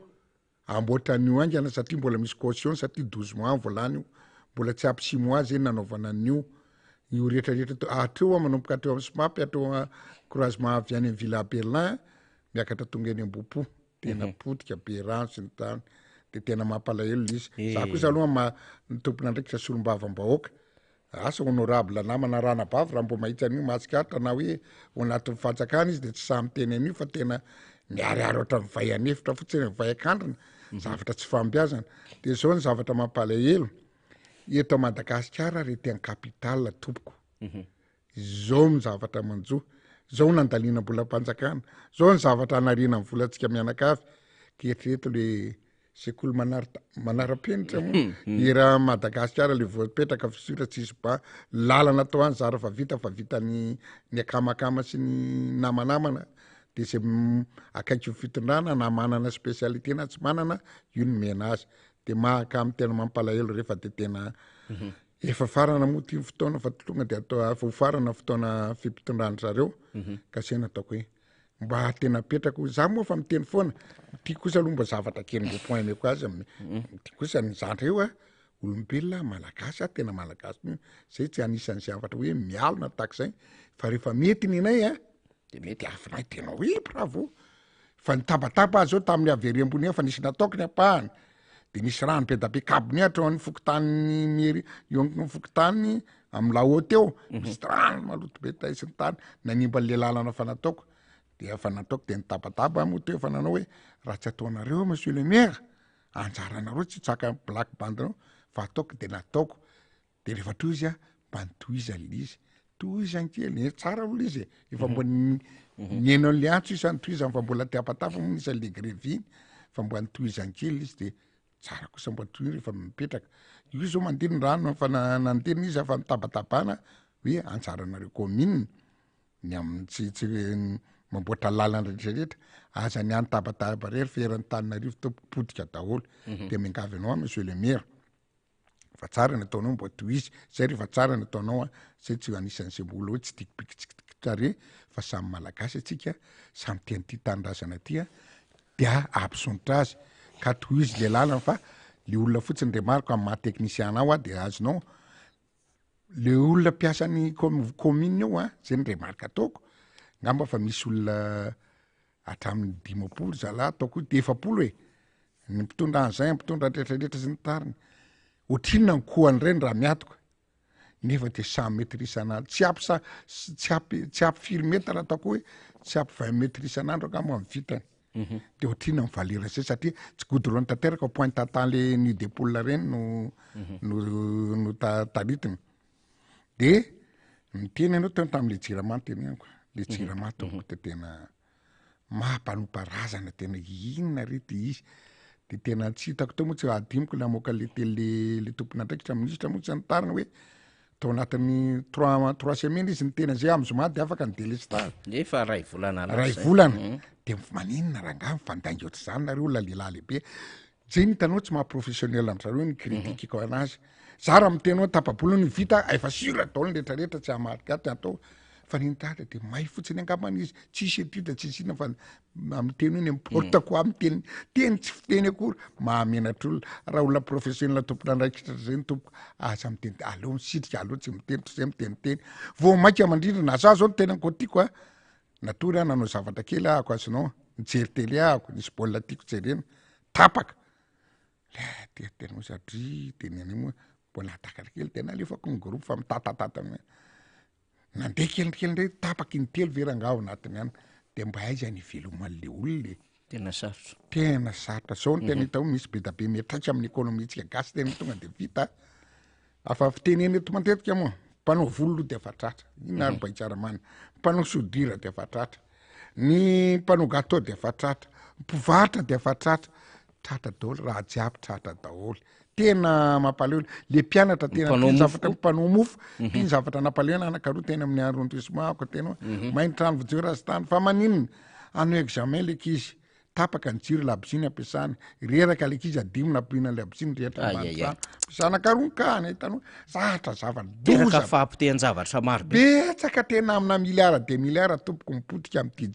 amboatra an'io angana satria mbola misy caution satria 12 mois volany io mbola tsy apy 6 mois zay nanaovana an'io io retraretra atreo manomboka atreo amin'ny smap atreo croisement avy any amin'ny Villa Berlin miakatra tonga eny Ambohipo tena potika be rano sy ny tany de tena mampalahelo izy za kosa aloha ny tompona ndraikitra solombavam-bahoaka asa honorable namana ranabavy raha mbo mahitsy an'io mahatsikaritra na hoe ao anatin'ny fanjakana izy de tsy samy teny an'io fa tena miariary oatra mivay anefitra fotsiny mivay akandrina zavatra tsy fambiazana de zao ny zavatra mampalahelo eto Madagasikara rety capitale tompoko zao ny zavatra manjo zao nandalina mbola mpanjakana zao ny zavatra anarina amin'ny volantsika mianakavy ketreto le sekoly manara-penitra moa era Madagasikara le voapetraka fisora tsisy ba lalana atao any zara fa vita ny akamakama sy ny namanamana de zay akaiky fitondrana na manana spécialité na tsy manana io ny mena azy de mahakamy tena mampalahelo rehefa de tena efa farana moa ty fotoana fa tonga de atao efa farana fotoana fipitondrany zareo ka sena ataoko hoe mba tena petraka za moa fa miteny foana ty kosa aloha mba zavatra kely mbo point meko azy ty kosa ny zandreo olombelona malagasy tena malagasy zay tsy anisan'ny zavatra hoe mialona takzay fa rehefa mety ninay de mety afinay tena hoe bravo fa nitabataba zao tamin'ny avery ambony fa nisy nataoko ny apahany de nisy rano be da be kabony atao ny fokotany miery io ny fokotany amin'ny lahaoty eo misy rano maloto be taisy ny tany nanimba le lalana fa nataoko de efa nataoko de nitabataba moa teo fa nanao hoe raha tsy ataonareo monsieur le maire anjaranareo tsy tsaka black bandanao fa ataoko de nataoko de rehefa toy izy mba nitohizany izy tohizany kely tsara aloha izy efa mbo nieno le antso izy nitohizany fa mbola tiapatapa moa nisy le greviny fa mbo nitohizany kely izy de tsara kosa mbo toy rehefa mipetraka io zao mandeha ny rano fa nandeny izy fa mitabatabana hoe anjaranareo commune ny amin'ny tsy mamboatra lalana rehetrarehetra aza ny any tabataba rery feran'ny taninarivo topopotika daholo de miangavy anao monsieur le maire fa tsara ny ataonao mbo tohizy zay rehefa tsara ny ataonao zay tsy anisan'izay mbola hoe tsy tikipikitsare fa samy malagasy atsika samy teny ty tanindrazana ty dia ampisonitra azy ka tohizy le lalana fa le olona fotsiny remariko amin'ny maha-teknicien ao de azonao le olona mpiasan'ny commune eo zay ny remarika ataoko ngamba fa misy olona hatramin'ny 10 zalahy ataoko de 7 ny mpitondra an'zay mpitondra rehetrarehetra sy ny tariny ohatrinona ny kohany reny raha miatoka nefa de 100 metry isan'andro tsy apy firy metatra ataoko hoe tsy apy 20 metry isan'andro angamba amin'ny vitany de ohatrinona ny valera zay satria tsy goudron tanteraka au point tatan le nuit de poule reny no taritina de miteny anao teo tamin'le jirama teny aniko le jirama toko de tena mampanomparazana tena inona rety izy de tena tsy hitako teo moa tsy adimiko le amoaka le tele le tompona ndraikitra ministra moa tsy anytarina hoe tao anatin'ny 3 semaines izy ny tena zay amin'ny zoma de afaka ny délestage nefa ray volana ray volana de maninona ranga mifandainga ohatry zany nareo la lehilahy lehibe zay ny hitanao tsy maha-professionnel amin'zareo ny critique anazy za raha miteny hoe tapabola ny vita efa sura daolo rehetrarehetra tsy hamarika ty atao fa ninitahatra de may fotsiny angambany izy tsisy etude tsisy ina fa amin'ny teny hoe n'importe quoi amin'ny teny tsy fiteny akory mahamenatr'olona raha olona professionnel tompona andraikitra zay ny tompoko aza miteny aleo misitrika aleo tsy miteny zay miteniteny vao maika mandrindrina za zao ny tenako tiako natory nanao zavatra kely ahako azonao nijery tele ahako nisy baolina tiako jerena tapaka le tena satria teny any moa mbola atakatra kely tena alefako ny groupe fa mitatatata nandeha kelikely ndray tapaky ny telo veranga ao anatiny any de mba aiza ny veloman'le olona tena sarotra tena sarotra zao ny tena hita hoe misy be da be miatraika amin'ny ekonomitsika gasy tena tonga de vita afa fiteneny eto matetika moa mpanao volo de efa tratra ino ary baitsaramana mpanao sodira de efa tratra ny mpanao gâteau de efa tratra mpivarotra de efa tratra daholo raha jiaby tratra daholo tena mampaleo le mpianatra tena zavatra mpanao mofo ty zavatra nampaleona anakaroa tena amin'ny arrondissement ako tena mainy trano vojerastany fa maninona ano examen lekizy tapaka ny jiro laboziny ampiasany reraka lekizy adimo nampina le laboziny rehetra zanakaroa ka hitano zatra teraka fampitehan-javatra maro betsaka tena amina miliara de miliara tompoko mipotika am'ty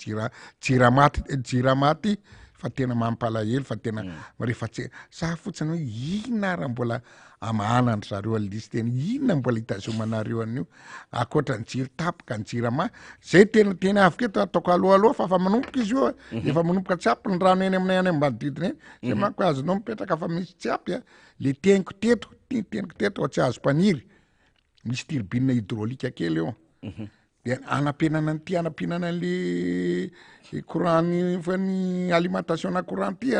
jiramaty fa tena mampalahelo fa tena rehefa tsy sa fotsiny hoe inona raha mbola amahanany zareo alisy tena inona mbola hitazomanareo an'io akoatra ny jiro tapaka ny jirama zay tena aviketo ataoko aloha fa manompoka izy io efa manompoka tsiapy ny rano eny aminay any ambadidina eny zay manko azonao mipetraka fa misy tsiapy le teniko teto tsy azo mpaniry misy turbine hydraulika kely eo de anampenana ny anampenana le courant fa ny alimentation na courant ty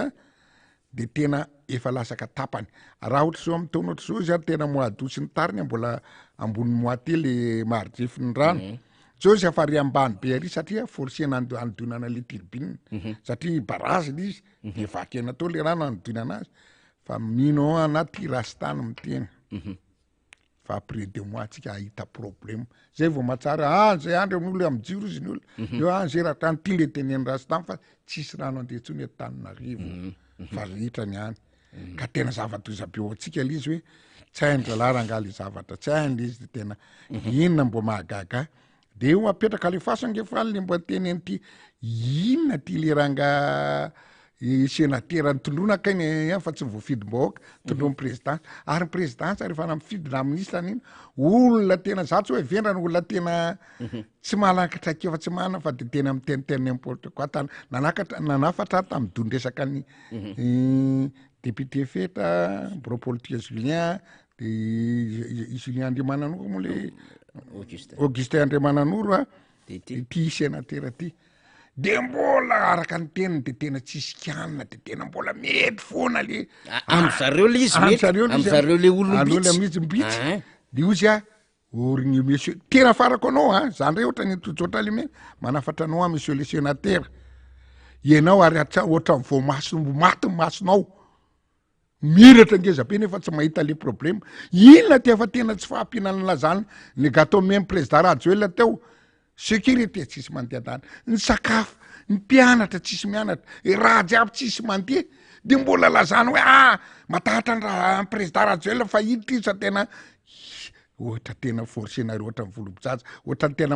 de tena efa lasaka tapany raha ohatra zao am'taona ohatra zao izy tena moadosi ny tariny mbola ambony moaty le maridrifiny rano zao izy efa ry ambany be ary satria forcena andonana le turbine satria baraziny izy de vakena to le rano andonana azy fa mino anaty rastany miteny fa après 2 mois tsika ahita problème zay vao matsara zay andro amin'olo am'jiro izy ny olo eo zay raha tany ty le teneny rastany fa tsisy rano andetsony Antananarivo fa ritrany any ka tena zava-doza-be atsika lizy hoe tsy haindra larangale zavatra tsy haindra izy tena inona mbo mahagaga de io apetraka le fasangefaly le mbo teneny ty inona ty le ranga sénateur tondrona kainy fa tsy voafidim-bahoaka tondrony présidence ary présidence rehefa namfidy na ministre an'iny olona tena za tsy hoe vendrana olona tena tsy malakatra fa tsy mana fa de tena miteniteny n'importe quoi nanafatra tamin'ny dondresaka ny député feta Bro-Politique Julien de Julien Andriamananoro moa le Augustin Andriamananoro ty sénateur ty de mbola araka ny teniny de tena tsisy kianina de tena mbola mety foana le am'zareo le izy am'zareo le olombitsy mbitsy de izy origny monsieur tena farako anao zany re ohatra ny tojotra le mena manafatra anao monsieur le sénateur ianao ary ohatra vao maty masonao miratra ngezabe nefa tsy mahita le problème inona ty efa tena tsy fahampinana lazany ny gâteau même président Rajoelina teo sécurité tsisy mandeha ny sakafo ny mpianatra tsisy mianatra raha jiaby tsisy mandeha de mbola lazany hoe matahatra ny raha président Rajoelina fa hiditra izy tena ohatra tena forcenareo ohatra mivolompijaja ohatra ny tena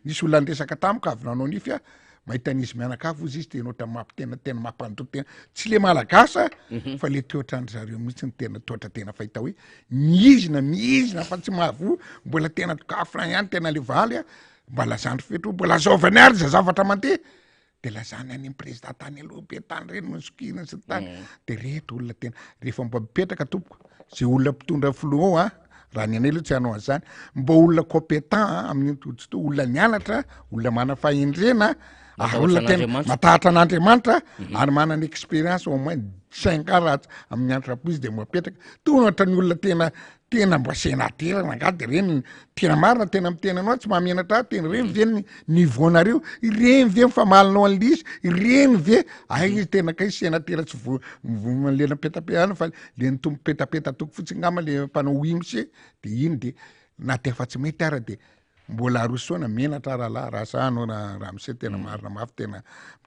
misy olona andresaka tamiko avy nanao nify mahita n'izy mianakavo izy tena ohatra mampitena mampanoto tena tsy le malagasa fa le toetrandry zareo mihitsy ny tena toetra tena fahita hoe mihizina fa tsy mahavoa mbola tena tokafona ihany tena le valy mba lazandry fetro mbola zaovany ary za zavatra mandeha de lazany any président tany aloha be tany reny nosokina sy tany de rehetra olona tena rehefa mba mipetraka tompoko zay olona mpitondra filoha raha ny anay aloha tsy hanao an'izany mba olona compétent amin'ny tojoto olona nianatra olona mana fahendrena ary olona tena matahatra an'Andriamanitra ary manana expérience au moins 5 ans amin'ny entreprise de mapetraka tonohatra ny olona tena mba sénateur nangady reny tena marina tena mitena anao tsy mahamenatra tena reny ve nivaonareo reny ve mifamalinao an'lizy reny ve izy tena kai sénateur tsy le napetapehana fa le nitombo petapeta toko fotsiny ngama le mpanao imc de iny de na te fa tsy mety ara de mbola arosoana menatra raha sahanao raha mise tena marina mafy tena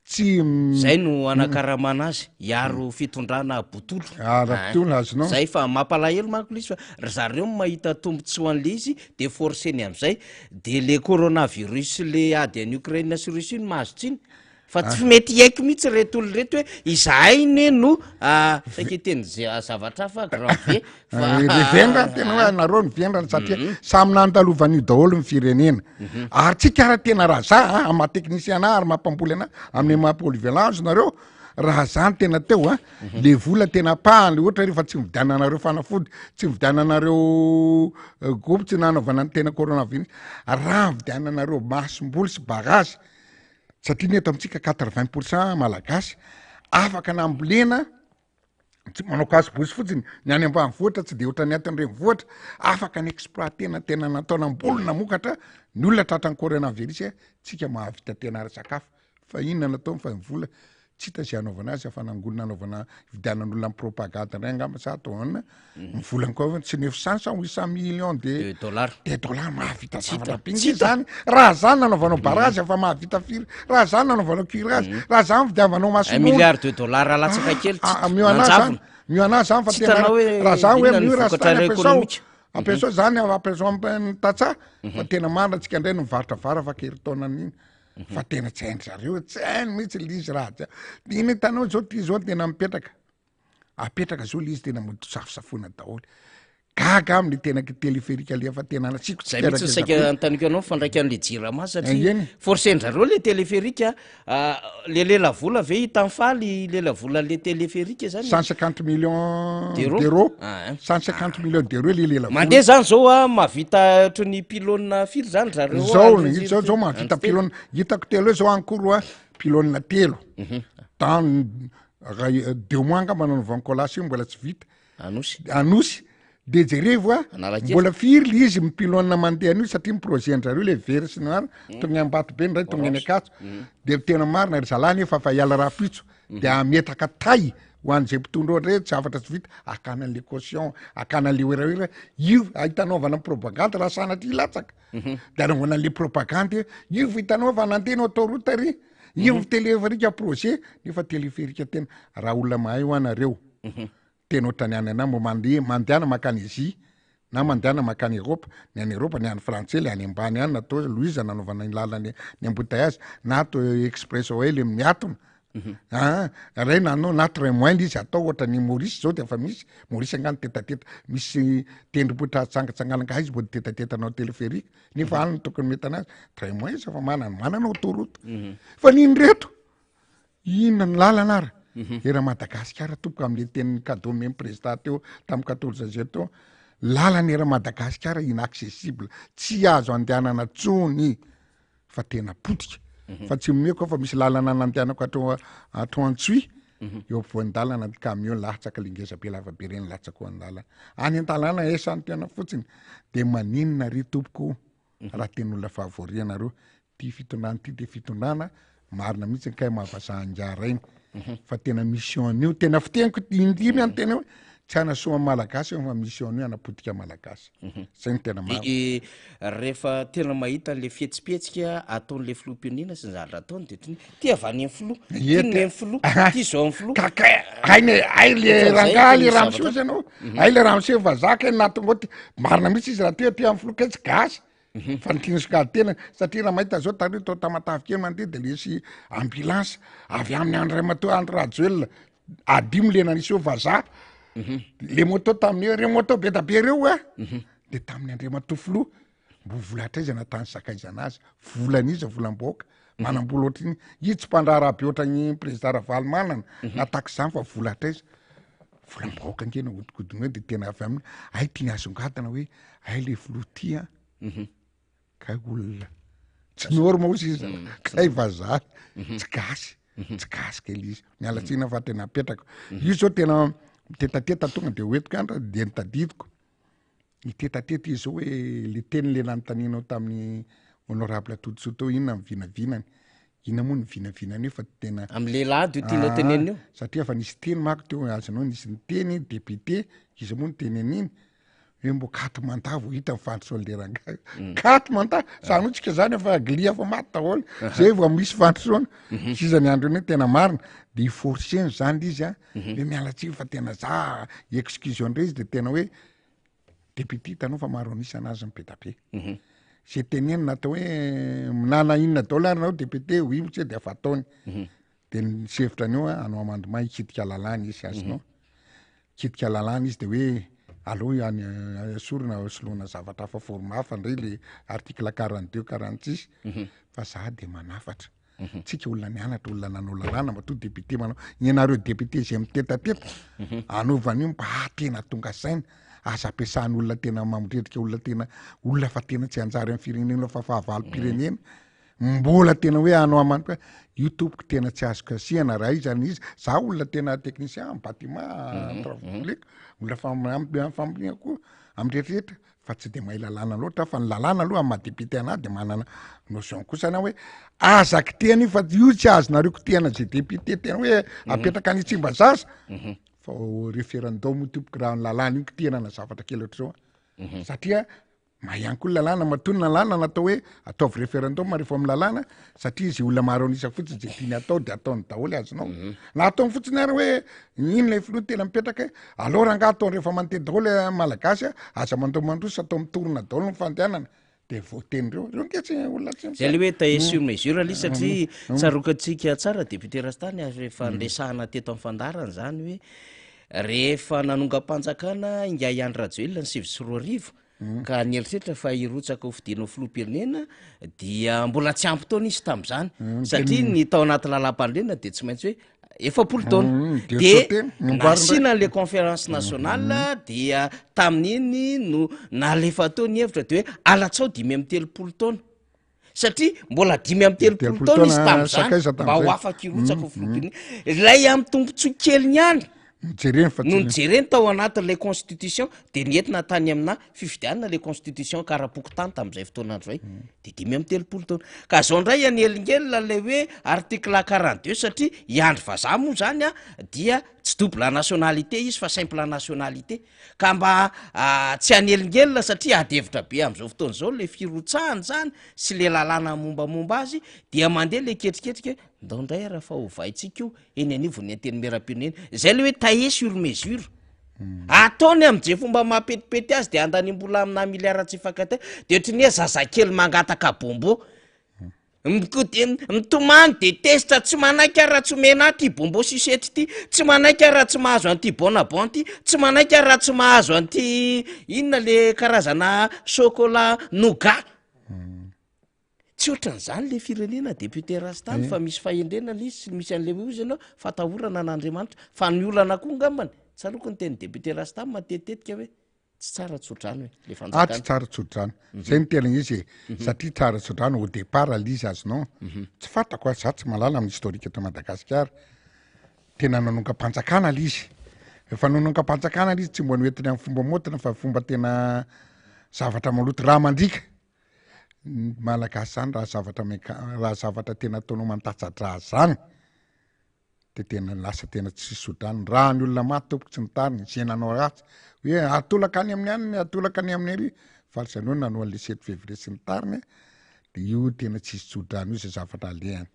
tsy zay no anakaramana azy iaro fitondrana botolo botolo azonao zay fa mampalahelo manko lizy fa zareo mahita tombontsoa an'le izy de forceny am'izay de le coronavirus le ady any Ukraine sy Russie no mahazo tsiny fa tsy mety haiko mihitsy reto olo reto hoe izahay ne no saketeny zavatra fa grand vie vendrany tena hoe nareo ny vendrany satria samy nandalovany daholo ny firenena ary tsika raha tena raha za ama technicien ana ary mampamboly ana amin'ny maha polyvalence nareo raha zany tena teo a le vola tena pahany ohatra rehefa tsy mividiananareo fanafody tsy mividiananareo gopy tsy nanaovana ny tena coronavirus raha mividiananareo masom-boly sy bagazy satria ny eto amintsika 80% malagasy afaka nambolena tsy manao kasibosy fotsiny ny any ambanivohitra tsy de ohatra ny atin'ny renivohitra afaka ny exploitena tena nataona mbolona mokatra ny olona tratran'ny coronavirus tsika mahavita tena sakafo fa inona natao fa vola tsy hita zay anaovana azy afa nangolona anaovana vidianan'olona amin'ny propagande ray angamba sa ataona ny volany koa tsy 900 millions de dollars mahavita zavatra pingy zany raha zany nanaovanao barazy afa mahavita firy raha zany nanaovanao curage raha zany vidiavanao masomoly milliard de dollars alatsaka kely mio anazy zany fa tena raha zany hoe mio raha zany ampiasao zany ampiasao amin'ny tatsa fa tena marina antsika indray no mivarotra vara fa kerytaonan'iny fa tena tsy hainy zareo tsy hainy mihitsy lizy raha tsy iny hitanao zao ty zao tena mipetraka apetraka zao lizy tena safosafona daholo gaga amin'ny tena téléphérique le fa tena nasiko zay mihitsy saika antaniko anao fandraika an'le jirama satria forcen-drareo le téléphérique le lela vola ve hitanfaly lela vola le téléphérique zany 150 millions d'euros 150 millions d'euros le lela vola mandeha zany zao mahavita ohatrany pylône firy zany zareo zao mahavita pylône hitako telo zao ankoro pylône telo dans 2 mois ngamba nanaovankolasa io mbola tsy vita anosy de jerevo mbola firy le izy mipylône mandeha an'io satria miprojet-ndrareo le very sy noara tonga ambato be ndray tonga eny akatso de tena marina ry zalany efa fa hiala raha pitso de ametaka tay ho an'izay mpitondra ohatra hoe tsy afatra tsy vita akana an'le caution akana an'le oeraoera io ahitanaovana propagande raha sanatry ilatsaka de anaovana an'le propagande io hitanaova nantena autoroute ry io téléphérique projet nefa téléphérique tena raha olona mahay ho anareo tena ohatrany any ana mbo mandehana makany Asie na mandehana makany Europe ny any Europe ny any Français le any ambany any natao Louise nanaovana ny lalany ny embouteillage na atao express oil miatona ray nanao na train moindre izy atao ohatra ny Maurice zao de efa misy Maurice angano tetateta misy tendrombohitra tsangatsanganaka izy mbo tetatetanao téléphérique nefa any tokony mety anazy train moindre izy efa manana autoroute fa niny reto inona ny lalana ary era Madagasikara tompoka am'le teny cadeau même président teo tamin'ny 14 juillet teo lalana era Madagasikara inaccessible tsy azo andehanana tsony fa tena potika fa tsy meko fa misy lalana nandehanako atao Antsuy eo ampovoan-dalana camion latsaka lingeza be lava be reny latsaka an-dalana any an-dalana esany tena fotsiny de maninona ry tompoko raha teny olona favorianareo ty fitondrana ty de fitondrana marina mihitsy kay mahavasahan-jarainy fa tena mission io tena fiteniko indimy any tena hoe tsy anasoa malagasy fa mission io anapotika malagasy zay ny tena marina rehefa tena mahita le fietsipetsika ataon'le filoham-pirenena sy ny zavatra ataony de ty avany amin'ny filoha ty ny filoha ty zao amin'ny filoha ay le rangaly ramsio izy anao ay le ramsio vazaka natongoty marina mihitsy izy raha ty amin'ny filoha kay tsy gasy fa nytinosokady tena satria raha mahita zao tary tao tamatavy mandeha de lesy ambulance avy amin'ny andro ramatoa andro rajoel adimo le nanisy eo vaza le moto tamin'ny re moto be da be reo de tamin'ny andriamatoa filoha mbo volatra izy natany sakaizana azy volan'izy volam-boaka manam-bola ohatriny izy tsy mpandraraha be ohatran'ny président Ravalomanana nataka zany fa volatra izy volam-boaka nkena hodikodiny hoe de tena avy aminy ay tia asongadana hoe ay le filoha tia kay olona tsy norma ozy izy kay vazaha tsy gasy kely izy mialatsina fa tena apetraka io zao tena tetateta tonga de hoetiko andra de nitadidiko itetateta izy zao hoe le teny le nanotaninao tamin'ny honorable Atodisao teo inona mivinavinany ina moa ny vinavinany io fa tena am'lehilahy io tianao tenenina io satria fa nisy teny mako teo azonao nisy ny teny député izy moa ny teny an'iny hoe mbo katy manta vo hita mifandrosoa le rangahy katy manta sanotsika zany efa glia fa maty daholo zay vo misy fandrosoana sizany andro iny tena marina de forceny zany izy hoe mialatsy fa tena za excuse ndray izy de tena hoe député tanao fa maro anisy anazy ny be da be zay teneny natao hoe minana inona $, nao député oui mitsy de afa ataony de ny sevitra anio anao amandoma hikitika lalàna izy azonao kitika lalàna izy de hoe aloha any sorona soloana zavatra hafa forma hafa ndray le article 42 46 fa za de manafatra tsika olona nianatra olona nanao lalàna ma to député manao ianareo député zay mitetateta anaovan'io mba tena tonga saina asa ampiasan'olona tena mamondredrika olona fa tena tsy anjary amin'ny firenena fa fahavalo-pirenena mbola tena hoe anao amany koa io tompoko tena tsy azoko asiana raha izany izy za olona tena technicien bâtiment travaux olona fambolena koa amrehetrarehetra fa tsy de mahay lalàna loatra fa ny lalàna aloha amin'ny madepite anahy de manana notion kosa na hoe azaky teny fa io tsy azonareo kitehana zay député tena hoe apetraka ny tsimba zaza fa référendum tompoko raha ny lalàna io kitehana na zavatra kely ohatr'izao satria mahihany koa lalàna matony lalàna natao hoe ataovy référendum rehefa amin'ny lalàna satria izy olona maro anisa fotsiny zay tiany atao de ataony daholo azonao na ataony fotsiny ary hoe ino lay filoha tena mipetraka alao raha nga ataony rehefa manteny daholo malagasy aza mandao mandrosa atao mitorona daholo ny fandehanana de voatenyreo reo nketsy olona tsy zay le hoe taille sur mesure ali satria tsarokatsika tsara député Rastany rehefa ndresahana teto amin'ny fandarana zany hoe rehefa nanonga-panjakana inga Andry Rajoelina ny 9 ka nieritreritra fa irotsaka ho fidina filoham-pirenena dia mbola tsy ampy taona izy tam'izany satria ny tao anaty lalam-pandrena de tsy maintsy hoe 7 taona de nasina le conférence nationale dia tamin'iny no nalefa tao ny hevitra de hoe alatsao 5 taona satria mbola 5 taona izy tam'izany mba ho afaka irotsaka ho filoham-pirenena ilay amin'ny tombontsoa kely ihany no nijereny tao anatin'lay constitution de nientina tany amina fifidianana le constitution karaha-poko tany tam'izay fotoanandro zay de 5 taona ka zao ndray anelingelina le hoe article 42 satria iandry vazaha moa zany dia tsy double nationalité izy fa simple nationalité ka mba tsy anelingelina satria adevitra be am'izao fotoana zao le firotsahany zany sy le lalàna mombamomba azy dia mandeha le ketriketrika ndao ndray raha fa hovaitsika io eny anivony anteny meram-pirenena zay le hoe tailler sur mesure ataony am'jay fomba mampetipety azy de andany-mbola amina miliara tsy fakate de ohatrany hoe zazakely mangataka bombo mitomany de testa tsy manaiky raha tsy omena ty bombo susetry ty tsy manaiky raha tsy mahazo an'ty bonabon ty tsy manaiky raha tsy mahazo an'ty inona le karazana chocolat nougat tsy ohatran'izany le firenena député Rastany fa misy fahendrena izy sy misy an'le ozy ianao fatahorana n'Andriamanitra fa ny olana koa ngambany tsaloko ny teny député Rastany matetetika hoe tsy tsara tsodrany hoe le fanjakana tsy tsara tsodrany zay ny tena izy satria tsara tsodrany au départ alizy azonao tsy fantako za tsy malala amin'ny historique eto Madagasikara tena nanonga-panjakana alizy efa nanonga-panjakana alizy tsy mbo noentiny amin'ny fomba motina fa fomba tena zavatra maloto raha mandrika malagasy zany raha zavatra tena ataonao mantatsadra zany de tena lasa tena tsy sodrany raha ny olona maty tompoko tsy mitariny zay nanao ratsy hoe atolaka any amin'ny aniny atolaka any amin'ny ary fa zany hoe nanao an'le 7 février sy ny tariny de io tena tsy sodrany io zay zavatra alehany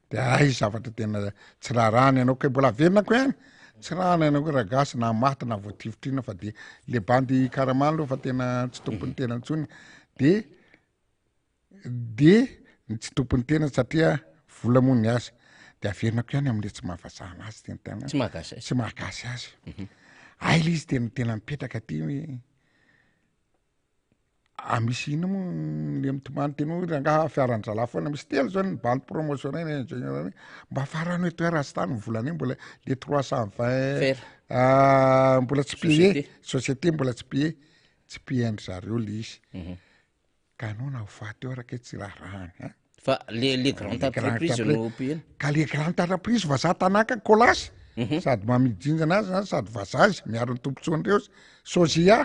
de zavatra tena tsy raharahany ianao koe mbola averinako ihany tsy rahana ianao koe raha gasy na maty na voativitrina fa de le bandy karamany aloha fa tena tsy tompony tena ntsony de tsy tompony tena satria vola moa ny azy de averinako ihany am'le tsy mahavazaha azy tena tsy mahagasy azy ay le izy tena mipetraka ty hoe misy ino moa le mitomany tena hoe rangaha fiaran-drala foana misy telo zao ny bande promotionnel ingénieur mba farany hoe toe Rastany volany mbola le 320 mbola tsy payé société mbola tsy payé andry zareo le izy ka anao na hofaty eo araka tsy raharahany fa le grande entreprise no payé ka le grande entreprise vazaha tanaka kolasy sady mamidinjana azy zany sady vazaha azy miaro ny tombontsoan'ireo sozia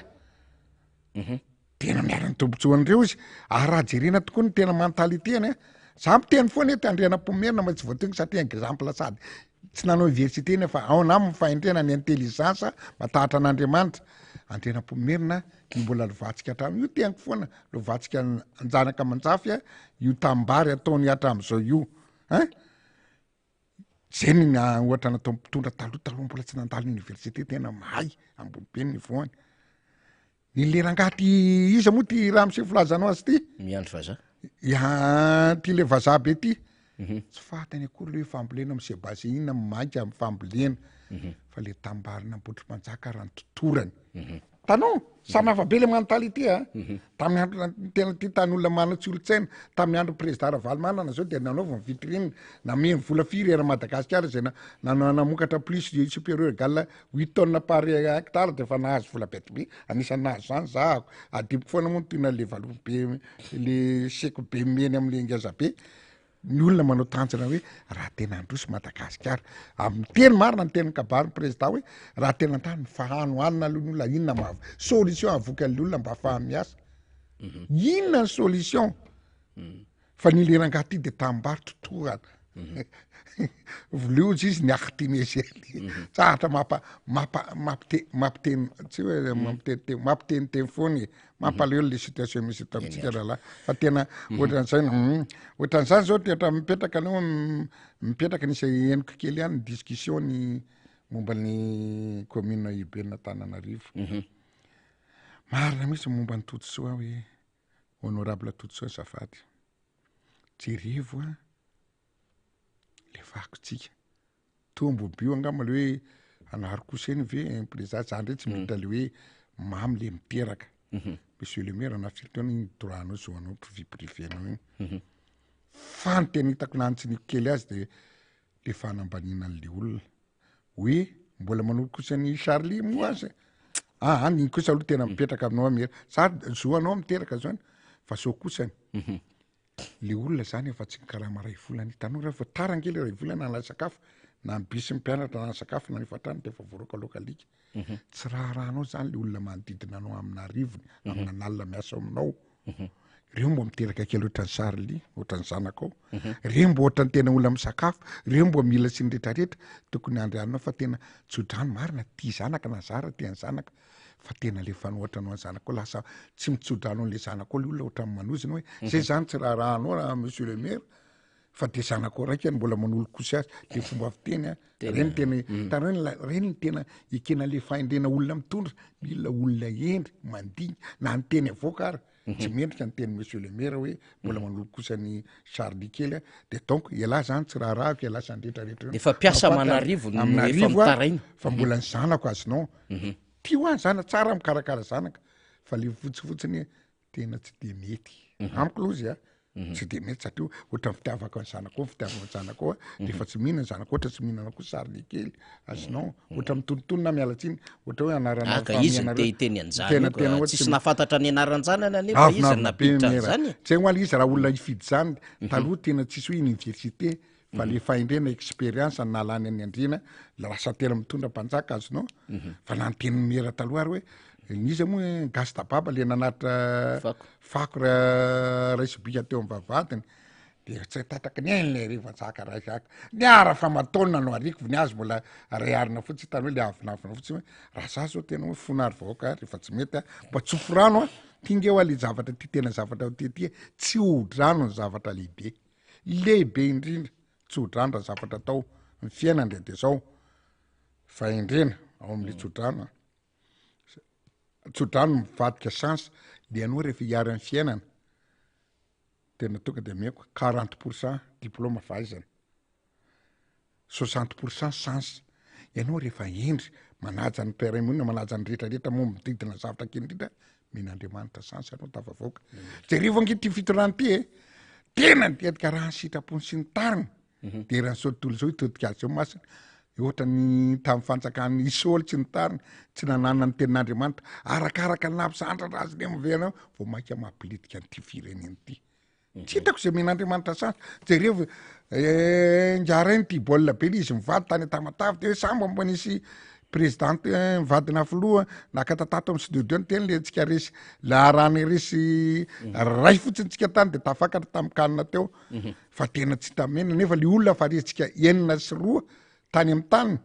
tena miaro ny tombontsoan'ireo izy ary raha jerena tokoa ny tena mentalitény za miteny foana eto andrianam-pomerina ma tsy voatonga satria exemple sady tsy nanao université nefa ao na mifahendrena ny intelligence matahatra an'Andriamanitra andrianam-pomerina ny mbola lovatsika hatramy io tenako foana lovatsika anjanaka manjafy io tambary ataony hatram'izao io zay ny ohatra natao mpitondra taloha mbola tsy nandalo université tena mahay ambony be ny voany ny lerangaty iza moa ty raha mise filazanao azy ty miandry vazaha ty le vazaha be ty tsy fatany akory le fambolena amy sebasy inona mainka amy fambolena fa le tambarina ambotry manjaka raha ny totorany tanao samy hafa be le mentalite a tamin'ny andro tena ty tany olona manatsy olotsaina tamin'ny andro président Ravalomanana zao dia nanaovany vitrine nameny vola firy era Madagasikara zay namokatra plus supérieur égale 8 tonnes par hectare de fa nahazo vola betibe anisan'ny nahazo zany za adiboko foana moa toina le valo be le seko be meny am'le ngeza be ny olona manao tanjona hoe raha tena androso Madagasikara amin'ny teny marina ny teny kabary président hoe raha tena tany fahano anina aloha ny olona inona ma solution avoka an'le olona mba afahany miasa inona ny solution fa nilerangaty de tambarotra toana voleozy izy ny aktinezely tsahatra mampiteny tsy hoe mampiteniteny foany mampaleo le situation misy eto amitsika rahalahy fa tena ohatran'izany zao teatra mipetraka anao mipetraka nisy eniko kely ihany discussion ny momba ny commune urbaine Antananarivo marina misy momba ny Totosoa hoe honorable Totosoa zafady jerivo a le vakotsika tombo bio angamba le hoe anaro koseny ve président zany re tsy mita le hoe mamy le miteraka monsieur le maire na fitony droit-nao zoanao vie privé-nao igny fa ny tena hitako nantsy ny kely azy de le fanambanina le olona hoe mbola manolo kosany Charlie moa azy ny kosa aloha tena mipetraka aminao amera sa zoanao miteraka zany fa so kosany le olona zany efa tsy karaha maray volana hitanao raha fa tarangely ray volana na sakafo na bisy mpianatra na sakafo na nifatrany de efa voaroka lokalika tsy raha rahanao zany le olona manodidina anao amina rivony amina nalina miasa aminao reo mbo miteraka kely ohatran'ny Charlie ohatran'ny zanakao reo mbo ohatran'ny tena olona misakafo reo mbo mila sy ny rehetrarehetra tokony andrianao fa tena tsodrano marina ty zanaka na zara ty any zanaka fa tena le fanohatranao any zanakao lasa tsy mitsodranao le zanakao le olona ohatran'ny manozina hoe zay zany tsy raha rahanao monsieur le maire fa de zanakao raiky mbola manolo kosy azy le fomba fiteny reny tena tareny reny tena ekena le faindrena olona mitondra mila olona endry mandigny na ny teny avoaka ary tsy mendrika ny teny monsieur le maire hoe mbola manolo kosany Charlie kely de donc iala zany tsy raha rahako iala sandretrarehetra efa piasa manarivo ny efa mitaraina fa mbola ny zanako azonao ty ho any zana tsara mikarakara zanaka fa le fotsifotsiny tena tsy de mety amiko lozy tsy de mety satria ohatra fitiavako ny zanakao fitiavako ny zanakao de fa tsy mihinana zanakao ohatra tsy mihinana koa Charlie kely azonao ohatra mitonontonona mialatsiny ohatra hoe anarana aka izy ny tehiteny an'izany tsisy nafantatra ny anaran'janany anefa izy napiditra an'izany tsy ho any izy raha olona ifidy zany taloha tena tsisy hoe université fa le faindrena expérience ny nalany any andrina lasa tena mitondra mpanjaka azonao fa na ny teny mera taloha ary hoe nizy moa gasta baba le nanatra fako raisibika teo amin'ny vavadiny de tsy tatraka ny ainy le rivanjaka raizaka ny ara fa matona no ariko viny azy mbola ray arina fotsy tany hoe le avinavina fotsy hoe raha za zao tena hoe fonary vahoaka rehefa tsy mety mba tsofo rano tingeo le zavatra ty tena zavatra ty tsy odrano ny zavatra lehibe indrindra tsy odrano raha zavatra atao ny fiainana de zao fa indrena ao amin'le tsodrano tsodrano mivadika chance de anao rehefa hiary amin'ny fiainana tena tonga de meko 40% diplôme fahaizana 60% chance ianao rehefa endry manaja ny mpiara-monina manaja ny rehetrarehetra moa mididina zavatra kely indrindra men'Andriamanitra chance anao tafavoaka jerivo angy ty fitorano ty tena nitetika raha ny sitrapony sy ny tariny de raha ny tontolo zao hitodika azy zao masina ohatra ny tamin'ny fanjakany Isaoly tsy ny tariny tsy nanana ny tenin'Andriamanitra arakaraka ny nampisandratra azy le miveranao vao mainka mampilitika nyty fireneny ty tsy hitako zay men'Andriamanitra chance jereo njarainy ty baolina be izy mivady tany Tamatavy de hoe sambo mbanisy présidente mivadina filoha nakatatato amin'ny studio teny le tsika resy la rany resy ray fotsiny tsika tany de tafakatra tamin'ny kanina teo fa tena tsy tamena nefa le olona fa resitsika enina sy roa tany amin'ny taniny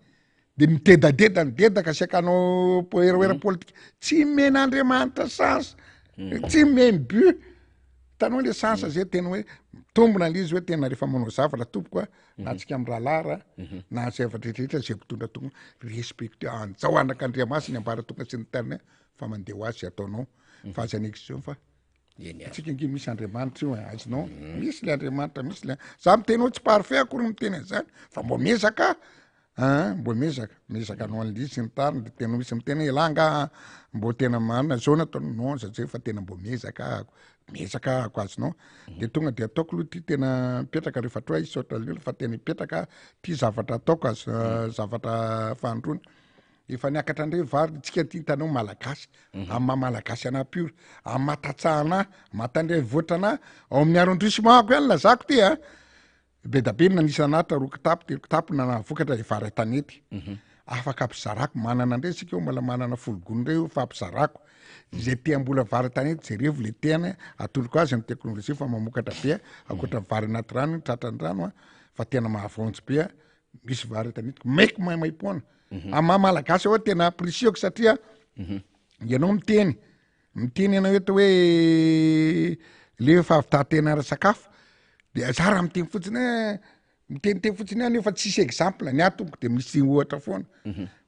de mitedadeda ny dedaka siakanao poeraoera politika tsy men'Andriamanitra chance tsy meny but tanao le chance zay tena hoe tombona le izy hoe tena rehefa manao zavatra tompoko na tsika amin'ny rahalara na zavatra rehetrarehetra zay mpitondra tokony respecte anjao anak'Andriamasina ambara tonga sy ny tany fa mandeha ho azy ataonao fa aza anexio fa tsika nge misy Andriamanitra io azonao misy le Andriamanitra misy le za miteny hoe tsy parfait akory miteny an'izany fa mbo miezaka mbo mezaka anao an'lizy sy ny tariny de tena misy mitena elanga mbo tena marina zao nataony non satria fa tena mbo mezaka ako azonao de tonga de ataoko aloha ty tena mipetraka rehefa toa izy saotra lelo fa tena mipetraka ty zavatra ataoko zavatra fandrony efa niakatra ndray vary tsika ty hitanao malagasy amin'ny malagasy ana pure amin'ny matatsahana matandray voatrana ao amin'ny arrondissement ihany lazako ty be da be nanisanatra roa kitapo telo kitapo na vokatra de vary tanety afaka ampizarako manana ndray sika mbola manana fologony reo fa ampizarako zay tia-mbola vary tanety jerevo le tiany atoloko azy amin'ny teknolojia fa mamokatra be akoatra vary anaty rano tratran-drano fa tena mahavonjy be misy vary tanety maiky maimaipoana amma malagasy ao tena apprécieko satria ianao miteny ianao eto hoe le fahavitatena sakafo de zara miteny fotsiny miteny fotsiny nefa tsisy exemple ny atomboka de misy ohatra foana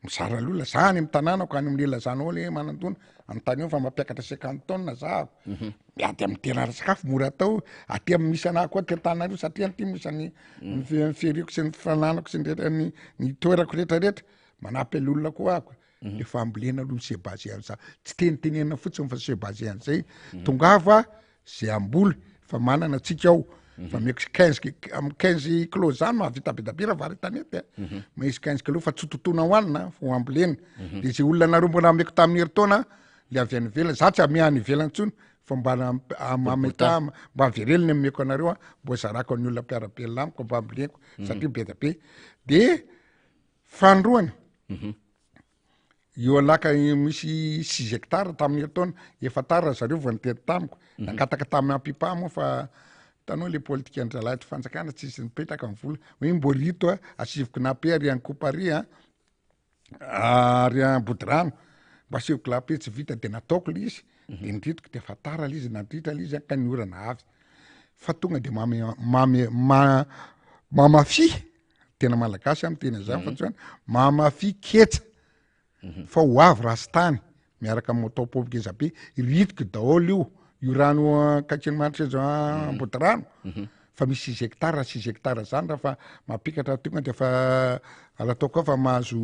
mizara lola zany amin'ny tanànako any amin'ny lazanao le manantona amin'ny tany eo fa mampiakatra 50 tonnes zahako miady amin'ny tena sakafo mora atao aty amin'ny misy anahy koa tetanareo satria ty misy ny feriko sy ny fananako sy ny toerako rehetrarehetra manampy olona koa ako de fa ambolena aloha se basé an'za tsy tenitenena fotsiny fa se basé an'zay tongava zay amboly fa manana tsika ao fa meko 15 kilos zany mahavita bedabira vary tanety misy 15 kilos fa tsototona hoanina fo ambolena de zay olona nareo mbola meko tamin'ny herintaona le avy any ivelany za tsy amiany ivelany tsony fa mba mameta mba avereliny ameko anareo mbo zarako ny olona mpiarabelona amiko mba amboleko satria be da be de fandroany io alaka misy 6 hectares tamin'ny herintaona efa tara zareo vao nitety tamiko nakataka tamin'ny ampipa moa fa tanao le politika andralahitra fanjakana tsisy nipetraka amin'ny vola hoe mbo rito asivoko nape ary any kopari ary ambodirano mba asivoko lape tsy vita de nataoko le izy de nidritiko de fa tara le izy nadritra le izy ka ny orana avy fa tonga de mamafy tena malagasy amin'ny tena zany fa tsy mamafy ketsa fa ho avy rastany miaraka amin'ny moto pompier be ritiko daholo io rano katsiny manitra zao ambodirano fa misy 6 hectares zany raha fa mampikatra tonga de fa alataoko fa mahazo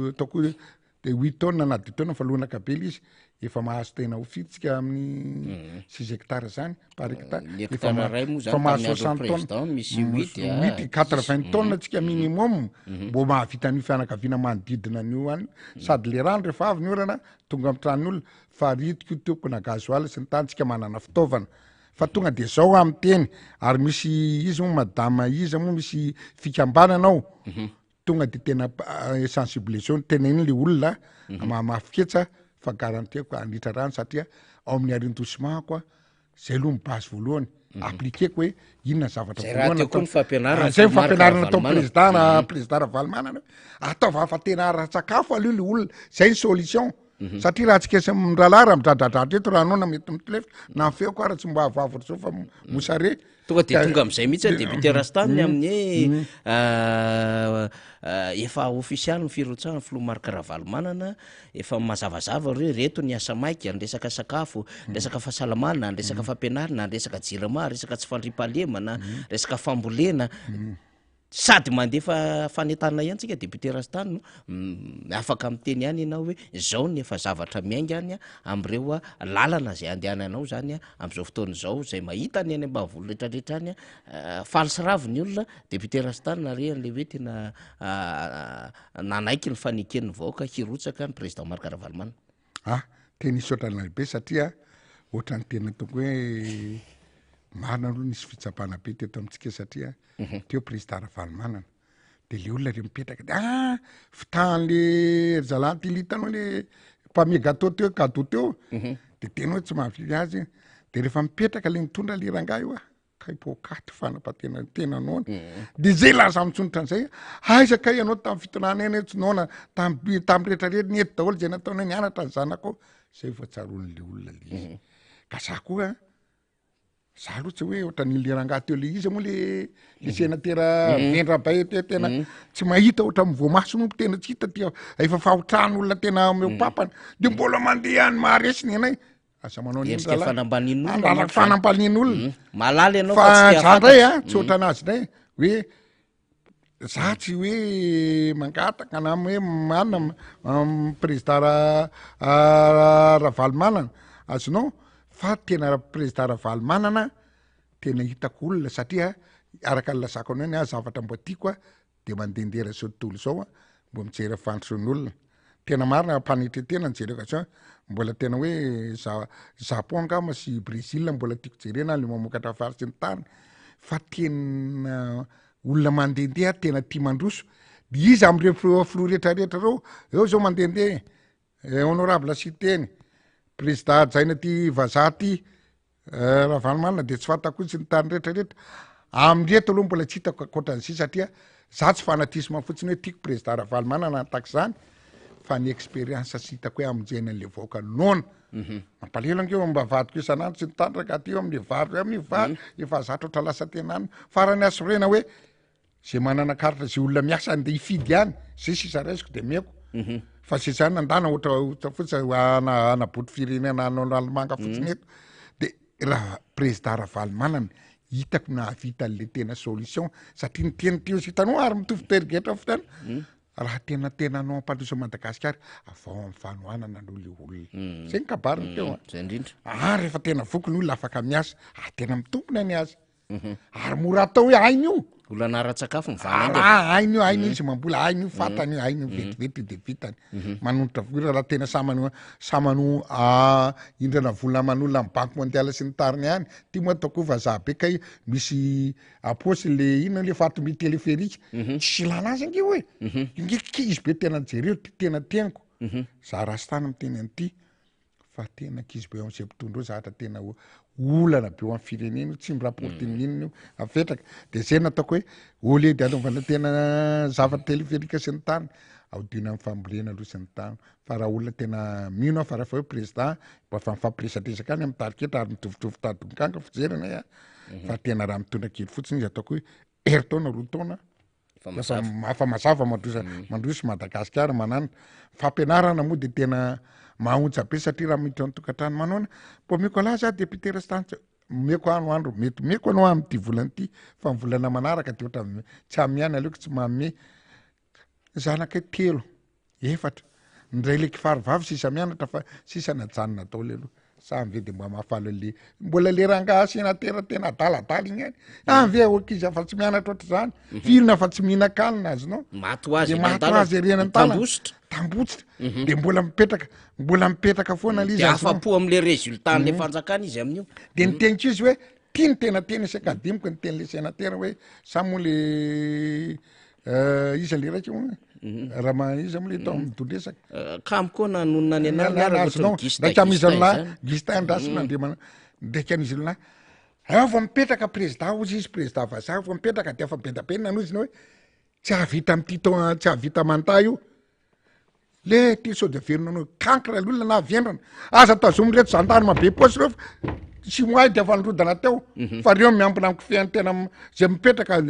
ataoko de 8 tonnes na 10 tonnes fa lonaka be izy efa mahazo tena ho fitsika amin'ny 6 hectares zany par hectare efa mahazo 60 tonnes misy 80 tonnes tsika minimum mbo mahavita ny fianakaviana manodidina an'io any sady le rano rehefa avy ny orana tonga amin'ny tranon'olona fa ritiko toko na gasoil sy ny tany tsika manana fitaovana fa tonga de zao amin'ny teny ary misy izy moa madama izy moa misy fikambananao tonga de tena sensibilisation tena iny le olona mamafiketsa fa garantieko anitra rano satria ao amin'ny arrondissement koa zay aloha ny base voalohany appliqueko hoe inona zavatra voalohany zay fampianarana atao président Ravalomanana ataova fa tena ara-tsakafo aloha le olona zay ny solution satria raha tsikesa mindralara midradradratra eto raha anao na mety mitlefa na feoko ara tsy mba avavatra zao fa mosare tonga de tonga am'izay mihitsy député Rastany amin'ny efa ofisialy ny firotsahany Filomarka Ravalomanana efa mazavazava reo reto ny asa maika ny resaka sakafo resaka fahasalamana ny resaka fampianarana ny resaka jirama resaka tsy fandripahalemana resaka fambolena sady mandefa fanetana ihany tsika député Rastany afaka miteny ihany ianao hoe zao ny efa zavatra miainga any am'ireo lalana zay andehananao zany am'izao fotoana zao zay mahita ny any ambavolo rehetrarehetra any faly sy ravo ny olona député Rastany narehan'le hoe tena nanaiky ny faneken'ny vahoaka hirotsaka ny président Marc Ravalomanana tena isotrana lehibe satria ohatrany tena toko hoe marina aloha nisy fitsapana be teto amitsika satria teo président Ravalomanana de le olona re mipetraka de fitan'le zalanty litanao le mpamia gâteau teo cadeau teo de tenao tsy mahavily azy de rehefa mipetraka le mitondra le rangahy io kaipokaty fanapatena tenanao de zay laza mitsonitra an'izay aizaka ianao tamin'ny fitonana eny tsy naona tamin'ny rehetrarehetra ny eto daholo zay nataona nianatra ny zanako zay voatsaron'le olona le izy ka za koa za aloha tsy hoe ohatra n'ile rangahy teo le izy moa le sénateur Vendrabay tena tsy mahita ohatra mivoamaso no tena tsy hita tia efa fahotran'olona tena meo papany de mbola mandeha any maharesiny anay asa manao fanambanin'olona fanambanin'olona malaly ianao fa za ndray tsy ohatra anazy ndray hoe za tsy hoe mangataka na hoe manana président Ravalomanana azonao fa tena président Ravalomanana tena hitako olona satria araka ny lazako anao ny zavatra mbo tiako de mandendera zao tontolo zao mbo mijery fandrosoan'olona tena marina mpanitretena nijereko zao mbola tena hoe Japon angamba sy Brésil mbola tiako jerena le mamokatra farisy ny tany fa tena olona mandendeha tena tia mandroso izy am'ireo filoha rehetrarehetra reo eo zao mandendeha honorable citeny président jaina ty vazaha ty Ravalomanana de tsy fantako sy ny tany rehetrarehetra amreto aloha mbola tsy hitako akoatran'izay satria za tsy fanatisma fotsiny hoe tiako président Ravalomanana tahaka zany fa ny expérience sy hitako hoe amonjena an'le vahoaka nona mampalelo ankeo mba vadiko isanandro sy ny tandraka ty eo amin'le vary amin'ny vary efa zatra oatra lasa tenany farany asorena hoe zay manana karitra zay olona miasa andeha hifidy ihany zay sisa raisiko de meko fa zay zany nandana ohatra fotsiny anaboty firenena analemanga fotsiny eto de raha président Ravalomanana hitako nahavita an'le tena solution satria ny teny teo sy hitanao ary mitovy tergetra fotany raha tena anao ampandroso Madagasikara avao amin'ny fanohanana n'olo olona zay ny kabariny teo zay indrindra rehefa tena vokiny olona afaka miasa tena mitompona ny azy ary mora atao hoe ainy io olana ara-tsakafo mivana ainy izy mambola ainy io fatany io ainy vetivety de vitany manonotra voira raha tena samano indrana vola manolona amin'ny banky mondial sy ny tariny any ty moa ataoko vazaha be ka misy aposy le ino le fatomby téléphérique tsy ilana azy ange hoe izy be tena jereo tena teniko za rastany miteny an'ity fa tena kizy be am'izay mpitondro zahatra tena olana be amin'ny firenena tsy miraporty ninona io afetraka de zay nataoko hoe ole de anaovana tena zavatra téléphérique sy ny tany aodina amin'ny fambolena aloha sy ny tany fa raha olona tena mino fa raha fa hoe président mba fa mifampiresadresaka any amin'ny tariketra ary mitovitovy tadokanga fijerena fa tena raha mitondra kely fotsiny izy ataoko hoe eritaona roa taona fa mazava mandroso Madagasikara manana fampianarana moa de tena mahonja be satria raha miditra tokantrano manona po meko ala za député restantsy meko andro mety meko anao amin'ity volana ity fa volana manaraka de ohatra tsy amiana aleoko tsy mamme zanaka telo efatra ndray leky farivavy sisa mianatra fa sisa najanona atao le aloha samby de mba mahafaly le mbola le rangasina tena adaladala igny any okizy afa tsy mianatra oatra zany vilona fa tsy mihinan-kanina azonao mato azy renany tambositra de mbola mipetraka foana le izy afapo am'le résultat n'le fanjakana izy amin'io de ny teniko izy hoe tia ny tena isakadimiko ny ten'le sénateur hoe samo le izy le raiky raha izy am'le tao midondresaka kamiko nanonona ny anarndraiky amizy gistin ndrasina andremana ndraiky an'izy olona ava mipetraka président ozy izy président vazaha fa mipetraka de afa bedabenina anoziny hoe tsy ahavita am'ty tsy ahavita manta io le ty sao de verina kankra l'olona na avendrana aza tazomy reto zandarma be posy reo tsy moay de afa nirodana teo fa reo miambina amikofeany tena zay mipetraka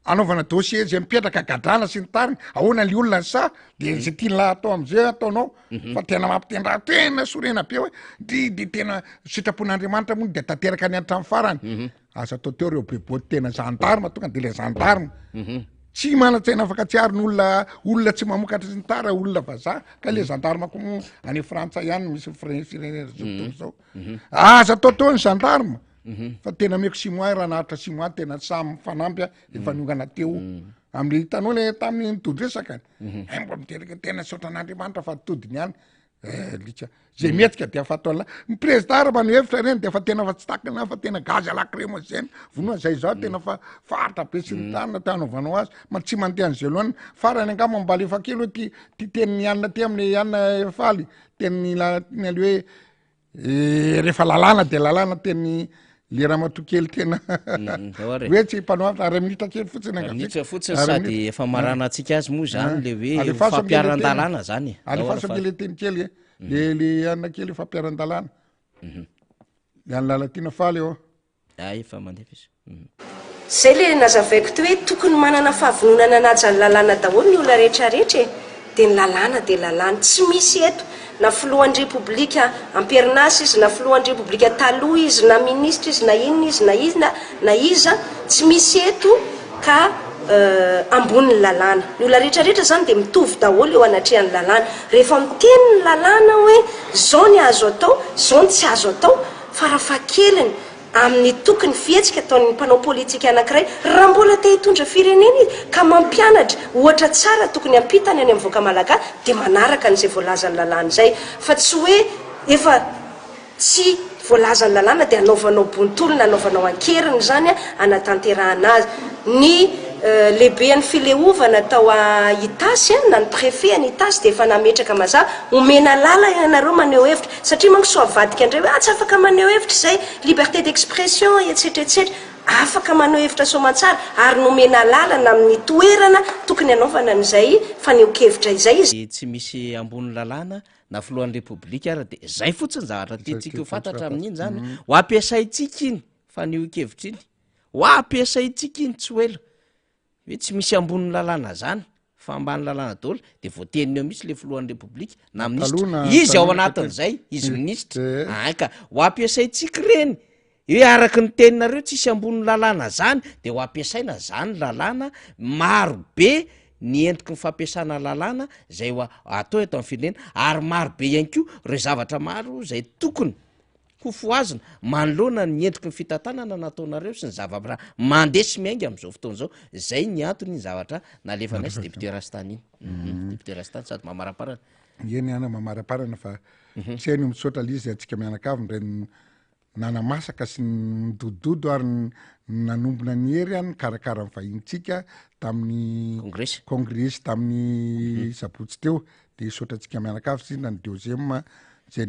anaovana dossier zay mipetraka gadrana sy ny tariny ahoana le olona ny sa de zay tianla atao am'izay ataonao fa tena mampitendra tena sorena be hoe de tena sitrapon'Andriamanitra moa de tanteraka ny antramy farany aza atao teo reo beboty tena gendarme tonga de le gendarme tsy manatsaina afaka tsy ary olona tsy mamokatra sy ny tara olona vazaha ka le gendarme ko any frantsa ihany misy firenena zao aza atao teo ny gendarme fa tena meko simoa raha nahatra simoa tena samy fanampy efa niongana teo am'le hitanao le tamin'ny nitondresaka mba miteraka tena saotran'Andriamanitra fa todiny ihany lika zay metsika de afa atao ny président ara mano hevitra reny de fa tena fa tsy takana fa tena gazy alakiremozeny vonoa zay zao tena fa faritra be sy ny tanina te anaovanao azy ma tsy mandeha an'izay loany farany angamba mbaly efa kely hoe ty teniny ianina ty amin'ny ianina faly teniny ale hoe rehefa lalàna de lalàna teniny le raha matokely tena hoe tsy mpanao ary minitra kely fotsiny fotsiny sady efa marana atsika azy moa zany le hoe fampiaran-dalàna zany alefaso am'le le teny kely le anina kely fampiaran-dalàna le any lalatina faly eo efa mandefa izy zay le nazavaiko to hoe tokony manana fahavononana anaja ny lalàna daholo ny olona rehetrarehetra de ny lalàna de lalàna tsy misy eto na filohan'ny repoblika amperinasy izy na filohan'ny repoblika taloha izy na ministra izy na inona izy na iza tsy misy eto ka amboniny lalàna ny olona rehetrarehetra zany dia mitovy daholo eo anatrehan'ny lalàna rehefa miteny ny lalàna hoe zao ny azo atao zao ny tsy azo atao farafakeliny amin'ny tokony fihetsika ataon'ny mpanao politika anankiray raha mbola te hitondra firenena izy ka mampianatra ohatra tsara tokony ampitany any amin'ny voaka malagasy dia manaraka n'izay voalazany lalàna zay fa tsy hoe efa tsy voalazany lalàna dia anaovanao bontolona anaovanao ankeriny zany a anatanterahana azy ny lehibe ny fileovana tao a itasy na ny préfet ny itasy dia efa nametraka mazava omena lala ianareo maneho hevitra satria manko soavadika andray hoe tsy afaka maneho hevitra izay liberté d'expression etcetera etcetera afaka maneho hevitra soamantsara ary nomena lalana amin'ny toerana tokony anaovana n'izay faneho-kevitra izay izy tsy misy ambony lalàna na filohan'ny repoblika ara dia zay fotsiny zavatra tiantsika ho fantatra amin'iny zany ho ampiasaintsika iny faneho-kevitra iny ho ampiasaintsika iny tsy hoelo hoe tsy misy ambony lalàna zany fa ambany lalàna daholo dia voateniny eo misy le filohan'ny repoblika na minisitra izy ao anatin'izay izy minisitra ka ho ampiasaintsika reny hoe araky ny teninareo tsisy ambony lalàna zany dia ho ampiasaina zany lalàna maro be ny entiky ny fampiasana lalàna zay atao eto amin'ny firenena ary maro be ihany koa reo zavatra maro zay tokony ho foazina manoloana ny endriky ny fitantanana nataonareo sy ny zavatra mandesy miainga amin'izao fotoana zao zay ny antony ny zavatra nalefanay sy député Rastany iny député Rastany sady mamaraparana eny ana mamaraparana fa tsy hainy misaotra lizy atsika mianakavy ndray nanamasaka sy nydododo ary nanombona ny hery any karakara nyvahintsika tamin'ny congrès tamin'ny sabotsy teo dia isaotra atsika mianakavy sy na ny deuxième zay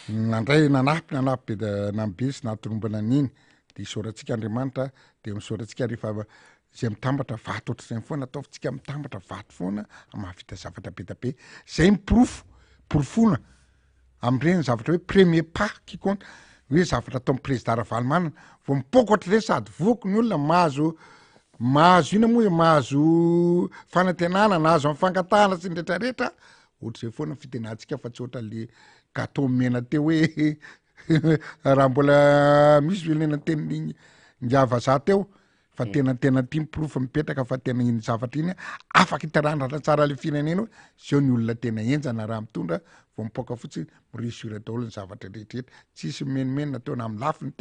nandray nanapy be nambe sy natorombana an'iny dia isaorantsika Andriamanitra dia misaorantsika rehefa zay mitambatra vato ohatr'izay foana ataovitsika mitambatra vato foana mahavita zavatra be da be zay porofona amin'ireny zavatra hoe premier pas qui compte hoe zavatra ataon'ny président Ravalomanana vao mipoko ohatr'ireny sady voky ny olona mahazo ina moa hoe mahazo fanantenana na azo amin'ny fangatahana sy ny rehetrarehetra ohatr'izay foana fitenantsika fa tsy ohatra le gâteau mena teo hoe raha mbola misy velena teny ngiava za teo fa tena tia miporofo mipetraka fa tena iny zavatra iny afaka hitarana tsara le firenena hoe zao ny olona tena enjana raha mitondra vao mipoaka fotsiny miresura daholo ny zavatra rehetrarehetra tsisy menomenona teo na amin'ny lafiny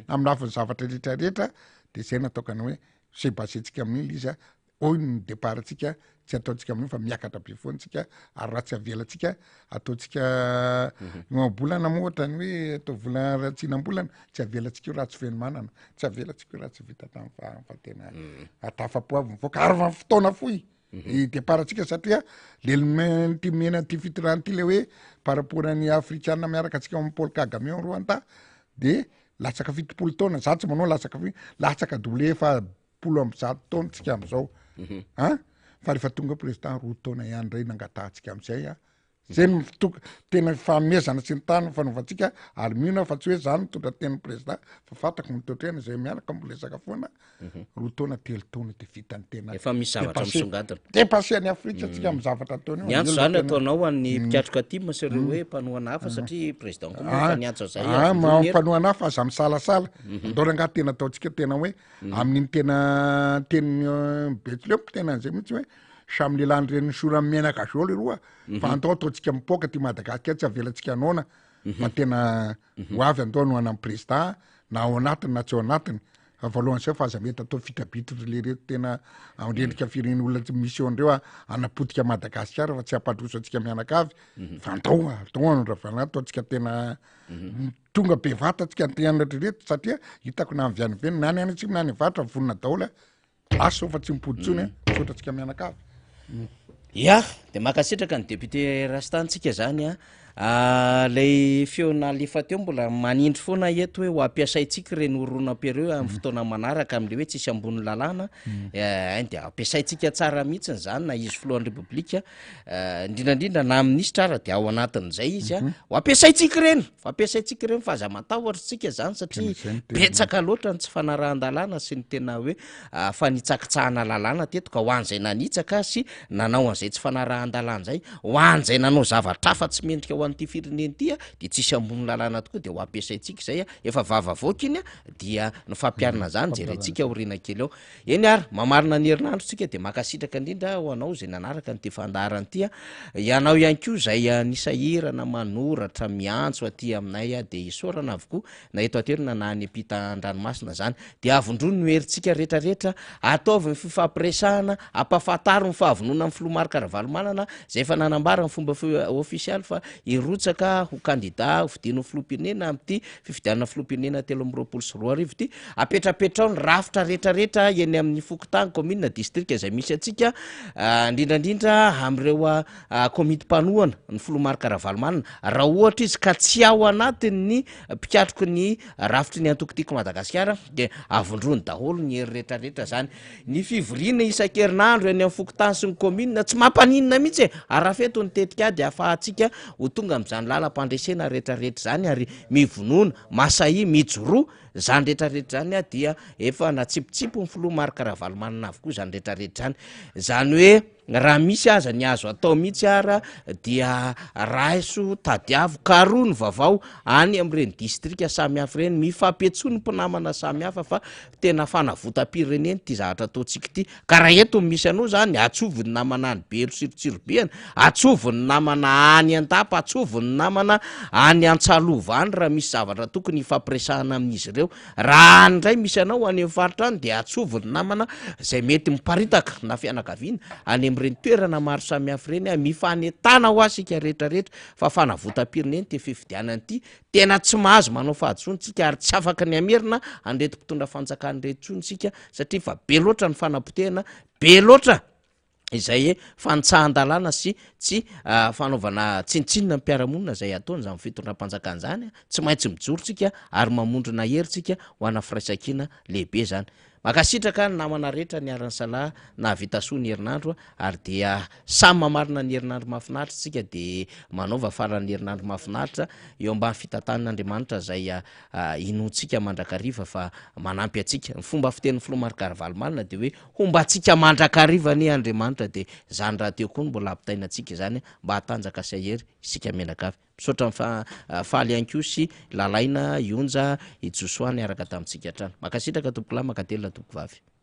na amin'ny lafiny zavatra rehetrarehetra dia zay nataokana hoe sebasentsika amin'iny izy oy ny départ atsika tsy ataontsika amin'iny fa miakatra be foantsika ary raha tsy avelantsika ataontsika bolana moa ohatrany hoe atao volana ratsinam-bolana tsy avelantsika io raha tsy feno manana tsy avelantsika io raha tsy vita tamin'ny fa tena atafapo avy mivoaka ary va fotoana foy i départ atsika satria le ty mena ty fitirany ty le hoe par rapport any afrikana miaraka atsika amin'ny Paul Kagame en Rwanda dia latsaka 70 taona za tsy manao latsaka double fa 10 taona tsika amin'izao fa rehefa tonga président 2 taona ihany ray nangatahantsika amin'izay zay tena fahamezana sy ny tany fanaovantsika ary mihona fa tsy hoe zany mitondra ten'ny président fa fatako mitoetrena zay miaraka mbolesaka foana 2 taona 3 taona dia vitany tena efa misy zavatra misongadina dépassé ny Afrika atsika amin'ny zavatra ataony ny antso zany ataonao an'ny mpiatroka aty sy ireo hoe mpanohana hafa satria président koa ny antso zay mpanohana hafa aza misalasala ndoranga tena ataontsika tena hoe amin'ny tena teny Betlehem tena an'izay mihitsy hoe samy lehilahy reny sora menaka zao le roa fa andao ataontsika mipoaka ty Madagasikara tsy avelantsika anona fa tena ho avy andao no anamin'ny président na ao anatiny na tsy ao anatiny fa voalohany zay fa aza mety atao fitabitry le reto tena amrendrika firen'olona misy eo andreo anapotika Madagasikara fa tsy ampadroso atsika mianakavy fa andao ravalana ataontsika tena tonga be vata atsika teanatra reto satria hitako na mivianiveny na ny any atsika na ny vatra vonona daholo aso fa tsy mipoditsony sotra atsika mianakavy ya dia makasitraka ny député Rastantsika zany lay feona lefa teo mbola manindry foana eto hoe ho ampiasaintsika reny oronam-pereo amin'ny fotoana manaraka amin'le hoe tsisy ambony lalàna dia ampiasaintsika tsara mihitsiny zany na izy filohan'ny repoblika indrindrandrindra na minisitra ara dia ao anatin'izay izy ho ampiasaintsika reny fa aza matahotra tsika zany satria betsaka loatra ny tsy fanarahan-dalàna sy ny tena hoe fanitsakitsahana lalàna teto ka ho an'izay nanitsaka sy nanao an'izay tsy fanarahan-dalàna zay ho an'izay nanao zavatra fa tsy mendrika ho an'ity fireneny ty de tsisy ambony lalàna tokoa de ho ampiasaintsika zay efa vavavoaka iny dia ny fampiarina zany jerentsika orina kely eo eny ary mamarina ny herinandrotsika de makasitraka indrindra ho anao zay nanaraka nyty fandarany ty ianao ihany ko zay nisahirana manoratra miantso aty aminay de isorana avokoa na eto aterina na any apita andranomasina zany de avondrony no herintsika rehetrarehetra ataovy ny fifampiresahana ampafataro ny fahavonona amin'ny filomary karavalomanana zay efa nanambara ny fomba ofisialy fa irotsaka ho kandida vidino filompirenena amty fifidianana filompirenena 324 ty apetrapetrao ny rafitra rehetrarehetra eny amin'ny fokotany commune district zay misy atsika indrindrandrindra am'ireo komity mpanohana ny filomary karavalomanana raha ohatra izy ka tsy ao anatin'ny pikatroko ny rafitry ny antokotiko Madagasikara de avondrony daholo ny hery rehetrarehetra zany ny fivoriana isan-kerinandro eny amin'ny fokotany sy ny commune tsy mampaninina mihitsy arafeto ny tetika de afahantsika ho tonga am'izany lalam-pandresena rehetrarehetra zany ary mivonona masahi mijoro zany rehetrarehetra zany dia efa natsipotsipo ny filomary karavalomanana avokoa zany rehetrarehetra zany hoe raha misy aza ny azo atao mihitsy ara dia raiso tadiavo karoa ny vavao any am'ireny distrika samy hafa ireny mifampiatsoa ny mpinamana samy hafa fa tena fanavotam-pireneny ty zavatra ataontsika ty ka raha eto misy anao zany atsovony namana any belo sirotsirobeana atsovony namana any an-tapa atsovony namana any antsalova any raha misy zavatra tokony ifampiresahana amin'izy ireo raha andray misy anao any faritra any de atsovony namana zay mety miparitaka na fianakaviana any am'ireny toerana maro samy hafa ireny mifanetana ho asika rehetrarehetra fa fanavotam-pireneny ty fifidianany ty tena tsy mahazo manao fahaditsontsika ary tsy afaka ny amerina andrety mpitondra fanjakany rehetritsontsika satria fa be loatra ny fanapotehana be loatra izay fanitsahan-dalàna sy tsy fanaovana tsinitsinina mpiaramonina zay ataony zany fitondram-panjakana zany tsy maintsy mijorotsika ary mamondrona heritsika ho ana firaisankina lehibe zany makasitraka ny namana rehetra ny arany salahy na vitasoa ny herinandro ary dia samy mamarina ny herinandro mahafinaritra tsika de manaova farany herinandro mahafinaritra eo ambany fitatan'Andriamanitra zay inontsika mandrakariva fa manampy atsika ny fomba fiten'ny filomary karavalomanana de hoe hombatsika mandrakariva ny Andriamanitra de zany raha teo koa ny mbola ampitainatsika zany mba hatanjaka sahery isika menakavy misaotra faly ihany ko sy lalaina ionja ijosoany araka tamintsika hatrany makasitraka tompoko lahy makatelina tompoko vavy